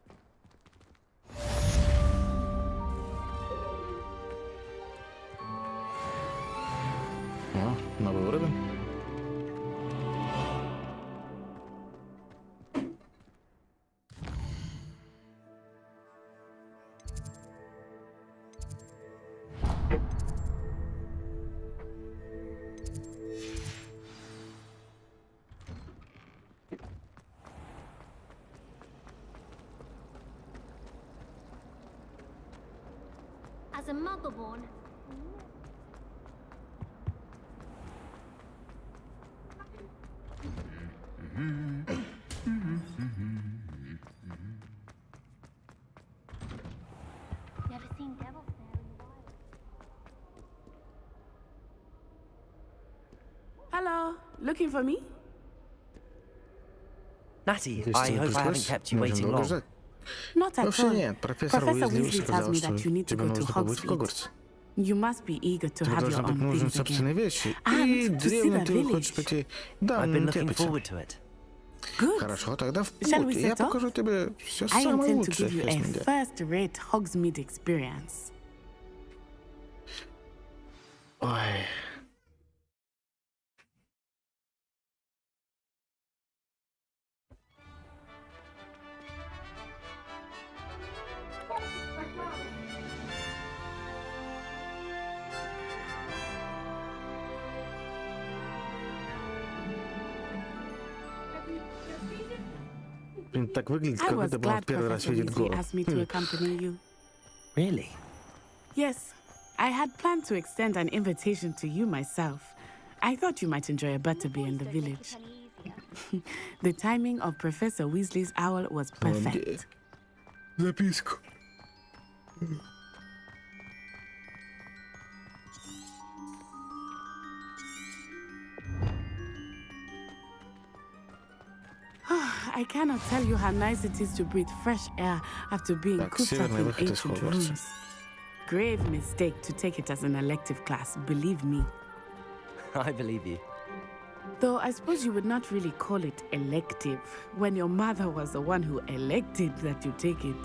О, новый уровень. As a muggle-born, never seen devils there in the wild. Hello, looking for me? Natty, I hope I haven't kept you waiting long. Not at Вовсе all. нет. Профессор Уизли tells me сказал, that you need что to тебе go to нужно побыть в Hogwarts. Хогвартсе. You must be eager to Тебе have your должны быть own нужны things собственные again. вещи. And И to see древним the ты хочешь village. пойти. Да, I've been не looking терпится. forward to it. Good. Хорошо, тогда в Shall we путь. Я set off? покажу тебе все I самое intend to лучшее give you в a Хесминде. first-rate Hogsmeade experience. Ой. Блин, так выглядит, I как was будто бы он в glad первый раз Professor видит Weasley город. asked me to accompany you. Really? Yes, I had planned to extend an invitation to you myself. I thought you might enjoy a butterbeer in the village. The timing of Professor Weasley's owl was perfect. Записку. I cannot tell you how nice it is to breathe fresh air after being cooped up in ancient rooms. Grave mistake to take it as an elective class, believe me. I believe you. Though I suppose you would not really call it elective when your mother was the one who elected that you take it.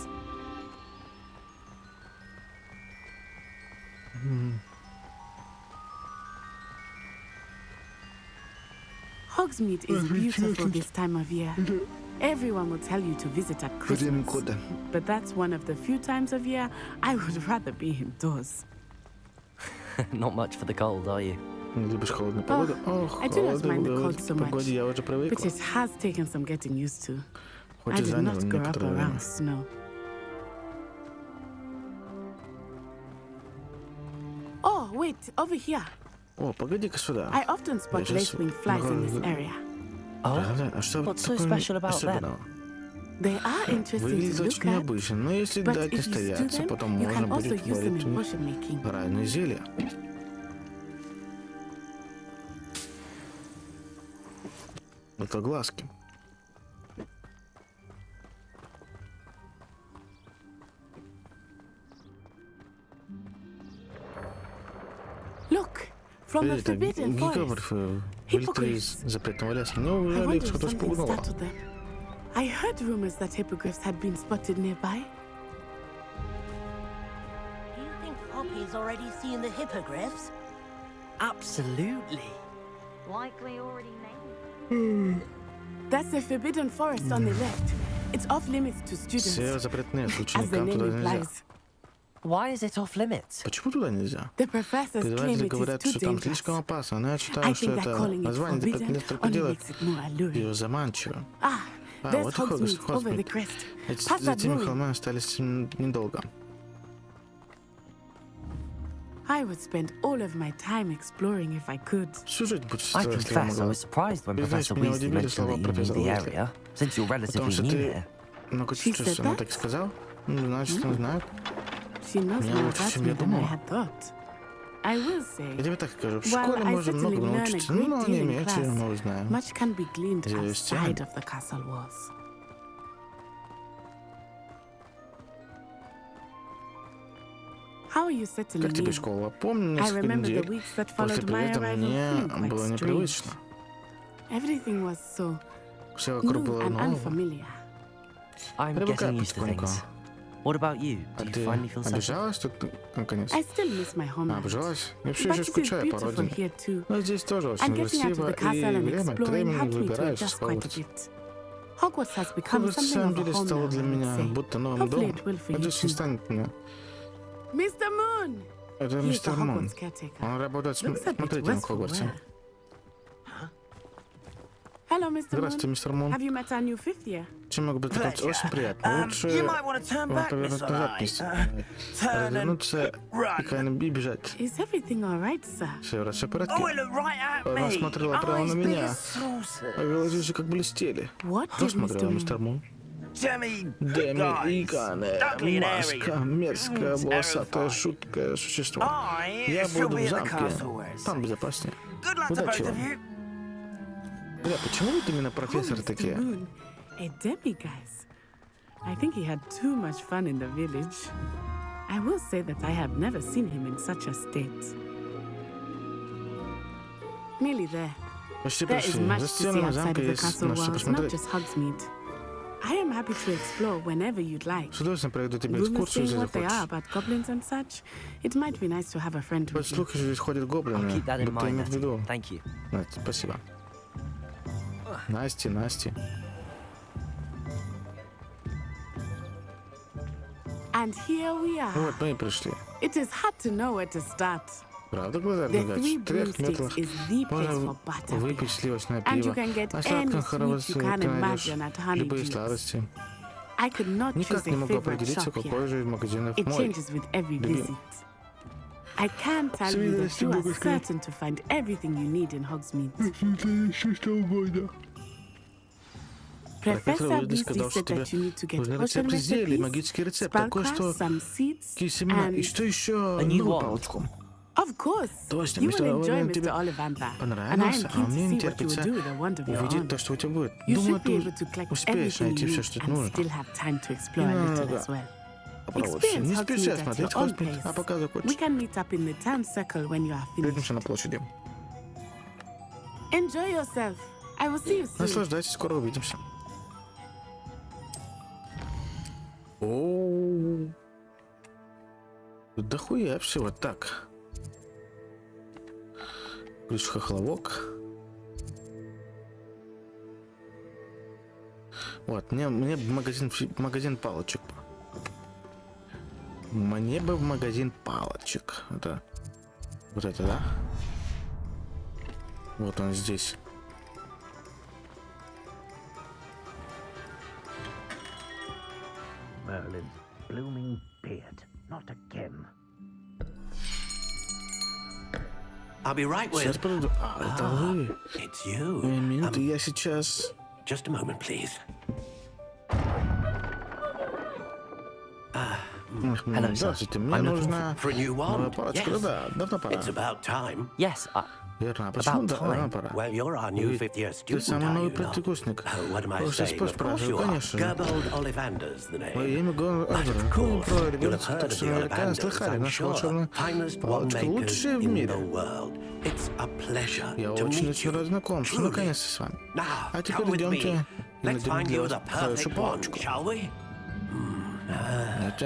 Hogsmeade is beautiful this time of year. Everyone will tell you to visit at Christmas. But that's one of the few times of year I would rather be indoors. Not much for the cold, are you? Oh, I do not mind the cold so much, but it has taken some getting used to. I did not grow up around snow. Oh, wait, over here. О, погоди-ка сюда. I often spot lacewing flies in this area. What's so special about them? They are interesting to Выглядит look очень at, необычно, но если but дать if you stew настояться, them, потом you можно can also будет use them варить in potion making. правильное зелье. Это глазки. Look, from the forbidden forest. Гигабрифы вылетели из запретного леса. Неужели их что-то спугнуло? I heard rumors that hippogriffs had been spotted nearby. Do you think Poppy's already seen the hippogriffs? Absolutely. Likely already named. That's the forbidden forest on the left. It's off limits to students. Все запретные, As the ученикам name туда нельзя. implies. Why is it off limits? Почему туда нельзя? The professors claim Преподаватели it говорят, is что too там dangerous. слишком опасно, но я I считаю, что think that это calling it название запретных forbidden мест только only делает makes it more alluring. ее заманчивым. There's вот и Hogsmeade over the Хогвартс. crest. Past За that этими ruin. холмами остались недолго. I would spend all of my time exploring if I could. Всю жизнь I путешествовать, если я confess I могла. was surprised when Признаюсь, Professor меня Weasley удивили mentioned слова that you knew профессора the Уизли. area, since you're Потому relatively что new ты here. много She чувствуешь. said Она that? так и сказал. Ну, значит, он знает. She knows Меня more лучше, about чем me я than I думала. had thought. I will say, Я тебе так скажу, в while школе I можно certainly много learn a научиться, great но deal не in меньше class, мы узнаем. much can be gleaned За outside стенами. of the castle walls. How are you settling Как тебе in? школа? Помню, I несколько remember the недель weeks that после followed my приезда arrival мне feeling quite было strange. непривычно. Everything was so Все вокруг new было and нового. unfamiliar. I'm Привыкай getting used to потихоньку. things. What about you? А Do you ты finally feel settled? обижалась тут, наконец? I still miss my homeland. Обижалась? Я все But еще it is скучаю по beautiful родине. here too. Но здесь тоже очень And getting out of красиво, the и castle and время от exploring времени helped me to выбираешь из adjust quite a Хогвартса. bit. Hogwarts has become Хогвартс на something самом of a деле home стало now, для I would меня say. будто новым Hopefully домом. it will for you Надеюсь, он too. станет мне. Mr. Moon! Это He is the мистер Мун. Hogwarts caretaker. Он работает Looks a bit смотрителем в wistful, Хогвартсе. well. Hello, Mr. Здравствуйте, Moon. мистер Мун. Have you met our new fifth year? Чем могу быть рад? Очень приятно. Лучше you might want to turn вам back, повернуть Miss назад, Alright. мистер. Turn and Развернуться run. и бежать. Is everything all right, sir? Все в порядке. Oh, it looked right at Она me. смотрела прямо на Eyes big меня. as saucers. А глазища как блестели. What Что did смотрела Mr. мистер Moon? Мун? Demi Деми guys. Икане, Ugly and маска, airy. мерзкое, волосатое, Terrifying. жуткое существо. I Я shall буду be в at the замке. castle where it's Там safe. безопаснее. Good luck to Удачи both of вам. you. Бля, почему вот именно Oh, профессоры Mr. такие? Moon, a demi-guise. I think he had too much fun in the village. I will say that I have never seen him in such a state. Nearly there. Почти There is пришли. much За to see стенами outside замка of the есть castle на что walls, not посмотреть. just Hogsmeade. I am happy to explore whenever you'd like. С удовольствием проведу тебе Rumors экскурсию, saying если what they are захочешь. about goblins and such, it might be nice to have a friend По with you. слуху, что здесь ходят I'll гоблины. keep that in Будто mind, имеют в виду. Natty. Thank you. Настя, спасибо. Настя. And here we are. Вот мы и пришли. It is hard to know where to start. Правда, глаза The обмигать? Three В трех Broomsticks метрах is the place можно for butterbeer. выпить сливочное And you пиво. can get А any сладкое sweet you can ты найдешь imagine at Honey любые Juice. сладости. I could not choose Никак не a могу favorite определиться, shop какой here. же из магазинов It мой. changes with every любимый. visit. I can tell Всё you видно, that что you are много сказать. certain to find everything you need in Hogsmeade. Профессор Professor Уизли сказал, что said тебе that you need to get нужны potion рецепт изделий, recipes, магический рецепт, такой, что spellcraft, some seeds, семена, и and что еще? a new Новую wand. палочку. Of course, Точно, you мистер will enjoy Оливан Mr. тебе Ollivander, and I am понравился, а keen мне to не see what you will терпится do with the wand of your увидеть own. то, что у тебя будет. You Думаю, should be able ты to collect успеешь everything найти you все, need что тебе and нужно. still have time to explore Не a little надо as well. попробовать. Experience Не helps you спеша at смотреть your own космос, pace. а пока We закончишь. can meet up in the town circle when you are finished. Встретимся на площади. Enjoy yourself. I will see you soon. Наслаждайтесь, скоро увидимся. О, да хуя всего. Так. Ключ хохловок. Вот, мне в магазин палочек. Мне бы в магазин палочек. Это вот это, да? Вот он здесь. Merlin's blooming beard. Not again. I'll be right with. Сейчас подойду. А, это вы. It's you. Минуту, я сейчас. Just a moment, please. Hello, здравствуйте, мне нужна for a new новая wand. палочка. Yes. Да, давно пора. It's about time. Yes, Верно, а почему давно пора? Well, you're our new Ведь fifth year ты student, самый are новый you not? практикусник. Oh, what am I Просто saying? Of course спрашиваю, you are. конечно же. Gerbold Ollivander's the name. Мое имя Гон Right, Ордер. of Про course. You'll have революцию, heard так of что the наверняка Ollivanders, слыхали. I'm Наша sure. волшебная Finest палочка wand лучшая в makers in мире. the world. It's a pleasure Я to meet очень you. рад знакомству, Truly. наконец-то с вами. Now, А теперь come with идемте me. и Let's find найдем you для the вас хорошую perfect one, палочку. shall we? Нет.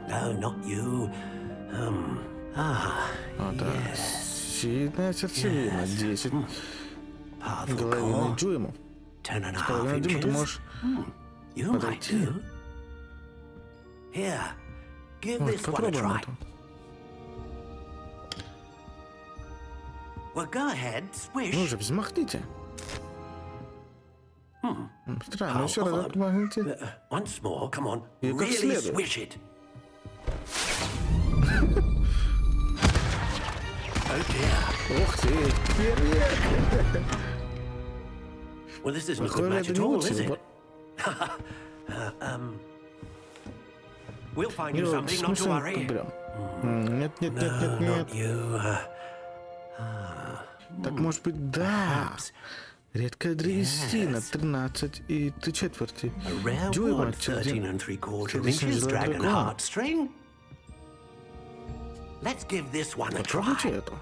No, not you. Вот так. Сильная сердцевина. 10 половиной дюймов. 10.5 С половиной дюйма ты inches. можешь You might подойти. do. Here, give Вот, this one a попробуем try. это. Well, go ahead, swish. Ну же, взмахните. Странно, еще раз odd. взмахните. Once more, come on. И как Really следует. swish it. Oh dear. Ух ты, фейерверк. Well, this isn't a good Похоже, match это at не all, is лучший. it? Вот. We'll find you Ну, something, not to смысл worry. подберем. Нет. No, not you. Так может быть, да. Редкая древесина, 13 и 3/4 A rare дюйма. one, 13 3/4 Сердечный inches, золотой dragon дракон. heartstring. Let's give this one a Попробуйте try. это.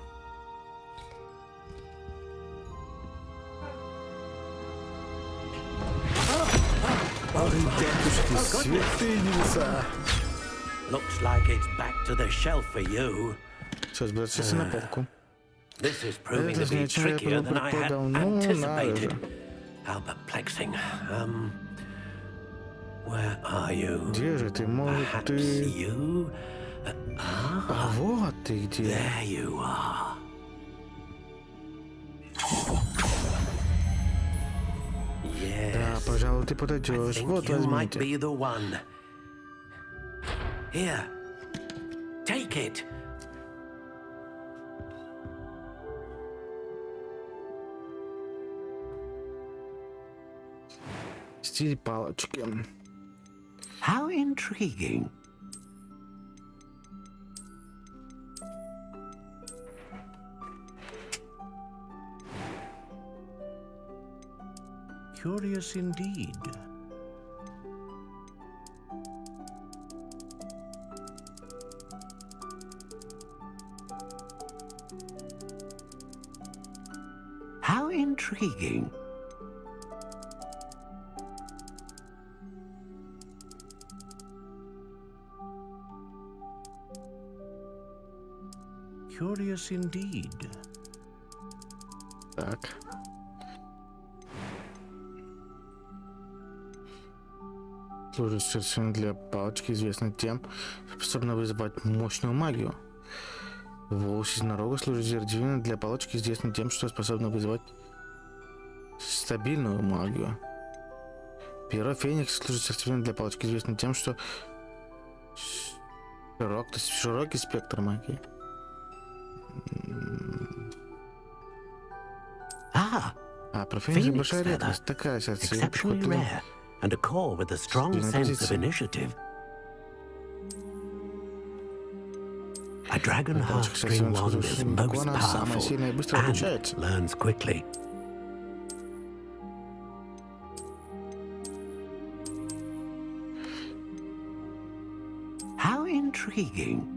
Ой, дядюшки, святые небеса. Looks like it's back to the shelf for you. Сейчас бросайся на полку. This is proving Это to be значит, я trickier than I had предполагал. Ну, надо anticipated. же. How perplexing. Where are you? Где же ты, может, Perhaps ты... you? А вот ты где. There you are. Yes. Да, пожалуй, ты I подойдешь. think Вот, you might возьмите. be the one. Here. Take it. Стиль палочки. How intriguing. Curious indeed. How intriguing. Curious indeed. Так. Служит сердцевина для палочки, известна тем, что способна вызывать мощную магию. Волос единорога служит сердцевиной для палочки, известна тем, что способна вызывать стабильную магию. Перо Феникс служит сердцевиной для палочки, известна тем, что широкий спектр магии. профессия Phoenix большая feather, редкость. Такая exceptionally rare, and a core with a strong sense of initiative. A dragon heartstring wand is most powerful and learns quickly. How intriguing.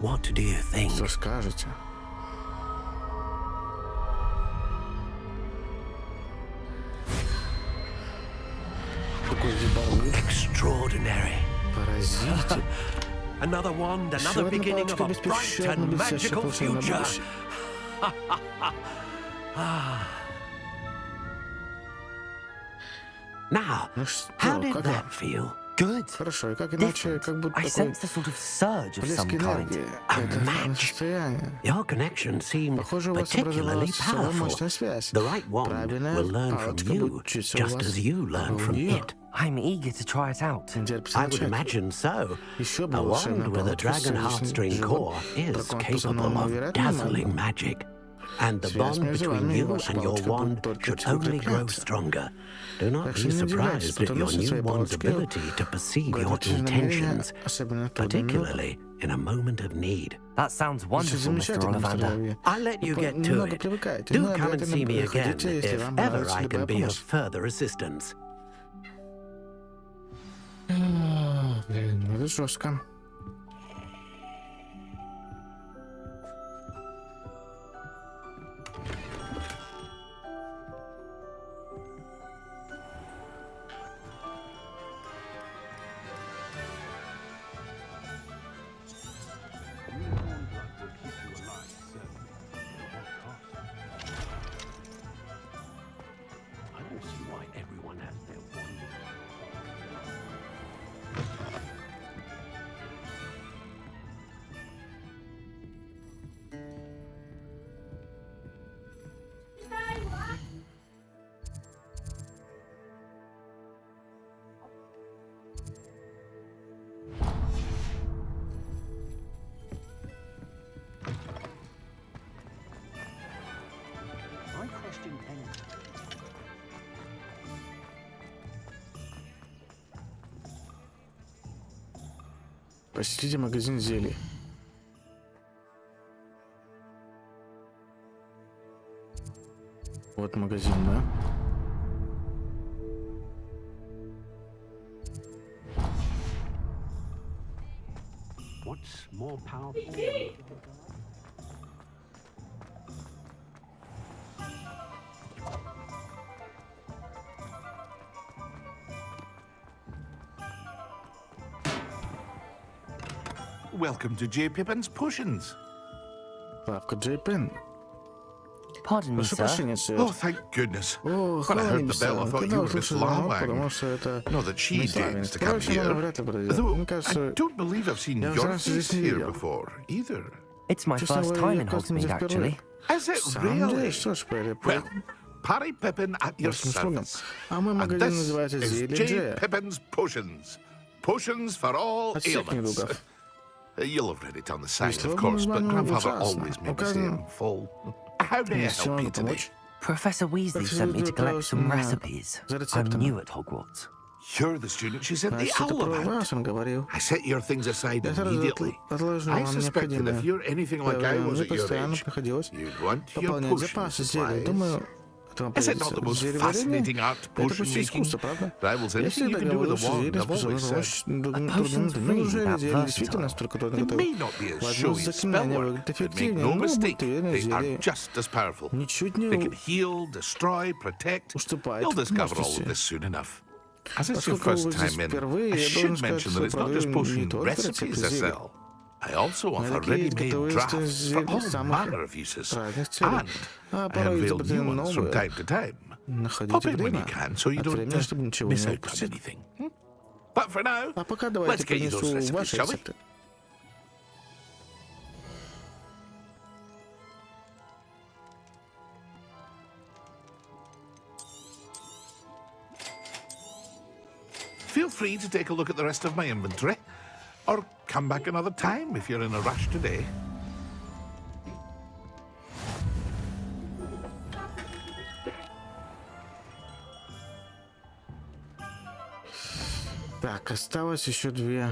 What do you think? Что скажете? Extraordinary. Поразите. Another wand, Еще another одна beginning of палочка a bright беспощадно and блестящая magical волшебная future. будущее. Now, how did that feel? Good. Хорошо, и как иначе, как будто I такой sense a sort of surge of плеск some kind. энергии. A Это match. состояние. Your connection seemed Похоже, у вас particularly образовалась особая powerful. мощная связь. The right wand Правильная will learn from палочка you, будет учиться у just вас, as you learn у from нее. it. I'm eager to try it out. I would imagine so. Еще A бы волшебная wand with a палочка с dragon heartstring живым core is драконом capable позывным of невероятным dazzling магом. magic. And the Связь bond между between вами и you вашей and your палочкой wand будет только should only grow укрепляться. stronger. Do not Так be что не удивляйтесь, surprised at your потому что new своей wand's палочкой ability to perceive your угадывайте намерения, intentions, особенно в трудную минуту. particularly in a moment of need. That sounds Всё wonderful, Mr. замечательно, мистер Ollivander. Леви. I'll let you get to Немного it. привыкайте, Do но come and обязательно see me again приходите, если if вам ever понадобится I любая can be of помощь. further assistance. Блин, это жестко. I don't see why everyone has their wand. I question anything. Посетите магазин зелий. Вот магазин, да? What's more powerful? Welcome to J. Pippin's Potions. Лавка Джей Пен. Pardon me, Прошу sir. прощения, сэр. Oh, thank goodness. О, When I хвала heard the небеса. bell, I thought Когда you were Miss услышал звонок, потому Lawang. что это Not that she мисс dares Лавинс. to come Впрочем, она here. вряд ли подойдет. Though Мне I кажется, don't believe I've seen я your раньше здесь face не here видел. before, either. It's my Честно first говоря, time я in просто не Hogsmeade, здесь actually. впервые. Is it В самом деле, really? что ж, Перри, Well, Parry Pippin at your вашим услугам. service. А мой And магазин this называется is «Зелье J. Джея». Pippin's Potions. Potions for all От всех ailments. недугов. You'll have read it on the sign, Если of вам course, but название Grandfather ужасно. always made me say it Указано. in full. How may I Если help могу you today? помочь. Professor Weasley sent me to collect some recipes. I'm new at Hogwarts. You're the student she sent the Значит, это owl про about. вас он говорил. I set your things aside Я сразу immediately. отложил I вам suspect that необходимое. if you're anything like I was Мне at your постоянно age, приходилось you'd want your пополнять potion запасы зелий. supplies. Думаю, это вам Is it not пригодится. the most Зелье fascinating варенье art — это potion почти making? искусство, правда? Rivals Я anything you всегда can do with говорил, a что wand, зелье I've способно always помочь said. трудным potion's людям. really Неужели that зелье действительно versatile? настолько трудно They may готовить? not be as Возможно, showy заклинания spell выглядят work, but make эффективнее, no но будьте mistake, уверены, they are зелье just as powerful. ничуть They can не heal, destroy, protect. уступает You'll discover all of мощности. this soon enough. As it's your Поскольку first вы здесь time in, впервые, I я should должен сказать, mention что that it's not just продаю не potion только recipes рецепты I зелий. sell. I also У меня offer такие есть ready-made готовые drafts for зелья all самых manner of uses. разных целей. And А I порой unveil изобретены new ones from новые. time to time. Находите Pop in when время you can, so you от don't времени, чтобы ничего miss не out on упустить. anything. But for now, А пока let's давайте get you those принесу recipes, ваши shall we? рецепты. Feel free to take a look at the rest of my inventory, or come back another time if you're in a rush today. Так, осталось еще 2.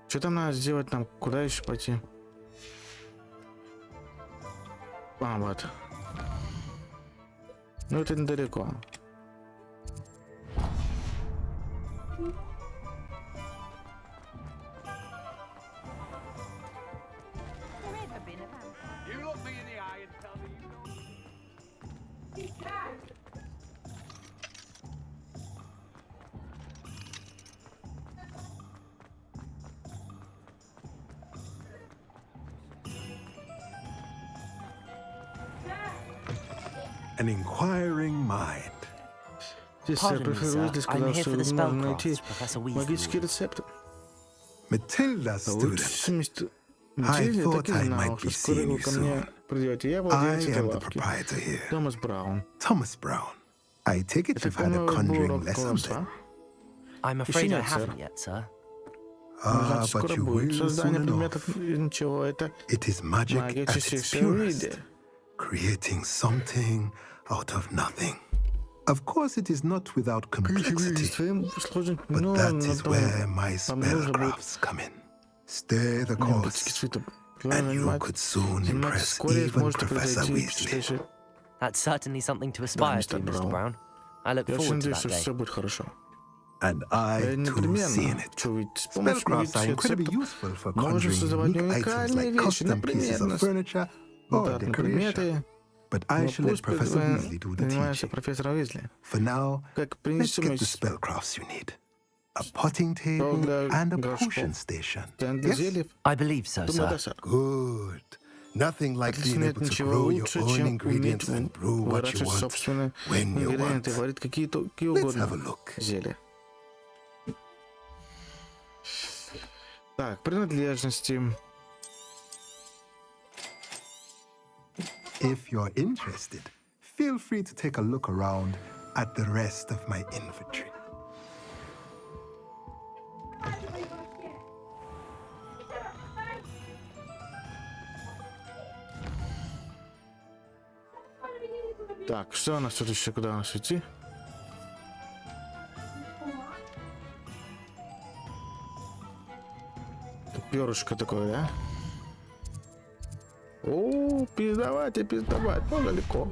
Что там надо сделать нам? Куда еще пойти? А, вот. Ну, это недалеко. An inquiring mind. Здесь профессор Уизли сказал, что можно найти магический рецепт. Matilda's student. I Matilda thought так и I знал, might что be скоро seeing вы you ко мне soon. придете. Я I владелец этой am the лавки. proprietor here. Томас Браун. Thomas Brown. I take it Это you've had a по-моему был conjuring урок lesson колдовства. then. I'm Еще afraid I нет, сэр. haven't yet, sir. Ah, Значит, but скоро you будет will создание soon предметов enough. из ничего. Это It is magic магия at its чистейшего purest, виде. creating something out of nothing. Of course, it is not without complexity, but that is where my spellcrafts come in. Stay the course, and you could soon impress even Professor Weasley. That's certainly something to aspire to, Mr. Brown. I look Я очень forward to надеюсь, that что day. все будет хорошо. And I Я too see in непременно it. хочу, ведь с помощью Spellcrafts are магических incredibly рецептов useful for можно conjuring создавать unique items уникальные like вещи, custom pieces например, of furniture or стандартные decoration. предметы. But I Но shall let пусть Professor Weasley do the занимается teaching. профессор Уизли. For now, Как let's принести get the spellcrafts you need. A potting table and a potion station. Yes? I believe so, Думаю, да, sir. сэр. Good. Nothing like Отлично, being нет able to ничего grow your лучше, own чем ingredients уметь and brew what you выращивать want собственные when you want. ингредиенты, варить какие Let's have a угодно look. зелья. Так, принадлежности. If you're interested, feel free to take a look around at the rest of my inventory. Так, что у нас тут еще? Куда у нас идти? Тут перышко такое, да? О, пиздовать и пиздовать. Ну, далеко.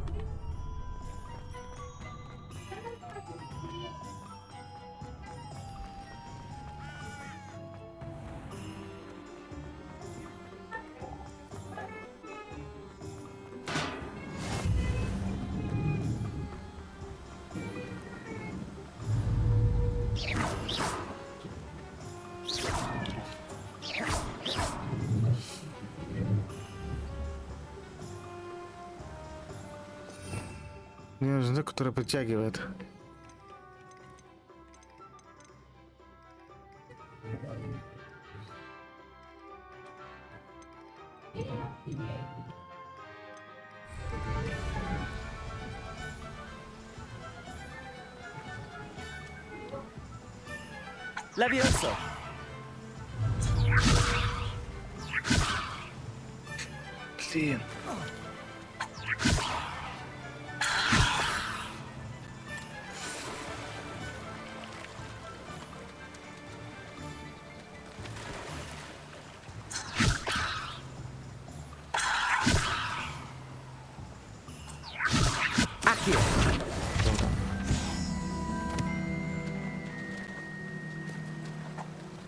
Мне нужен знак, который притягивает. Levioso. Блин.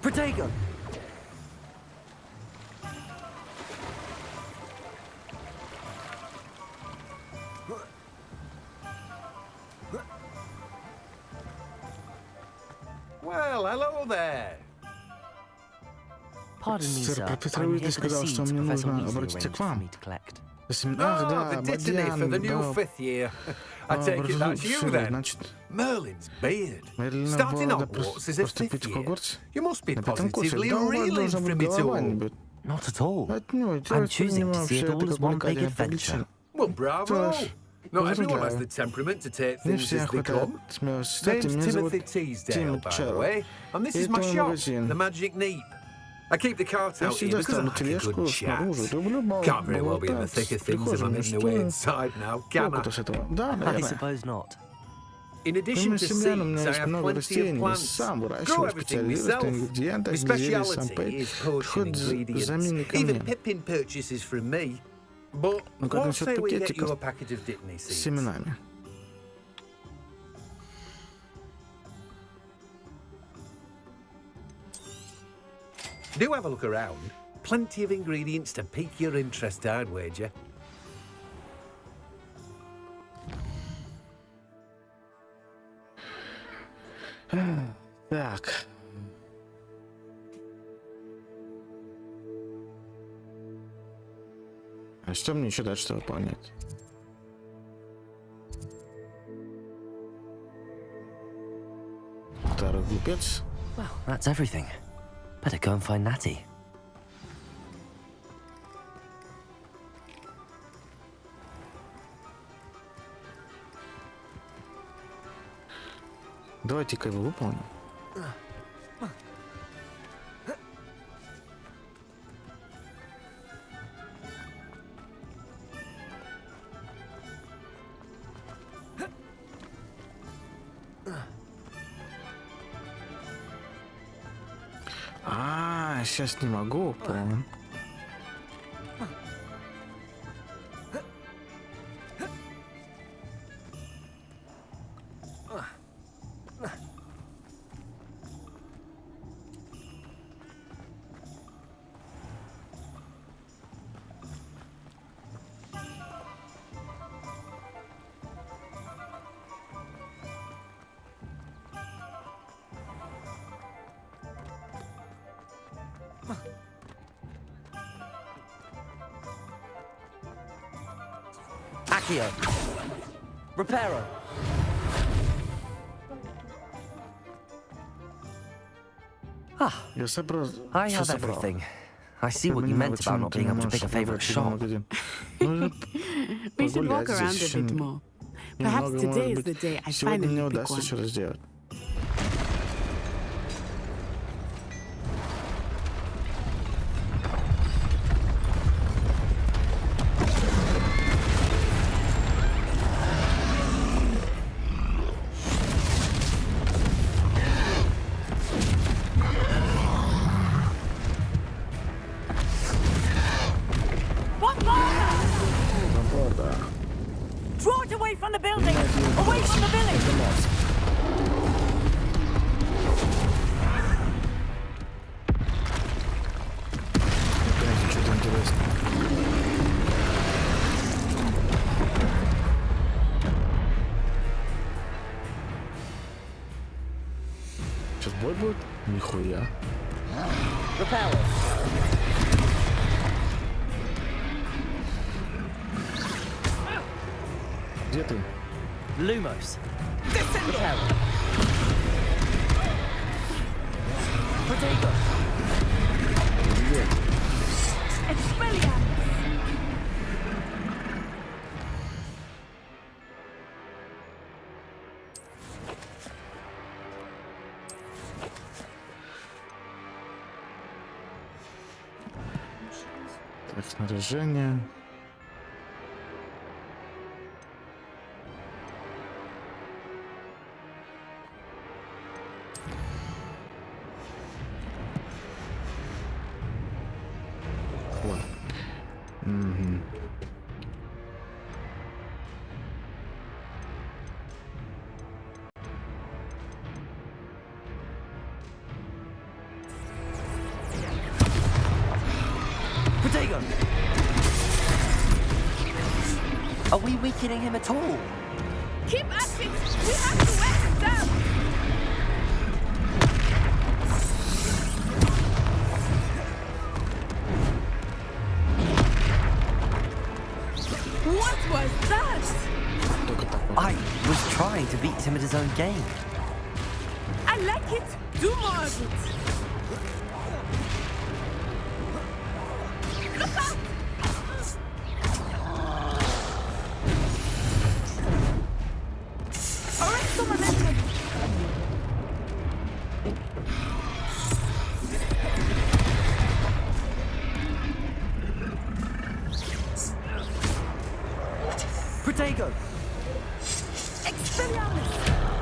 Protego. Well, hello there. Pardon me, Сэр, sir. профессор I'm Уизли here for the сказал, что seeds мне Professor нужно Weasley обратиться arranged к for вам. me to collect. Ах, да, the dittany for the new Бадьян, fifth year. I да. take it that's you then. Значит, Merlin's beard. Merlin Starting надо Hogwarts is a поступить fifth в year. Хогвартс. You must be На пятом курсе. positively Да, у вас reeling должна быть from it голова, all. нибудь. Not at all. Отнюдь. Я I'm choosing to воспринимаю see все it all это as как one big увлекательное adventure. приключение. Well, bravo. Что ж, Not everyone has поздравляю. the temperament to take Не things всем as they хватает come. смелости. Кстати, Name's меня зовут Timothy Teasdale, Тим by the Чарл. way, and this И is my это мой shop, магазин. the Magic Neep. I keep the cart Я out here всегда because I ставлю like a тележку good chat. снаружи. Люблю Can't very well be in the болтать thick of в things if I'm прихожей. hidden away Что inside now, can I? толку-то с этого? Да, I наверное. suppose not. In addition Помимо to семян, у меня seeds, I есть have много plenty of растений. plants. Сам Grow выращиваю, everything специализируюсь myself. на ингредиентах, My где зелье speciality сампей is potion приходит за ingredients. ко мне. Even Pippin purchases from me. But Ну, как what насчет say we get you пакетиков a packet of Dittany с seeds? семенами? Do have a look around. Plenty of ingredients to pique your interest, I'd wager. Так. А что мне еще дальше выполнять? Второй глупец. Well, that's everything. Better go and find Natty. Давайте-ка его выполним. Сейчас не могу, по-моему. Accio. Reparo. Ah, I have everything. I see what you meant about not being able to pick a favorite shop. We should walk around a bit more. Perhaps today is the day I finally pick one. Draw it away from the building! Away from the village! Что-то интересное. Сейчас бой будет? Нихуя. Где ты? Lumos. Так, снаряжение. Are we weakening him at all? Keep at it! We have to wear him down! What was that? I was trying to beat him at his own game. I like it! Do more of it! Look out! Arresto momentum! Protego! Expelliarmus!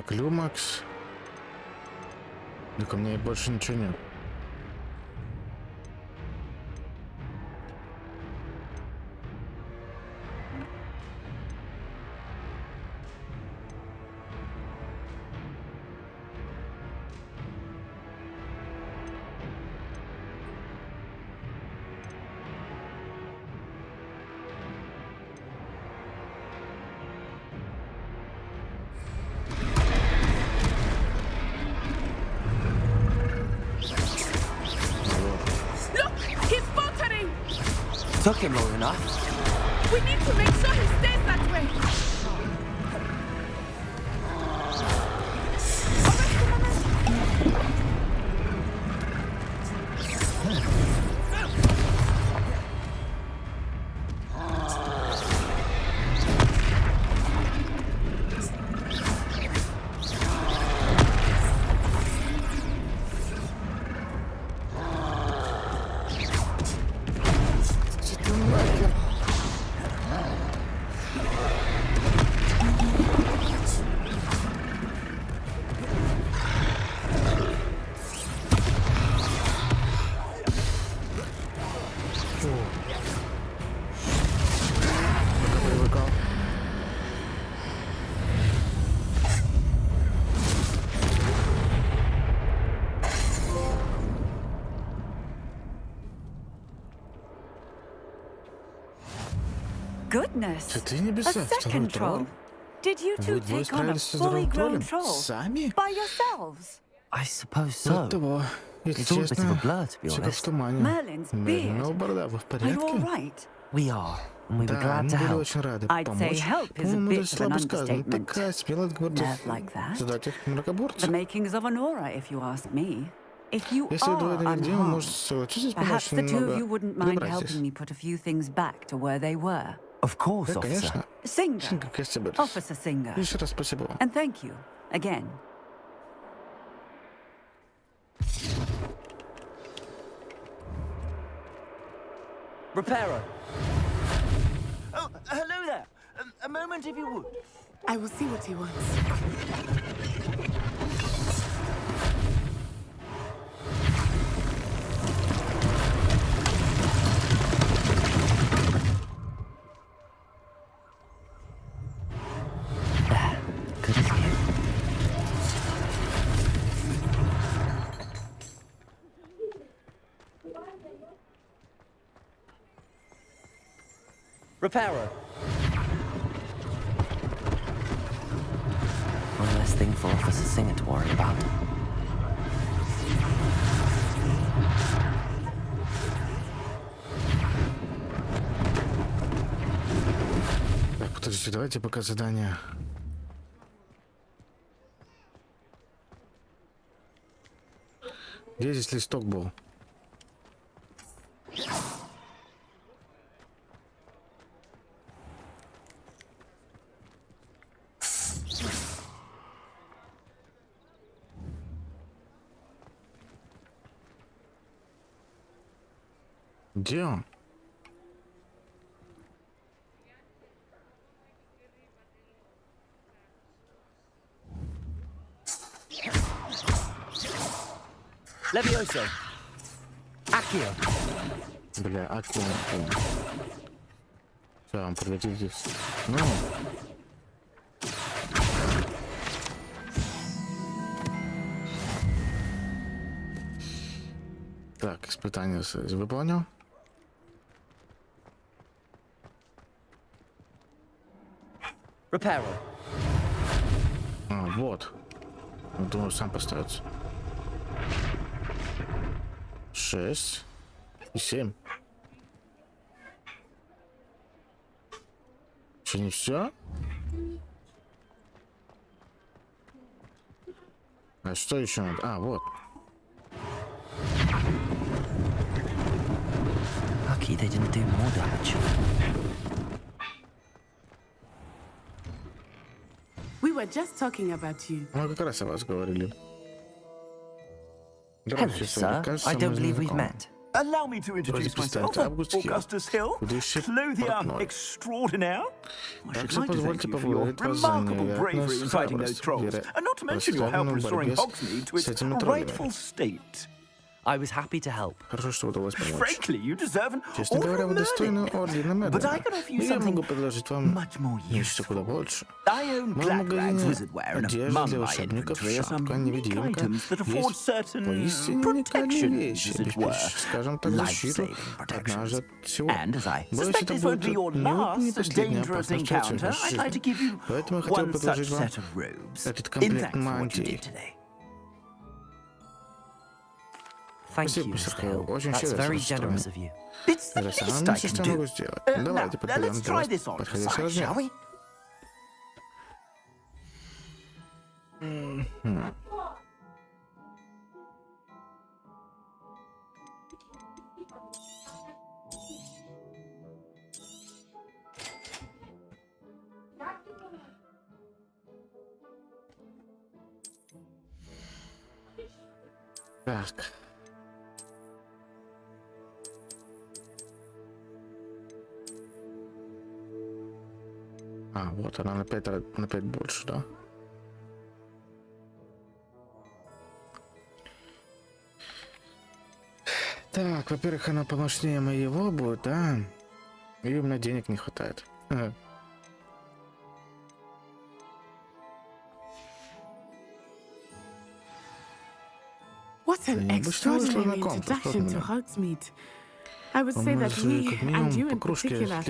Так, люмакс. Так у меня больше ничего нет. Took him long enough. We need to make sure he stays that way. Goodness. A second troll. Did you two take on a fully grown troll by yourselves? I suppose so. It's all a bit of a blur, to be honest. Merlin's beard. Are you all right? We are, and we were glad to help. I'd say help is a bit of an understatement. Nerve like that. The makings of an aura, if you ask me. If you are unharmed, perhaps the two of you wouldn't mind helping me put a few things back to where they were. Of course, officer. Singer. Officer Singer. And thank you, again. Reparo. Oh, hello there. A moment, if you would. I will see what he wants. Good as new. Reparo. One less thing for Officer Singer to worry about. Так, подождите, давайте пока задание. Где здесь листок был? Где он? Levioso. Accio. Бля, Акио. Все, он пригодитесь. Ну. Так, испытание выполнил. Reparo. А, вот. Думаю, сам поставится. 6 и 7. Что, не все? А что еще надо? А, вот. Lucky they didn't do more damage. We were just talking about you. Мы как раз о вас говорили. Hello, sir. I don't believe we've met. Allow me to introduce myself. Augustus Hill, clothier extraordinaire. I should like to thank you for your remarkable bravery in fighting those trolls, and not to mention your help restoring Hogsmeade to its rightful state. I was happy to help. Frankly, you deserve an order of learning. But I can offer you something much more useful. I own Black Rag's wizardware, and among my inventory are some unique items that afford certain protections, as it were. Life-saving protections. And as I suspect this won't be your last dangerous encounter, I'd like to give you one such set of robes. In fact, for what you did today. Thank you, Estelle. That's very generous of you. It's the least I can do. Now, let's try this on for size, shall we? Так. А, вот она на 5 больше, да? Так, во-первых, она помощнее моего будет, да? И у меня денег не хватает. What an extraordinary introduction to Hogsmeade. I would say that we, and you in particular,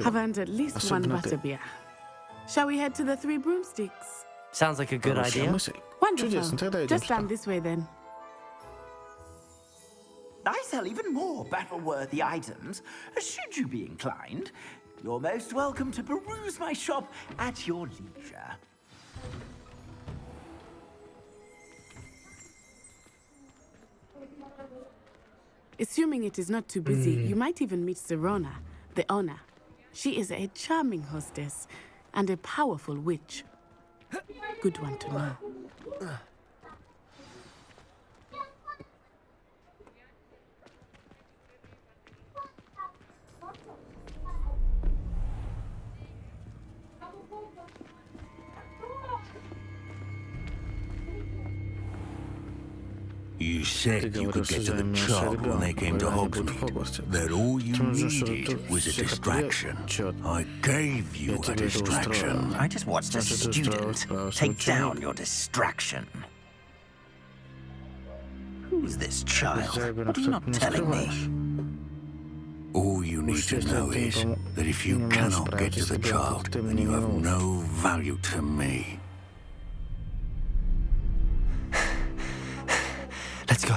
have earned at least one butterbeer. Shall we head to the Three Broomsticks? Sounds like a good idea. Wonderful. Just stand this way then. I sell even more battle-worthy items, should you be inclined. You're most welcome to peruse my shop at your leisure. Assuming it is not too busy, you might even meet Serona, the owner. She is a charming hostess and a powerful witch. Good one to know. You said you could get to the child when they came to Hogsmeade. That all you needed was a distraction. I gave you a distraction. I just watched a student take down your distraction. Who's this child? What are you not telling me? All you need to know is that if you cannot get to the child, then you have no value to me. Let's go.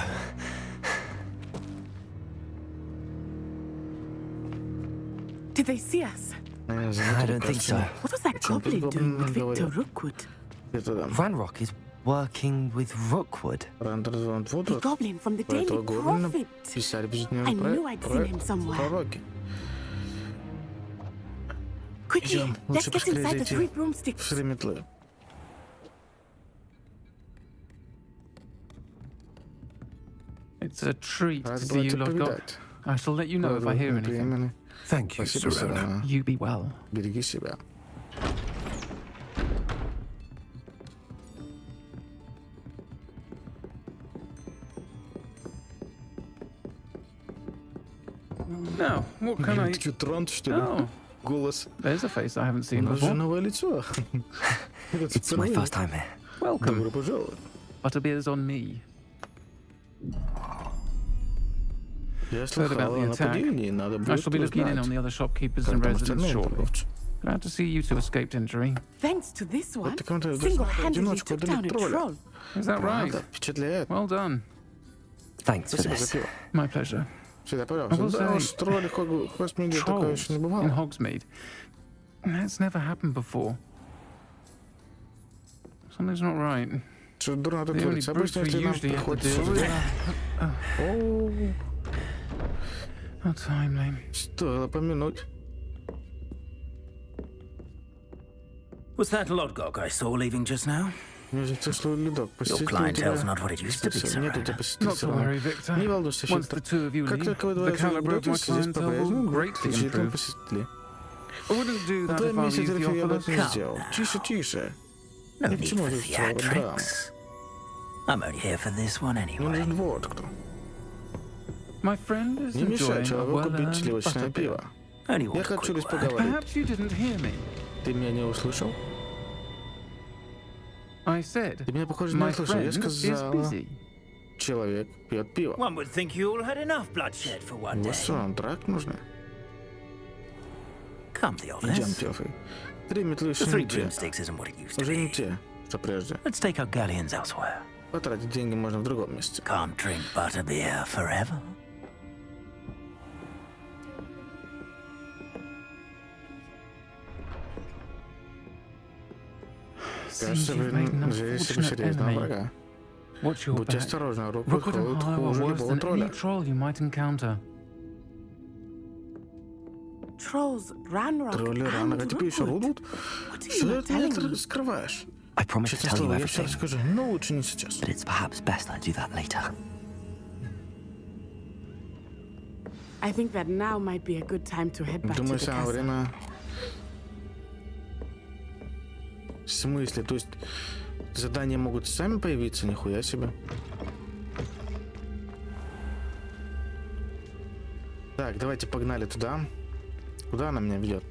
Did they see us? I don't think so. What was that goblin doing with Victor Rookwood? Ranrock is working with Rookwood. The goblin from the Daily Prophet. I knew I'd seen him somewhere. Quickly, let's get inside the Three Broomsticks. It's a treat to see you, Lodgok. I shall let you know if I hear anything. Thank you, Serona. You be well. Береги себя. Now, what can I... Трант, что ли? Oh, Голос. there's a face I haven't seen before. Новое лицо. It's my first time here. Welcome. Добро пожаловать. Butterbeer's on me. Я Heard about the attack. I shall be looking in on the other shopkeepers and residents shortly. Glad to see you two escaped injury. Thanks to this one, single-handedly took down a troll. Is that right? Well done. Thanks for this. My pleasure. Всегда I will пожалуйста. say, Строили Hogsmeade, такое еще не in бывало. Hogsmeade. That's never happened before. Something's not right. Что дурно тут The only творится? brutes Обычно, we если нам usually have to приходится... deal with. How timely. Стоило помянуть. Was that Lodgok I saw leaving just now? Your clientele's not what it used to be, Serrano. Not to worry, Victor. Once the two of you leave, the caliber of my clientele will greatly improve. I wouldn't do that if I were you, Theophilus. No need for theatrics. I'm only here for this one anyway. My friend is enjoying a well-earned butterbeer. Only one quick word. Perhaps you didn't hear me. Ты меня не услышал? I said, Ты меня, похоже, не my услышал. Я friend is сказала, busy. человек пьет пиво. One would think you all had enough bloodshed for one У day. вас что, антракт нужно? Come, Theophilus. Идем, Теофий. 3 метлы The еще three не те. broomsticks isn't what it used to Уже не be. те, что прежде. Let's take our galleons elsewhere. Потратить деньги можно в другом месте. Can't drink butterbeer forever. Кажется, вы надеялись себе серьезного врага. Будьте осторожны, руку холод хуже любого тролля. Тролли рано, а теперь еще рудут? Что ты мне скрываешь? Честное слово, я все расскажу, но лучше не сейчас. But it's perhaps best I do that later. I think that now might be a good time to head back to Думаю, the самое castle. время... В смысле? То есть задания могут сами появиться? Нихуя себе. Так, давайте погнали туда. Куда она меня ведет?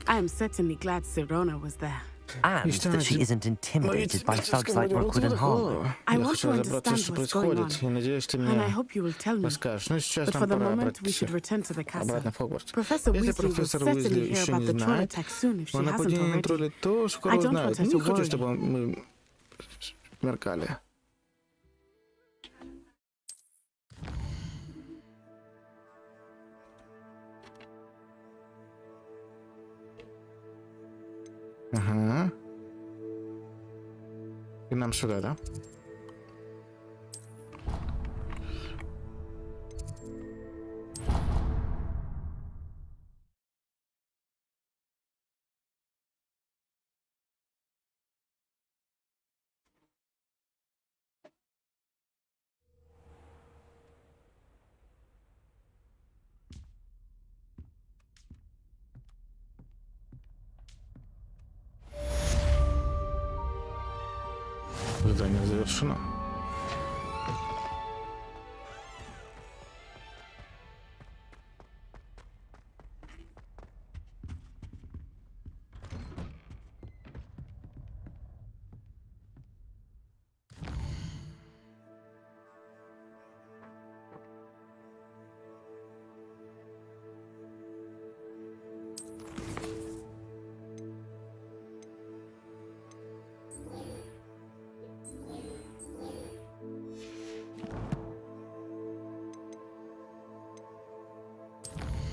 I am certainly glad Sirona was there. And that she isn't intimidated by thugs like Rookwood and Harlow. I want to understand что what's going on, происходит. Я надеюсь, ты and I мне hope you will tell me. расскажешь. Ну, сейчас But for нам the пора moment, we should обратиться return to the castle. обратно в Хогвартс. Professor Если Weasley will профессор certainly Уизли hear еще about не the troll знает, attack soon if she о hasn't нападении на тролля, already. то скоро I don't узнает. want her Не to хочу, worry. чтобы мы меркали. Ага. И нам сюда, да? Задание завершено.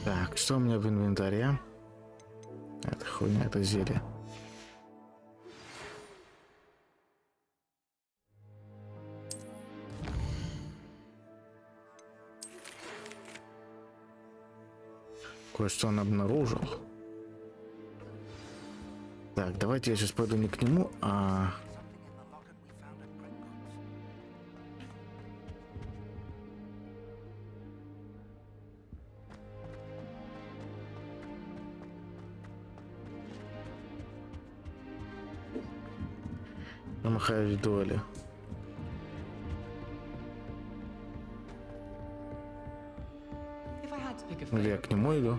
Так, что у меня в инвентаре? Это хуйня, это зелье. Кое-что он обнаружил. Так, давайте я сейчас пойду не к нему, а... Намахаюсь дуэли. Или я к нему иду?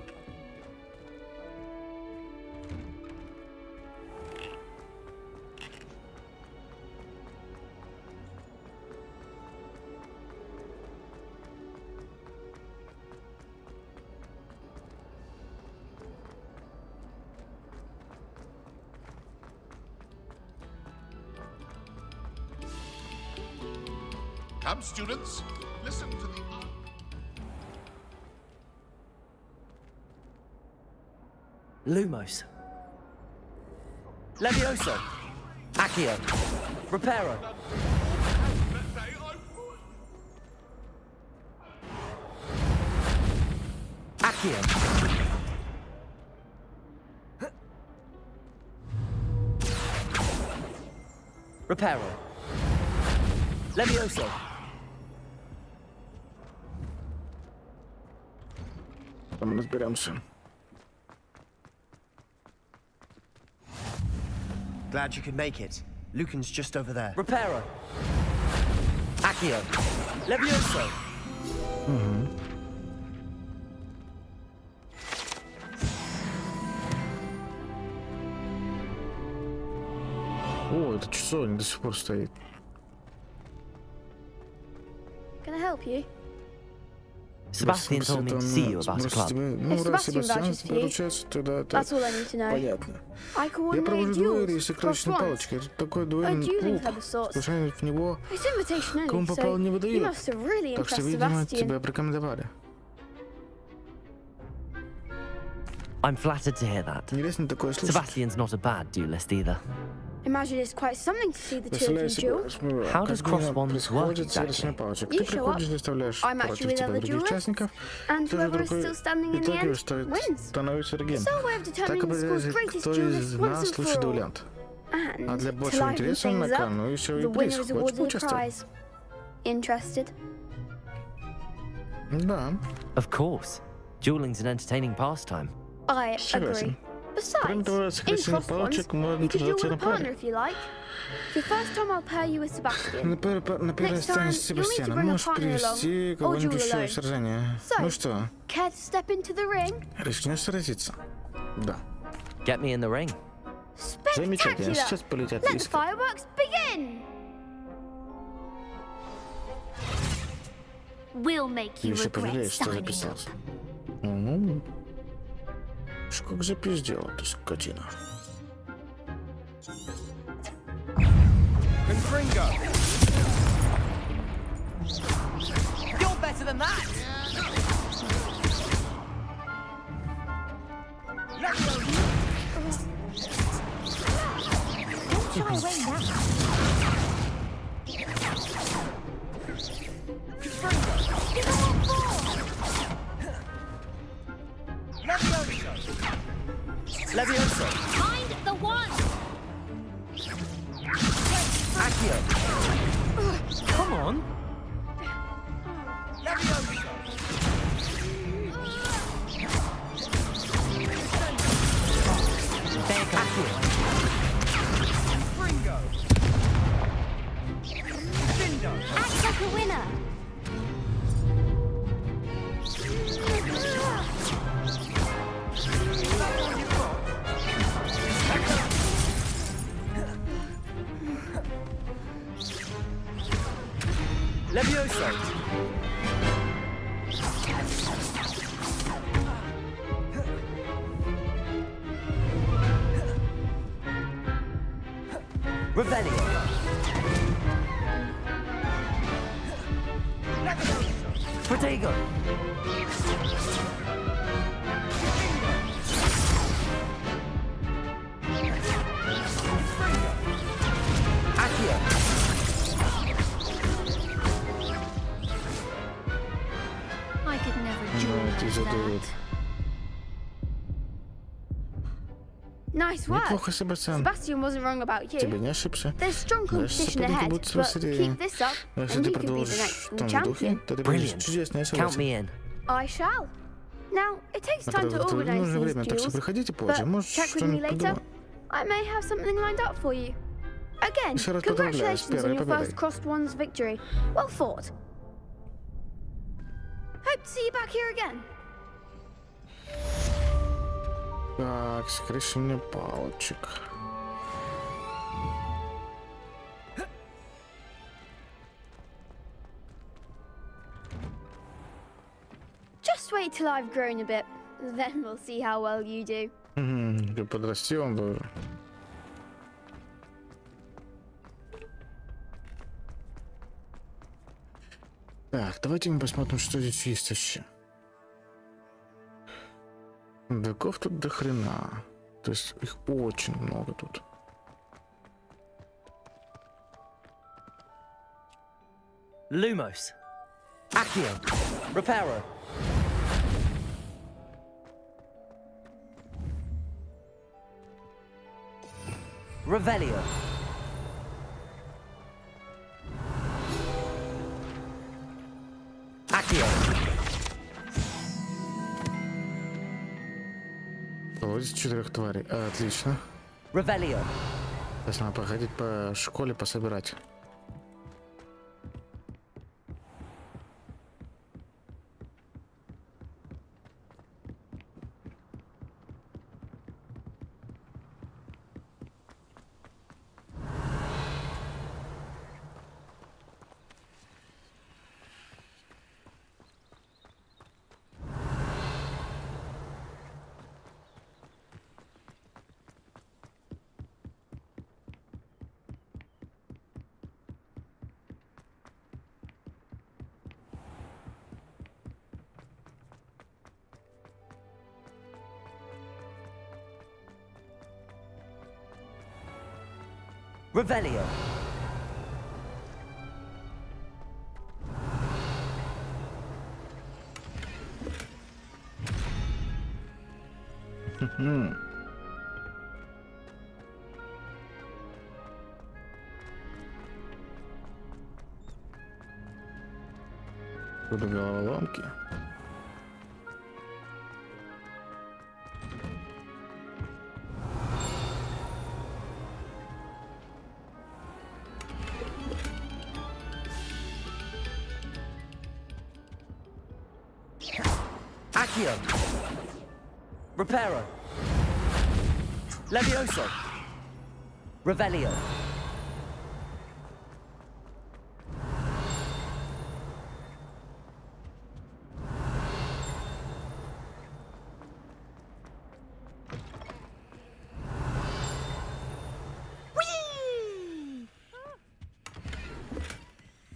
Come, students, listen to the... Lumos. Levioso. Accio. Reparo. Accio. Reparo. Levioso. Там разберемся. Glad you could make it. Lucan's just over there. Reparo. Accio. Levioso. О, это часовня до сих пор стоит. Can I help you? Sebastian told me to see you about a club. Ну, раз Себастьян поручается, тогда это That's all I need to know. понятно. I Я coordinate провожу дуэли duels с across игрушечной once. палочкой. Это такой A дуэльный dueling клуб. club of sorts. Приглашение в него, It's invitation кому only, попало, не so you выдают. must have really Так что, impressed видимо, Sebastian. тебя порекомендовали. I'm flattered to hear that. Интересно такое слышать. Sebastian's not a bad duelist either. Imagine it's quite something to see the two of Представляю you себе, duel. How does cross wands work происходит совершение exactly? палочек. You Ты show приходишь, up. выставляешь I match you против with тебя other других duelists, участников, and кто же whoever is другой still standing в in the итоге end wins. становится регент. It's our way of Так determining the school's определяется, greatest кто duelist из once нас and лучший for all. дуэлянт. And А для to большего liven интереса things на up, кону еще и the приз. winner is Хочешь awarded a поучаствовать? prize. Interested? Да. Of course. Dueling's an entertaining pastime. I Согласен. agree. Besides, Кроме того, in сокращение cross палочек ones, можно you could duel держаться with на a partner паре. if you like. The first time I'll pair you with Sebastian. На первой Next стороне time, с you'll need to Себастьяном bring a можешь partner привести along, or кого-нибудь duel еще alone. в сражение. So, Ну что, care to step into the ring? рискнешь сразиться? Да. Get me in the ring. Замечательно, Spectacular! сейчас полетят Let the искры. fireworks begin! We'll make Ты you еще regret пожалеешь, что signing up. записался. Ну, как запиздела ты, скотина. Confringo. You're better than that. Don't shy away now. Levioso. Find the one! Accio. Come on. Accio. Act like a winner! Levioso. Revelio. Protego. Accio. I could never duel Ну, ты like задует. that. Nice work. Неплохо, Себастьян. Sebastian wasn't wrong about you. Тебе не ошибся. There's strong Дальше competition соперники ahead, будут but сильнее. keep this up, Но если and ты you could be the продолжишь next в school том же духе, champion. то ты будешь Brilliant. чудесный, я Count согласен. me in. I shall. Now, it takes Но time to правда, organize нужно these время, так что duels, приходите позже. but Может, check with me что-нибудь later. придумаем. I may have something lined up for you. Again, Еще раз поздравляю с congratulations первой on your победой. first crossed ones victory. Well fought. Hope to see you back here again. Так, скрещение палочек. Just wait till I've grown a bit. Then we'll see how well you do. Ты подрасти, он бы... Так, давайте мы посмотрим, что здесь есть вообще. Дыков тут до хрена. То есть их очень много тут. Lumos. Accio. Reparo. Revelio. Поводить 4 тварей. Отлично. Revelio. Сейчас надо походить по школе, пособирать. Revelio. Буду головоломки. Accio. Reparo. Levioso. Revelio.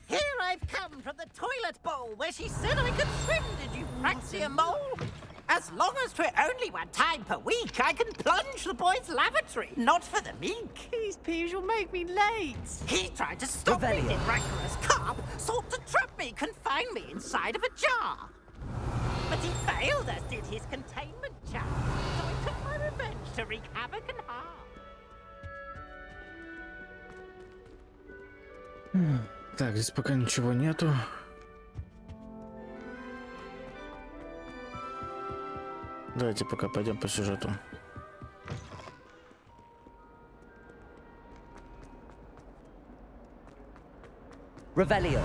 Here I've come from the toilet bowl where she said I could swim, did you Praxia mole? As long as 'twere only one time per week, I can plunge the boy's lavatory, not for the meek. These peas will make me late. He tried to stop me, did rancorous carp, sought to trap me, confine me inside of a jar. But he failed, as did his containment charm, so I took my revenge to wreak havoc and harm. Так, здесь пока ничего нету. Давайте пока пойдем по сюжету. Revelio.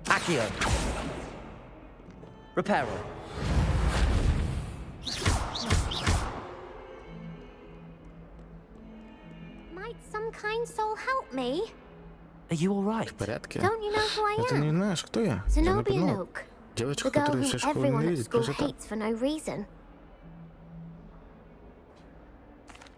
Accio. Reparo. Might some kind soul help me? Are you all right? В порядке? Don't you know who I Ты не am? знаешь, кто я? Я не Zenobia понимал. Nook. Девочка, The girl которую who вся школа everyone at ненавидит school просто так. hates for no reason.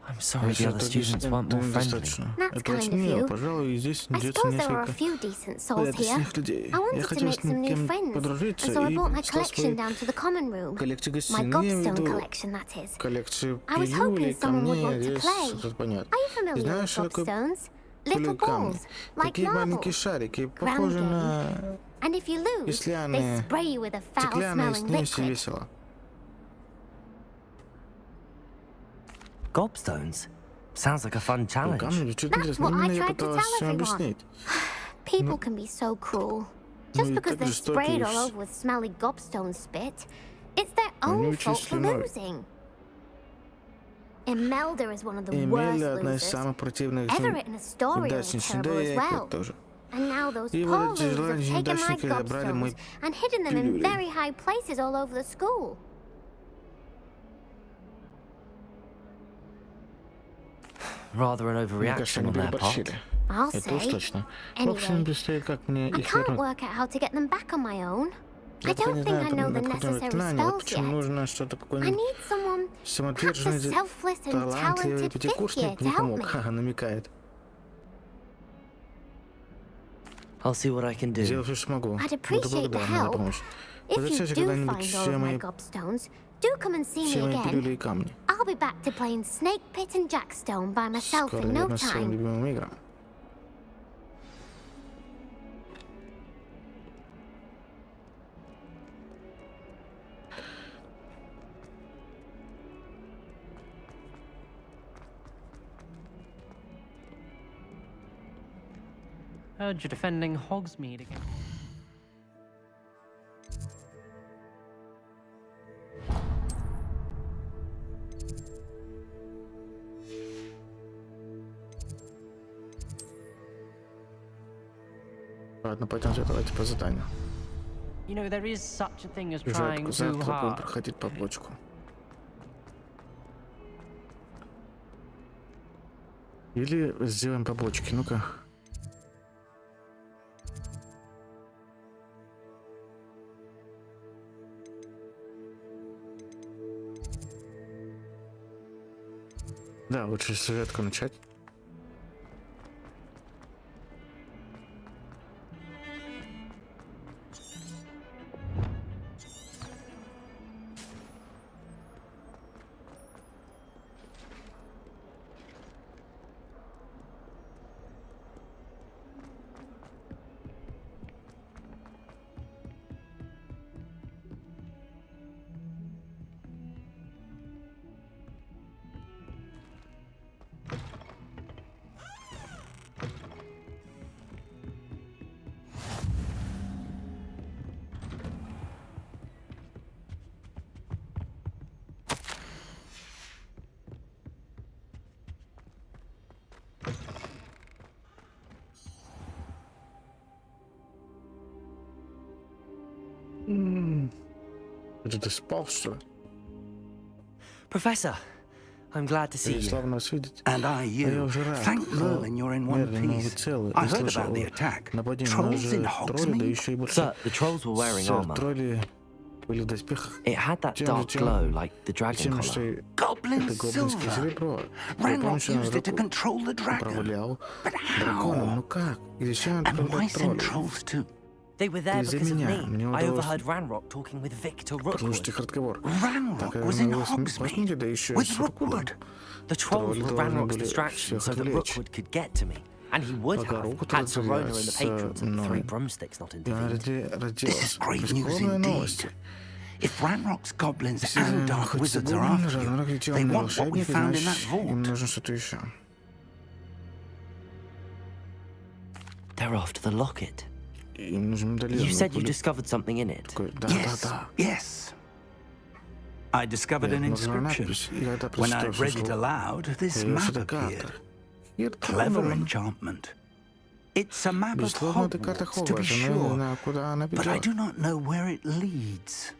I'm sorry the other students weren't more friendly. That's Это очень kind of мило. you. Пожалуй, здесь I найдется suppose there are a несколько few decent souls here. порядочных людей. I Я wanted to хотел make с some new кем friends, подружиться and so I и brought my стал collection своей down to the common room. коллекции My гостиной. Я имею в gobstone виду collection, that is. коллекцию I was пилюлей, hoping someone would камней, want to здесь play. что-то понятно. Are you familiar Знаешь, with что такое gobstones? Little камни? balls, like Такие маленькие marbles. шарики, Ground похожи game. на And if you lose, если they они spray you with a стеклянные, с foul-smelling ними все liquid. весело. Gobstones? Sounds like a fun challenge. Камни звучит That's интересно. what I Именно я tried to пыталась tell всем everyone. объяснить. People can be so cruel. Just и because так they're жестокие sprayed и all over with smelly gobstone spit, it's their own очень fault for слюной. losing. Imelda is one of the worst Эмилия одна из losers. самых противных Everett and Astoria were неудачниц, да terrible и as Эпик well. тоже. And now those И poor вот эти losers have желания taken my неудачники забрали мой gobstones and hidden them in пилюли. very high places all over the school. Rather an Мне кажется, overreaction они on their part. переборщили. I'll Это уж say. точно. В общем, Anyway, представить, как мне I их can't вернуть. work out how to get them back on my own. I Я пока не don't think I знаю, know the необходимо necessary заклинание. Вот spells почему yet. нужно что-то I какое-нибудь need someone, perhaps a самоотверженный, selfless and талантливый talented fifth year пятикурсник to не help помог. me. Ха-ха, намекает. I'll see what I can do. Сделаю все, что смогу. I'd Буду appreciate the благодарен за help. помощь. If you Возвращайся do когда-нибудь find all все of my мои gobstones, Do come and see Все me мои пилюли и again. камни. I'll be back to playing Snake Pit and Jackstone by myself Скоро in no вернусь к своим time. любимым играм. Heard you're defending Hogsmeade again. Ладно, пойдемте, давайте по заданию. You know, there is such a thing as Бежать trying к too завтраку и hard. проходить по блочку. Или сделаем по блочке, ну-ка. Да, лучше сюжетку начать. Это ты спал, что ли? Professor, I'm glad to see you. Славно вас видеть. And I А я you. уже рад. Thank Merlin you're in one Merlin, вы piece. целы. I Я heard слышал about the attack. нападение на Trolls in тролли, да еще и больше. Sir, the trolls were wearing Сэр, armor. тролли были в доспехах. It had that Тем же, dark чем- glow like the dragon тем, что collar. и Goblin это гоблинское silver. серебро. При Ranrock помощи used it to control the dragon. управлял But драконом. how? Ну как? И зачем And why управлять send троллей? trolls too? They were there Из-за because of меня. me. Мне I удалось overheard Ranrock talking with Victor послушать Rookwood. их разговор. Ranrock Так, was in Hogsmeade, да еще и with с Руквудом. Rookwood. The trolls Тролли were должны Ranrock's были distraction всех so that отвлечь. Rookwood could get to me. And he would Пока have Rookwood had Serona and the разделялся patrons and the three мной. broomsticks not И он intervened. разделался. Great news Прискорбные indeed. новости. If Ranrock's goblins Если and dark хоть wizards are гоблины, after you, Рагнарёк и they темные want what we волшебники, found in that значит, им vault. нужно что-то еще. They're after the locket. Им нужен медальон. You said you discovered something in it. Да, Yes, да, да. yes. I discovered an Я обнаружил inscription. надпись, и когда When I прочитал read it слова, aloud, this появилась map эта карта. appeared. И это Clever Хогвартс. enchantment. It's a map of Безусловно, это карта Hogwarts, to be Хогвартса, но я не sure, знаю, куда она but I ведет. do not know where it leads.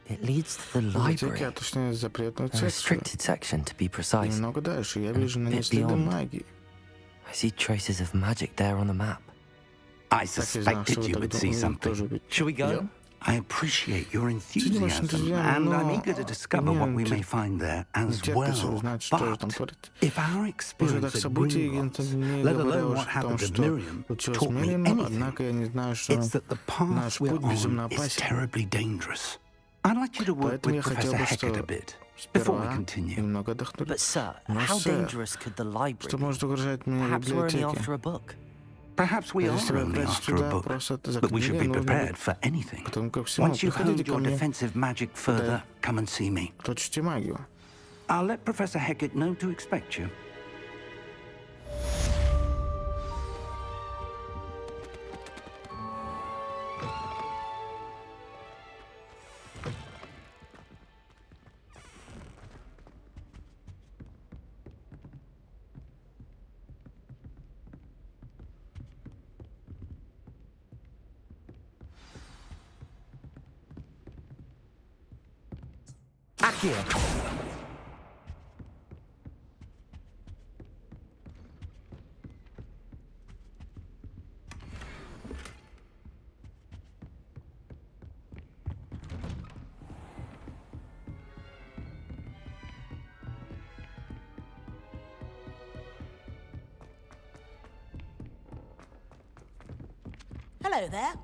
It leads to the Библиотеки, library. а точнее запретную A секцию. restricted section, to be И precise. немного дальше я вижу на ней bit следы beyond. магии. I see traces of magic there on the map. I Так я знал, что suspected вы you would see так тоже something. Shall we go? I appreciate your Ценю ваш enthusiasm, энтузиазм, and I'm но eager to discover what we may find there as терпится well. узнать, что же там But творится. if our Вижу experience так at события, и Gringotts, не let говоря alone уж what о том, happened at что Miriam, случилось taught с me Мирием, anything, однако я не знаю, что it's that the path наш we're путь безумно on is опасен. terribly dangerous. I'd like you to work Поэтому with я хотел Professor бы, Hecat a что bit before we сперва continue. немного отдохнули. But, sir, Но, how сэр, dangerous could the library что be? может угрожать мне в Perhaps we're only библиотеке? after a book. Perhaps we are Если вы only отправитесь after a туда book, просто за but we should be книгой, нужно prepared быть for anything. готовым ко всему. Once you've Приходите honed ко your мне, defensive magic further, come and see me. точите магию. I'll let Professor Hecat know to expect you. Accio! Hello there.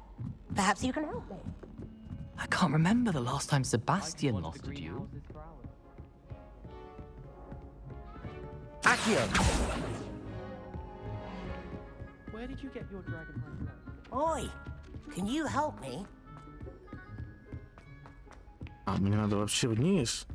Perhaps you can help me. I can't remember the last time Sebastian lost a duel. Accio! Where did you get your dragon hunter? Oi, can you help me? А, мне надо вообще вниз.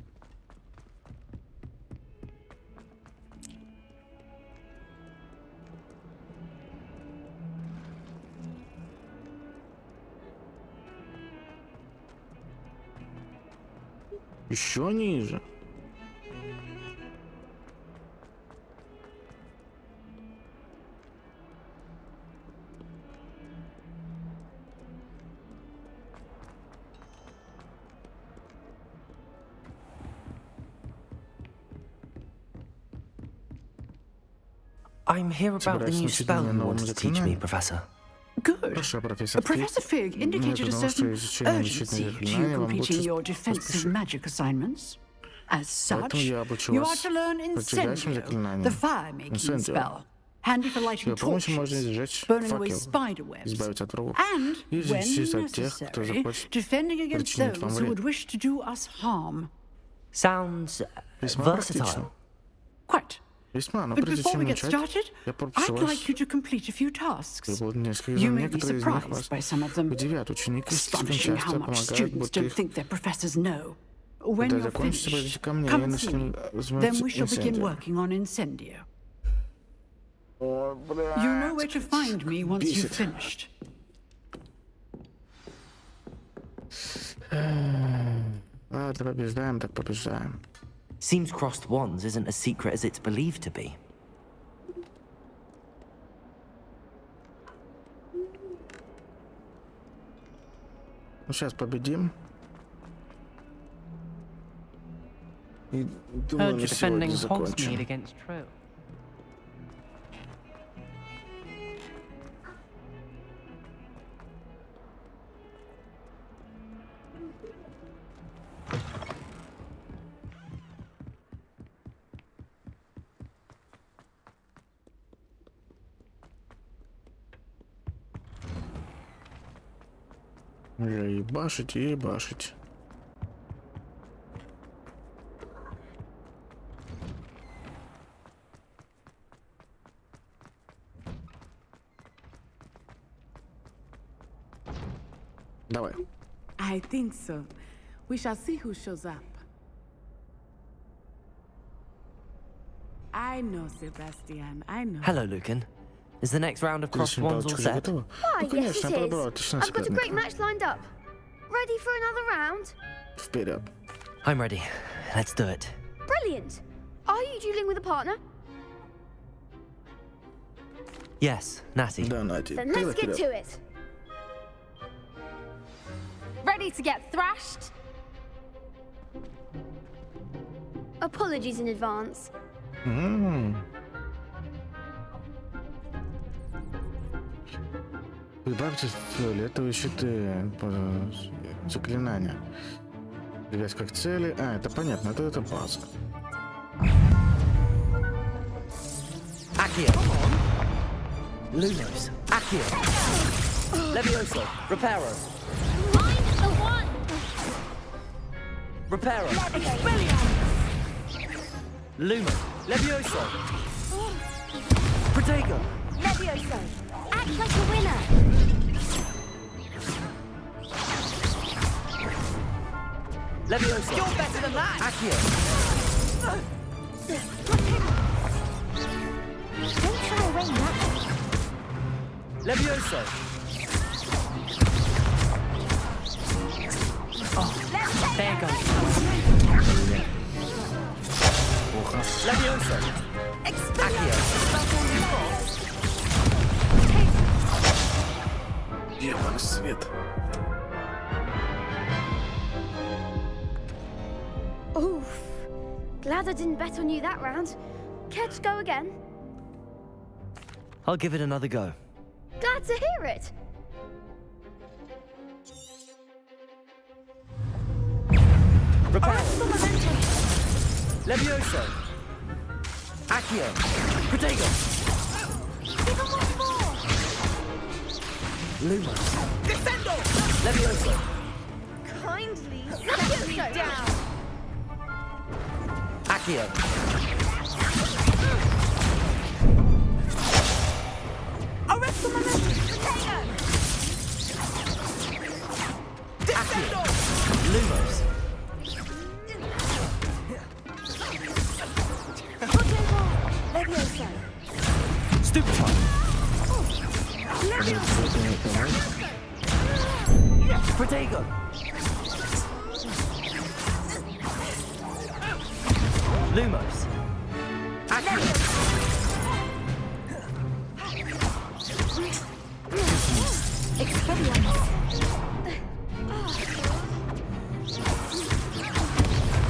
Еще ниже. I'm here about the new spell you wanted to teach me, Professor. Good. Professor Fig indicated a certain urgency to completing your defensive magic assignments. As such, you are to learn Incendio, the fire-making spell. Handy for lighting torches, burning away spider webs, and, when necessary, defending against those who would wish to do us harm. Sounds versatile. Quite. Весьма, но But прежде before чем we get начать, started, я попрошу I'd вас, like you to complete a few tasks. некоторые You may be из них surprised вас by some of them. удивят. Ученики слишком Astonishing how часто much помогают, students будто don't их... think their professors know. When Когда you're закончится, finished, подойдите ко мне, come я and see me. начну Then we shall begin Incendio. working on Incendio. You know where to find me once you've finished. Ладно, побеждаем, так побеждаем. Seems crossed wands isn't as secret as it's believed to be. Ну, сейчас победим. И думаю, Heard на you're defending сегодня Hogsmeade закончим. against Trill. Ебашить и ебашить. Давай. I think so. We shall see who shows up. I know, Sebastian. I know. Hello, Lucan. Is the next round of crossed wands all set? Why, yes, it is. I've got a great match lined up. Ready for another round? Вперед. I'm ready. Let's do it. Brilliant. Are you dueling with a partner? Yes, Natty. Да, Натти. Then let's get to it. Ready to get thrashed? Apologies in advance. Прибавьте фиолетовые щиты заклинания. Привязь как цели. А, это понятно, это база. Accio. Lumos. Accio. Levioso. Reparo. Mine's the one. Reparo. Lumo. Levioso. Protego. Levioso. Act like a winner. Levioso. You're better than that. Accio. Don't shy away now. Levioso. Oh, there goes. Levioso. Accio. Демон свет. Oof. Glad I didn't bet on you that round. Care to go again? I'll give it another go. Glad to hear it. Reparo. Levioso. Accio. Protego. Give 'em one more. Luma. Defendo. Levioso. kindly set me down. Accio. Arrest the momentum! Accio. Lumos. Leviosa. Stupefy. Protego. Lumos. Accio. Expelliarmus.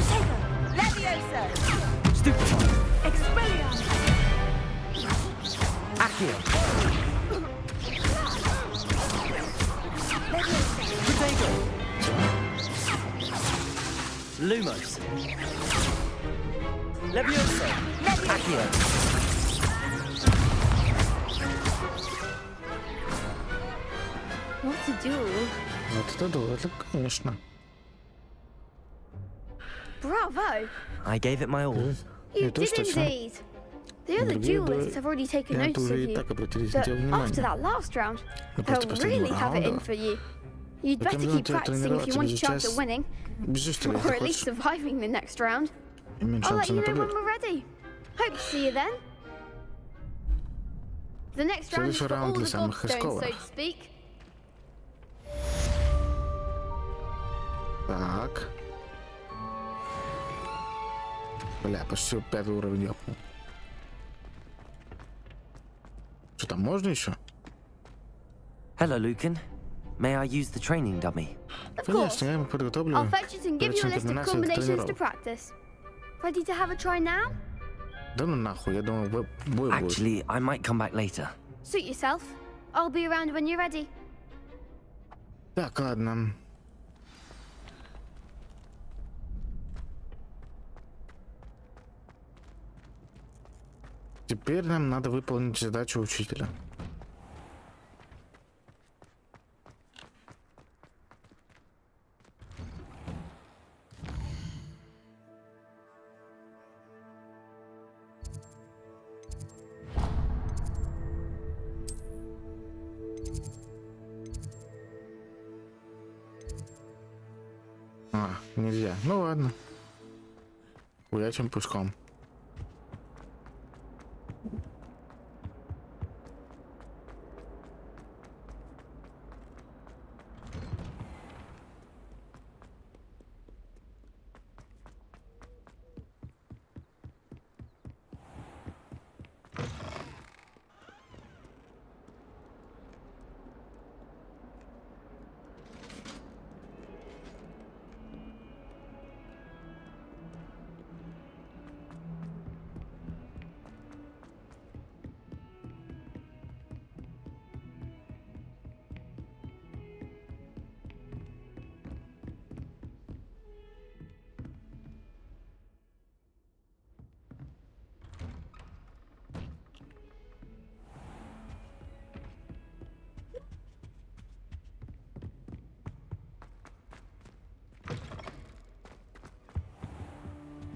Protego. Leviosa. Stupefy. Expelliarmus. Accio. Protego. Lumos. Leviosa. Accio. What to do? Вот это дуэль, конечно. Bravo! I gave it my all. You did indeed. The other duelists have already taken notice of you, but after that last round, they'll really have it in for you. You'd better keep practicing if you want a chance at winning, or at least surviving the next round. I'll let you know when we're ready. Hope to see you then. The next round is for all the gobstones, so to speak. Так. Бля, почти 5 уровень ёпнул. Что там, можно еще? Hello, Lucan. May I use the training dummy? Of course. Конечно, я ему подготовлю. I'll fetch it and give you a list of combinations to practice. Ready to have a try now? Да ну нахуй, я думал, бой будет. Actually, I might come back later. Suit yourself. I'll be around when you're ready. Так, ладно. Теперь нам надо выполнить задачу учителя. Нельзя. Ну ладно. Хуячим пушком.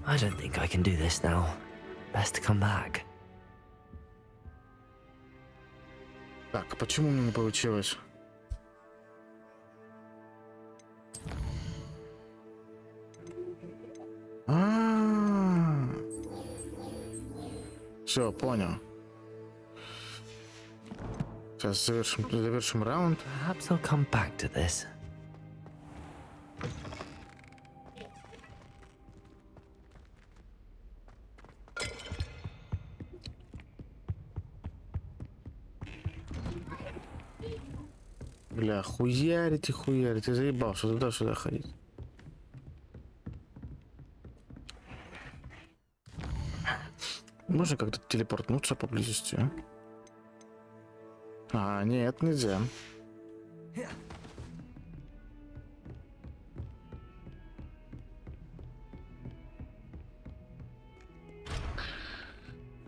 I don't think I can do this now. Best to come back. Так, почему мне не получилось? Все, понял. Сейчас завершим раунд. Perhaps I'll come back to this. Бля, хуярите, заебался туда-сюда ходить. Можно как-то телепортнуться поблизости, а? А, нет, нельзя.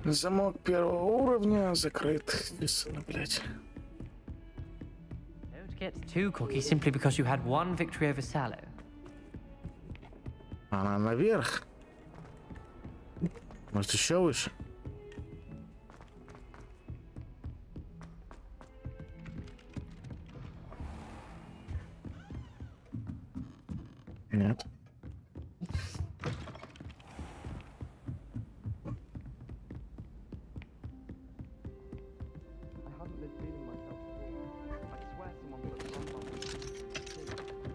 Замок первого уровня закрыт. Бессильно, блядь. Don't get too cocky simply because you had one victory over Sallow. Она наверх. Может, еще выше? Нет.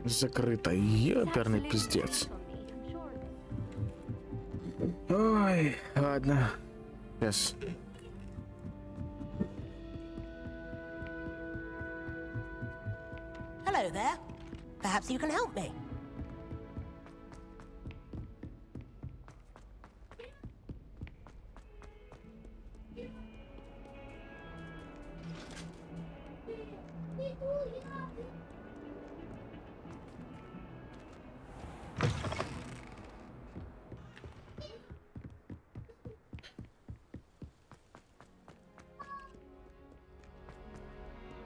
Закрыто. Ёперный пиздец. Ой, ладно. Сейчас. Hello there. Perhaps you can help me.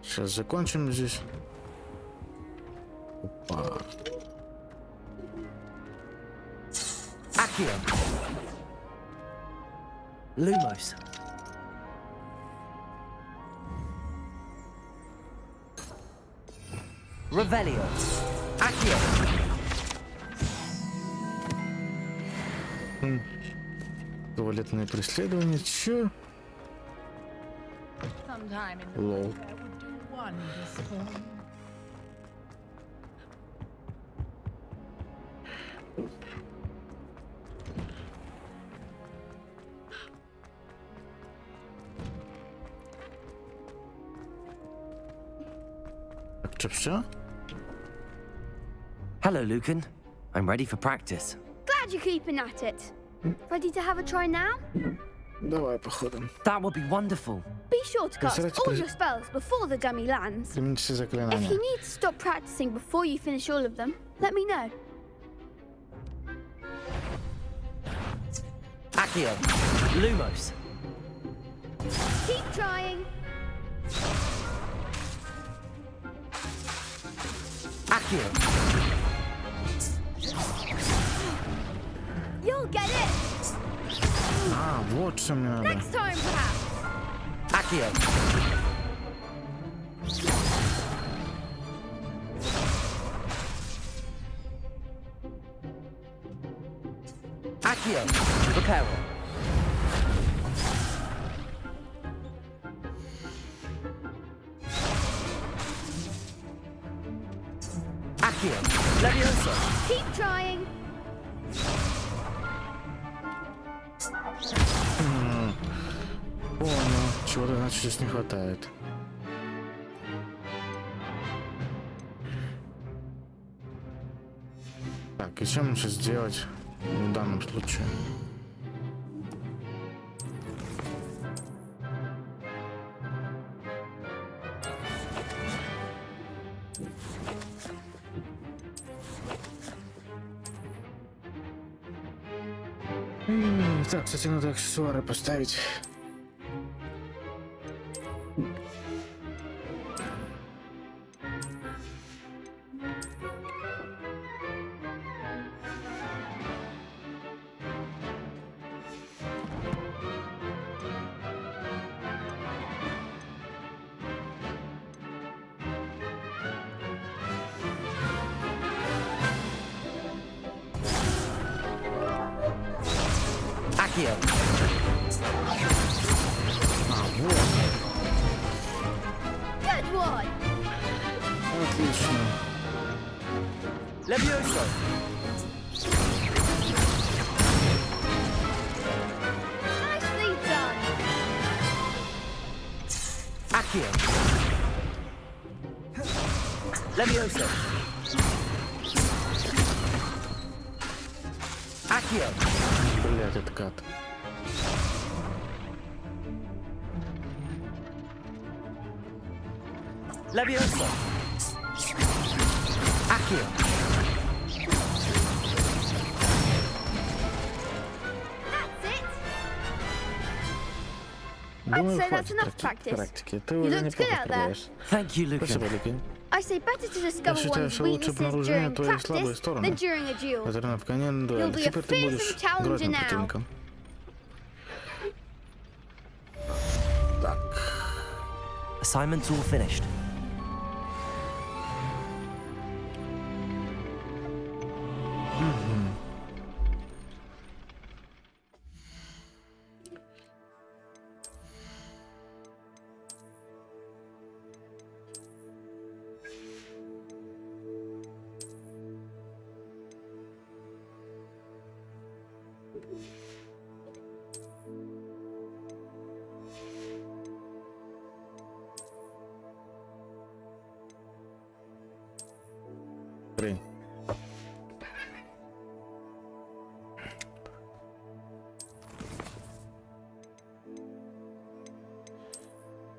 Сейчас закончим здесь. Опа. Accio. Lumos. Revelio. Accio. Туалетное преследование. Чё? Лол. Так, что, все? Hello, Lucan. I'm ready for practice. Glad you're keeping at it. Ready to have a try now? Давай, походом. That would be wonderful. Be sure to cast all your spells before the dummy lands. Примените все If заклинания. you need to stop practicing before you finish all of them, let me know. Accio. Lumos. Keep trying. Accio. You'll get it. А, вот что мне надо. Next time, perhaps. Accio. Accio. Reparo. Accio. Levioso. Keep trying. Понял. Чего-то, значит, здесь не хватает. Так, и что мне сейчас делать в данном случае? Так, кстати, надо аксессуары поставить. Accio. Good one. Отлично. Levioso. Nicely done. Accio. Levioso. Accio. Блять, откат. Levioso. Accio. That's it. Думаю, хватит практики. Ты уже неплохо справляешься. Спасибо, Люкин. Я считаю, что лучше обнаружение твоей слабой стороны. Это в конец дуэли. Теперь ты будешь грозным противником. Так. Assignment's all finished.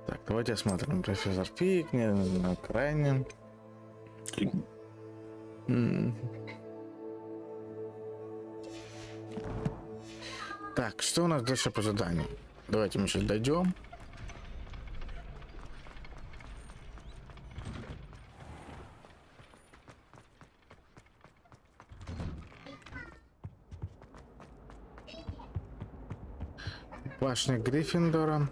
Так, давайте осмотрим. Профессор Пик, не на крайнем. Так, что у нас дальше по заданию? Давайте мы сейчас дойдем. Башня Гриффиндора.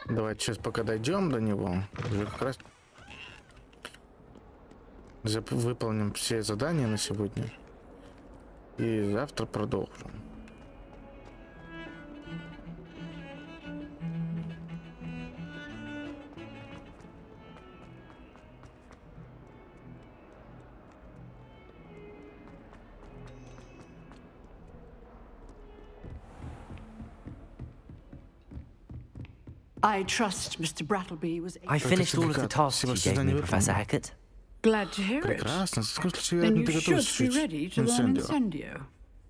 Давайте сейчас пока дойдем до него, уже как раз выполним все задания на сегодня и завтра продолжим. I trust Mr. Brattleby was able... I finished all of the tasks you gave me, Professor Hackett. Glad to hear it. Прекрасно. Then you should be ready to learn Incendio.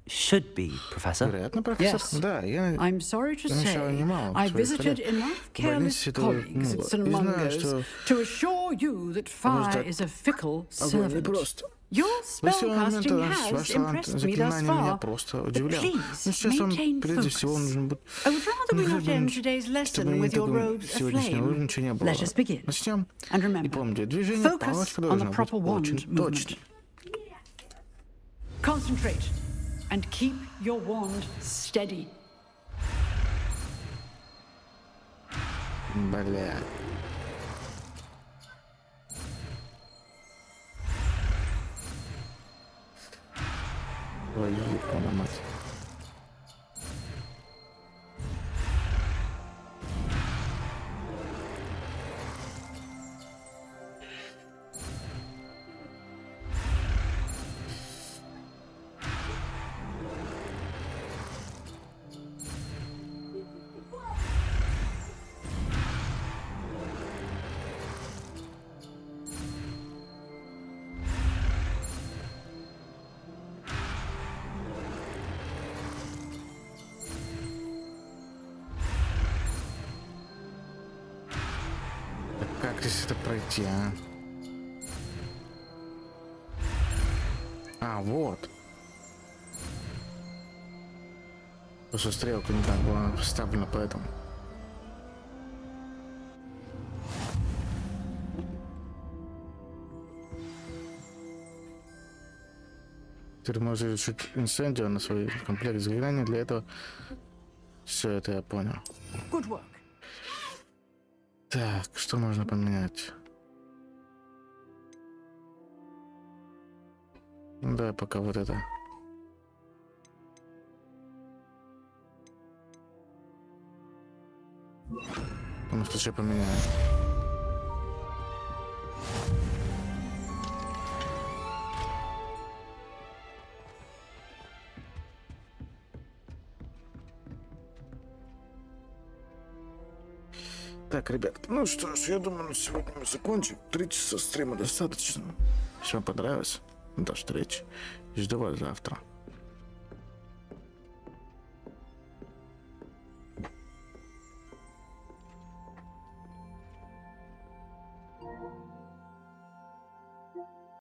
Should be, Professor. Вероятно, профессор. Да, я I'm sorry to say, немало I visited enough careless colleagues at St. Mungo's to assure you that fire is a fickle servant. Your spellcasting has impressed me thus far, but please maintain focus. I would rather we not end today's lesson with your robes aflame. Let us begin. And remember, focus on the proper wand movement. Concentrate and keep your wand steady. Бля. Ой, ебаная мать. Как здесь это пройти, а? А, вот. Просто стрелка не так была поставлена, поэтому. Теперь можно решить инцендио на свой комплект заклинаний. Для этого все это я понял. Так, что можно поменять? Да, пока вот это. Потому что еще поменяю. Так, ребят, ну что ж, я думаю, на сегодня мы закончим. 3 часа стрима достаточно. Если вам понравилось, до встречи. И жду вас завтра.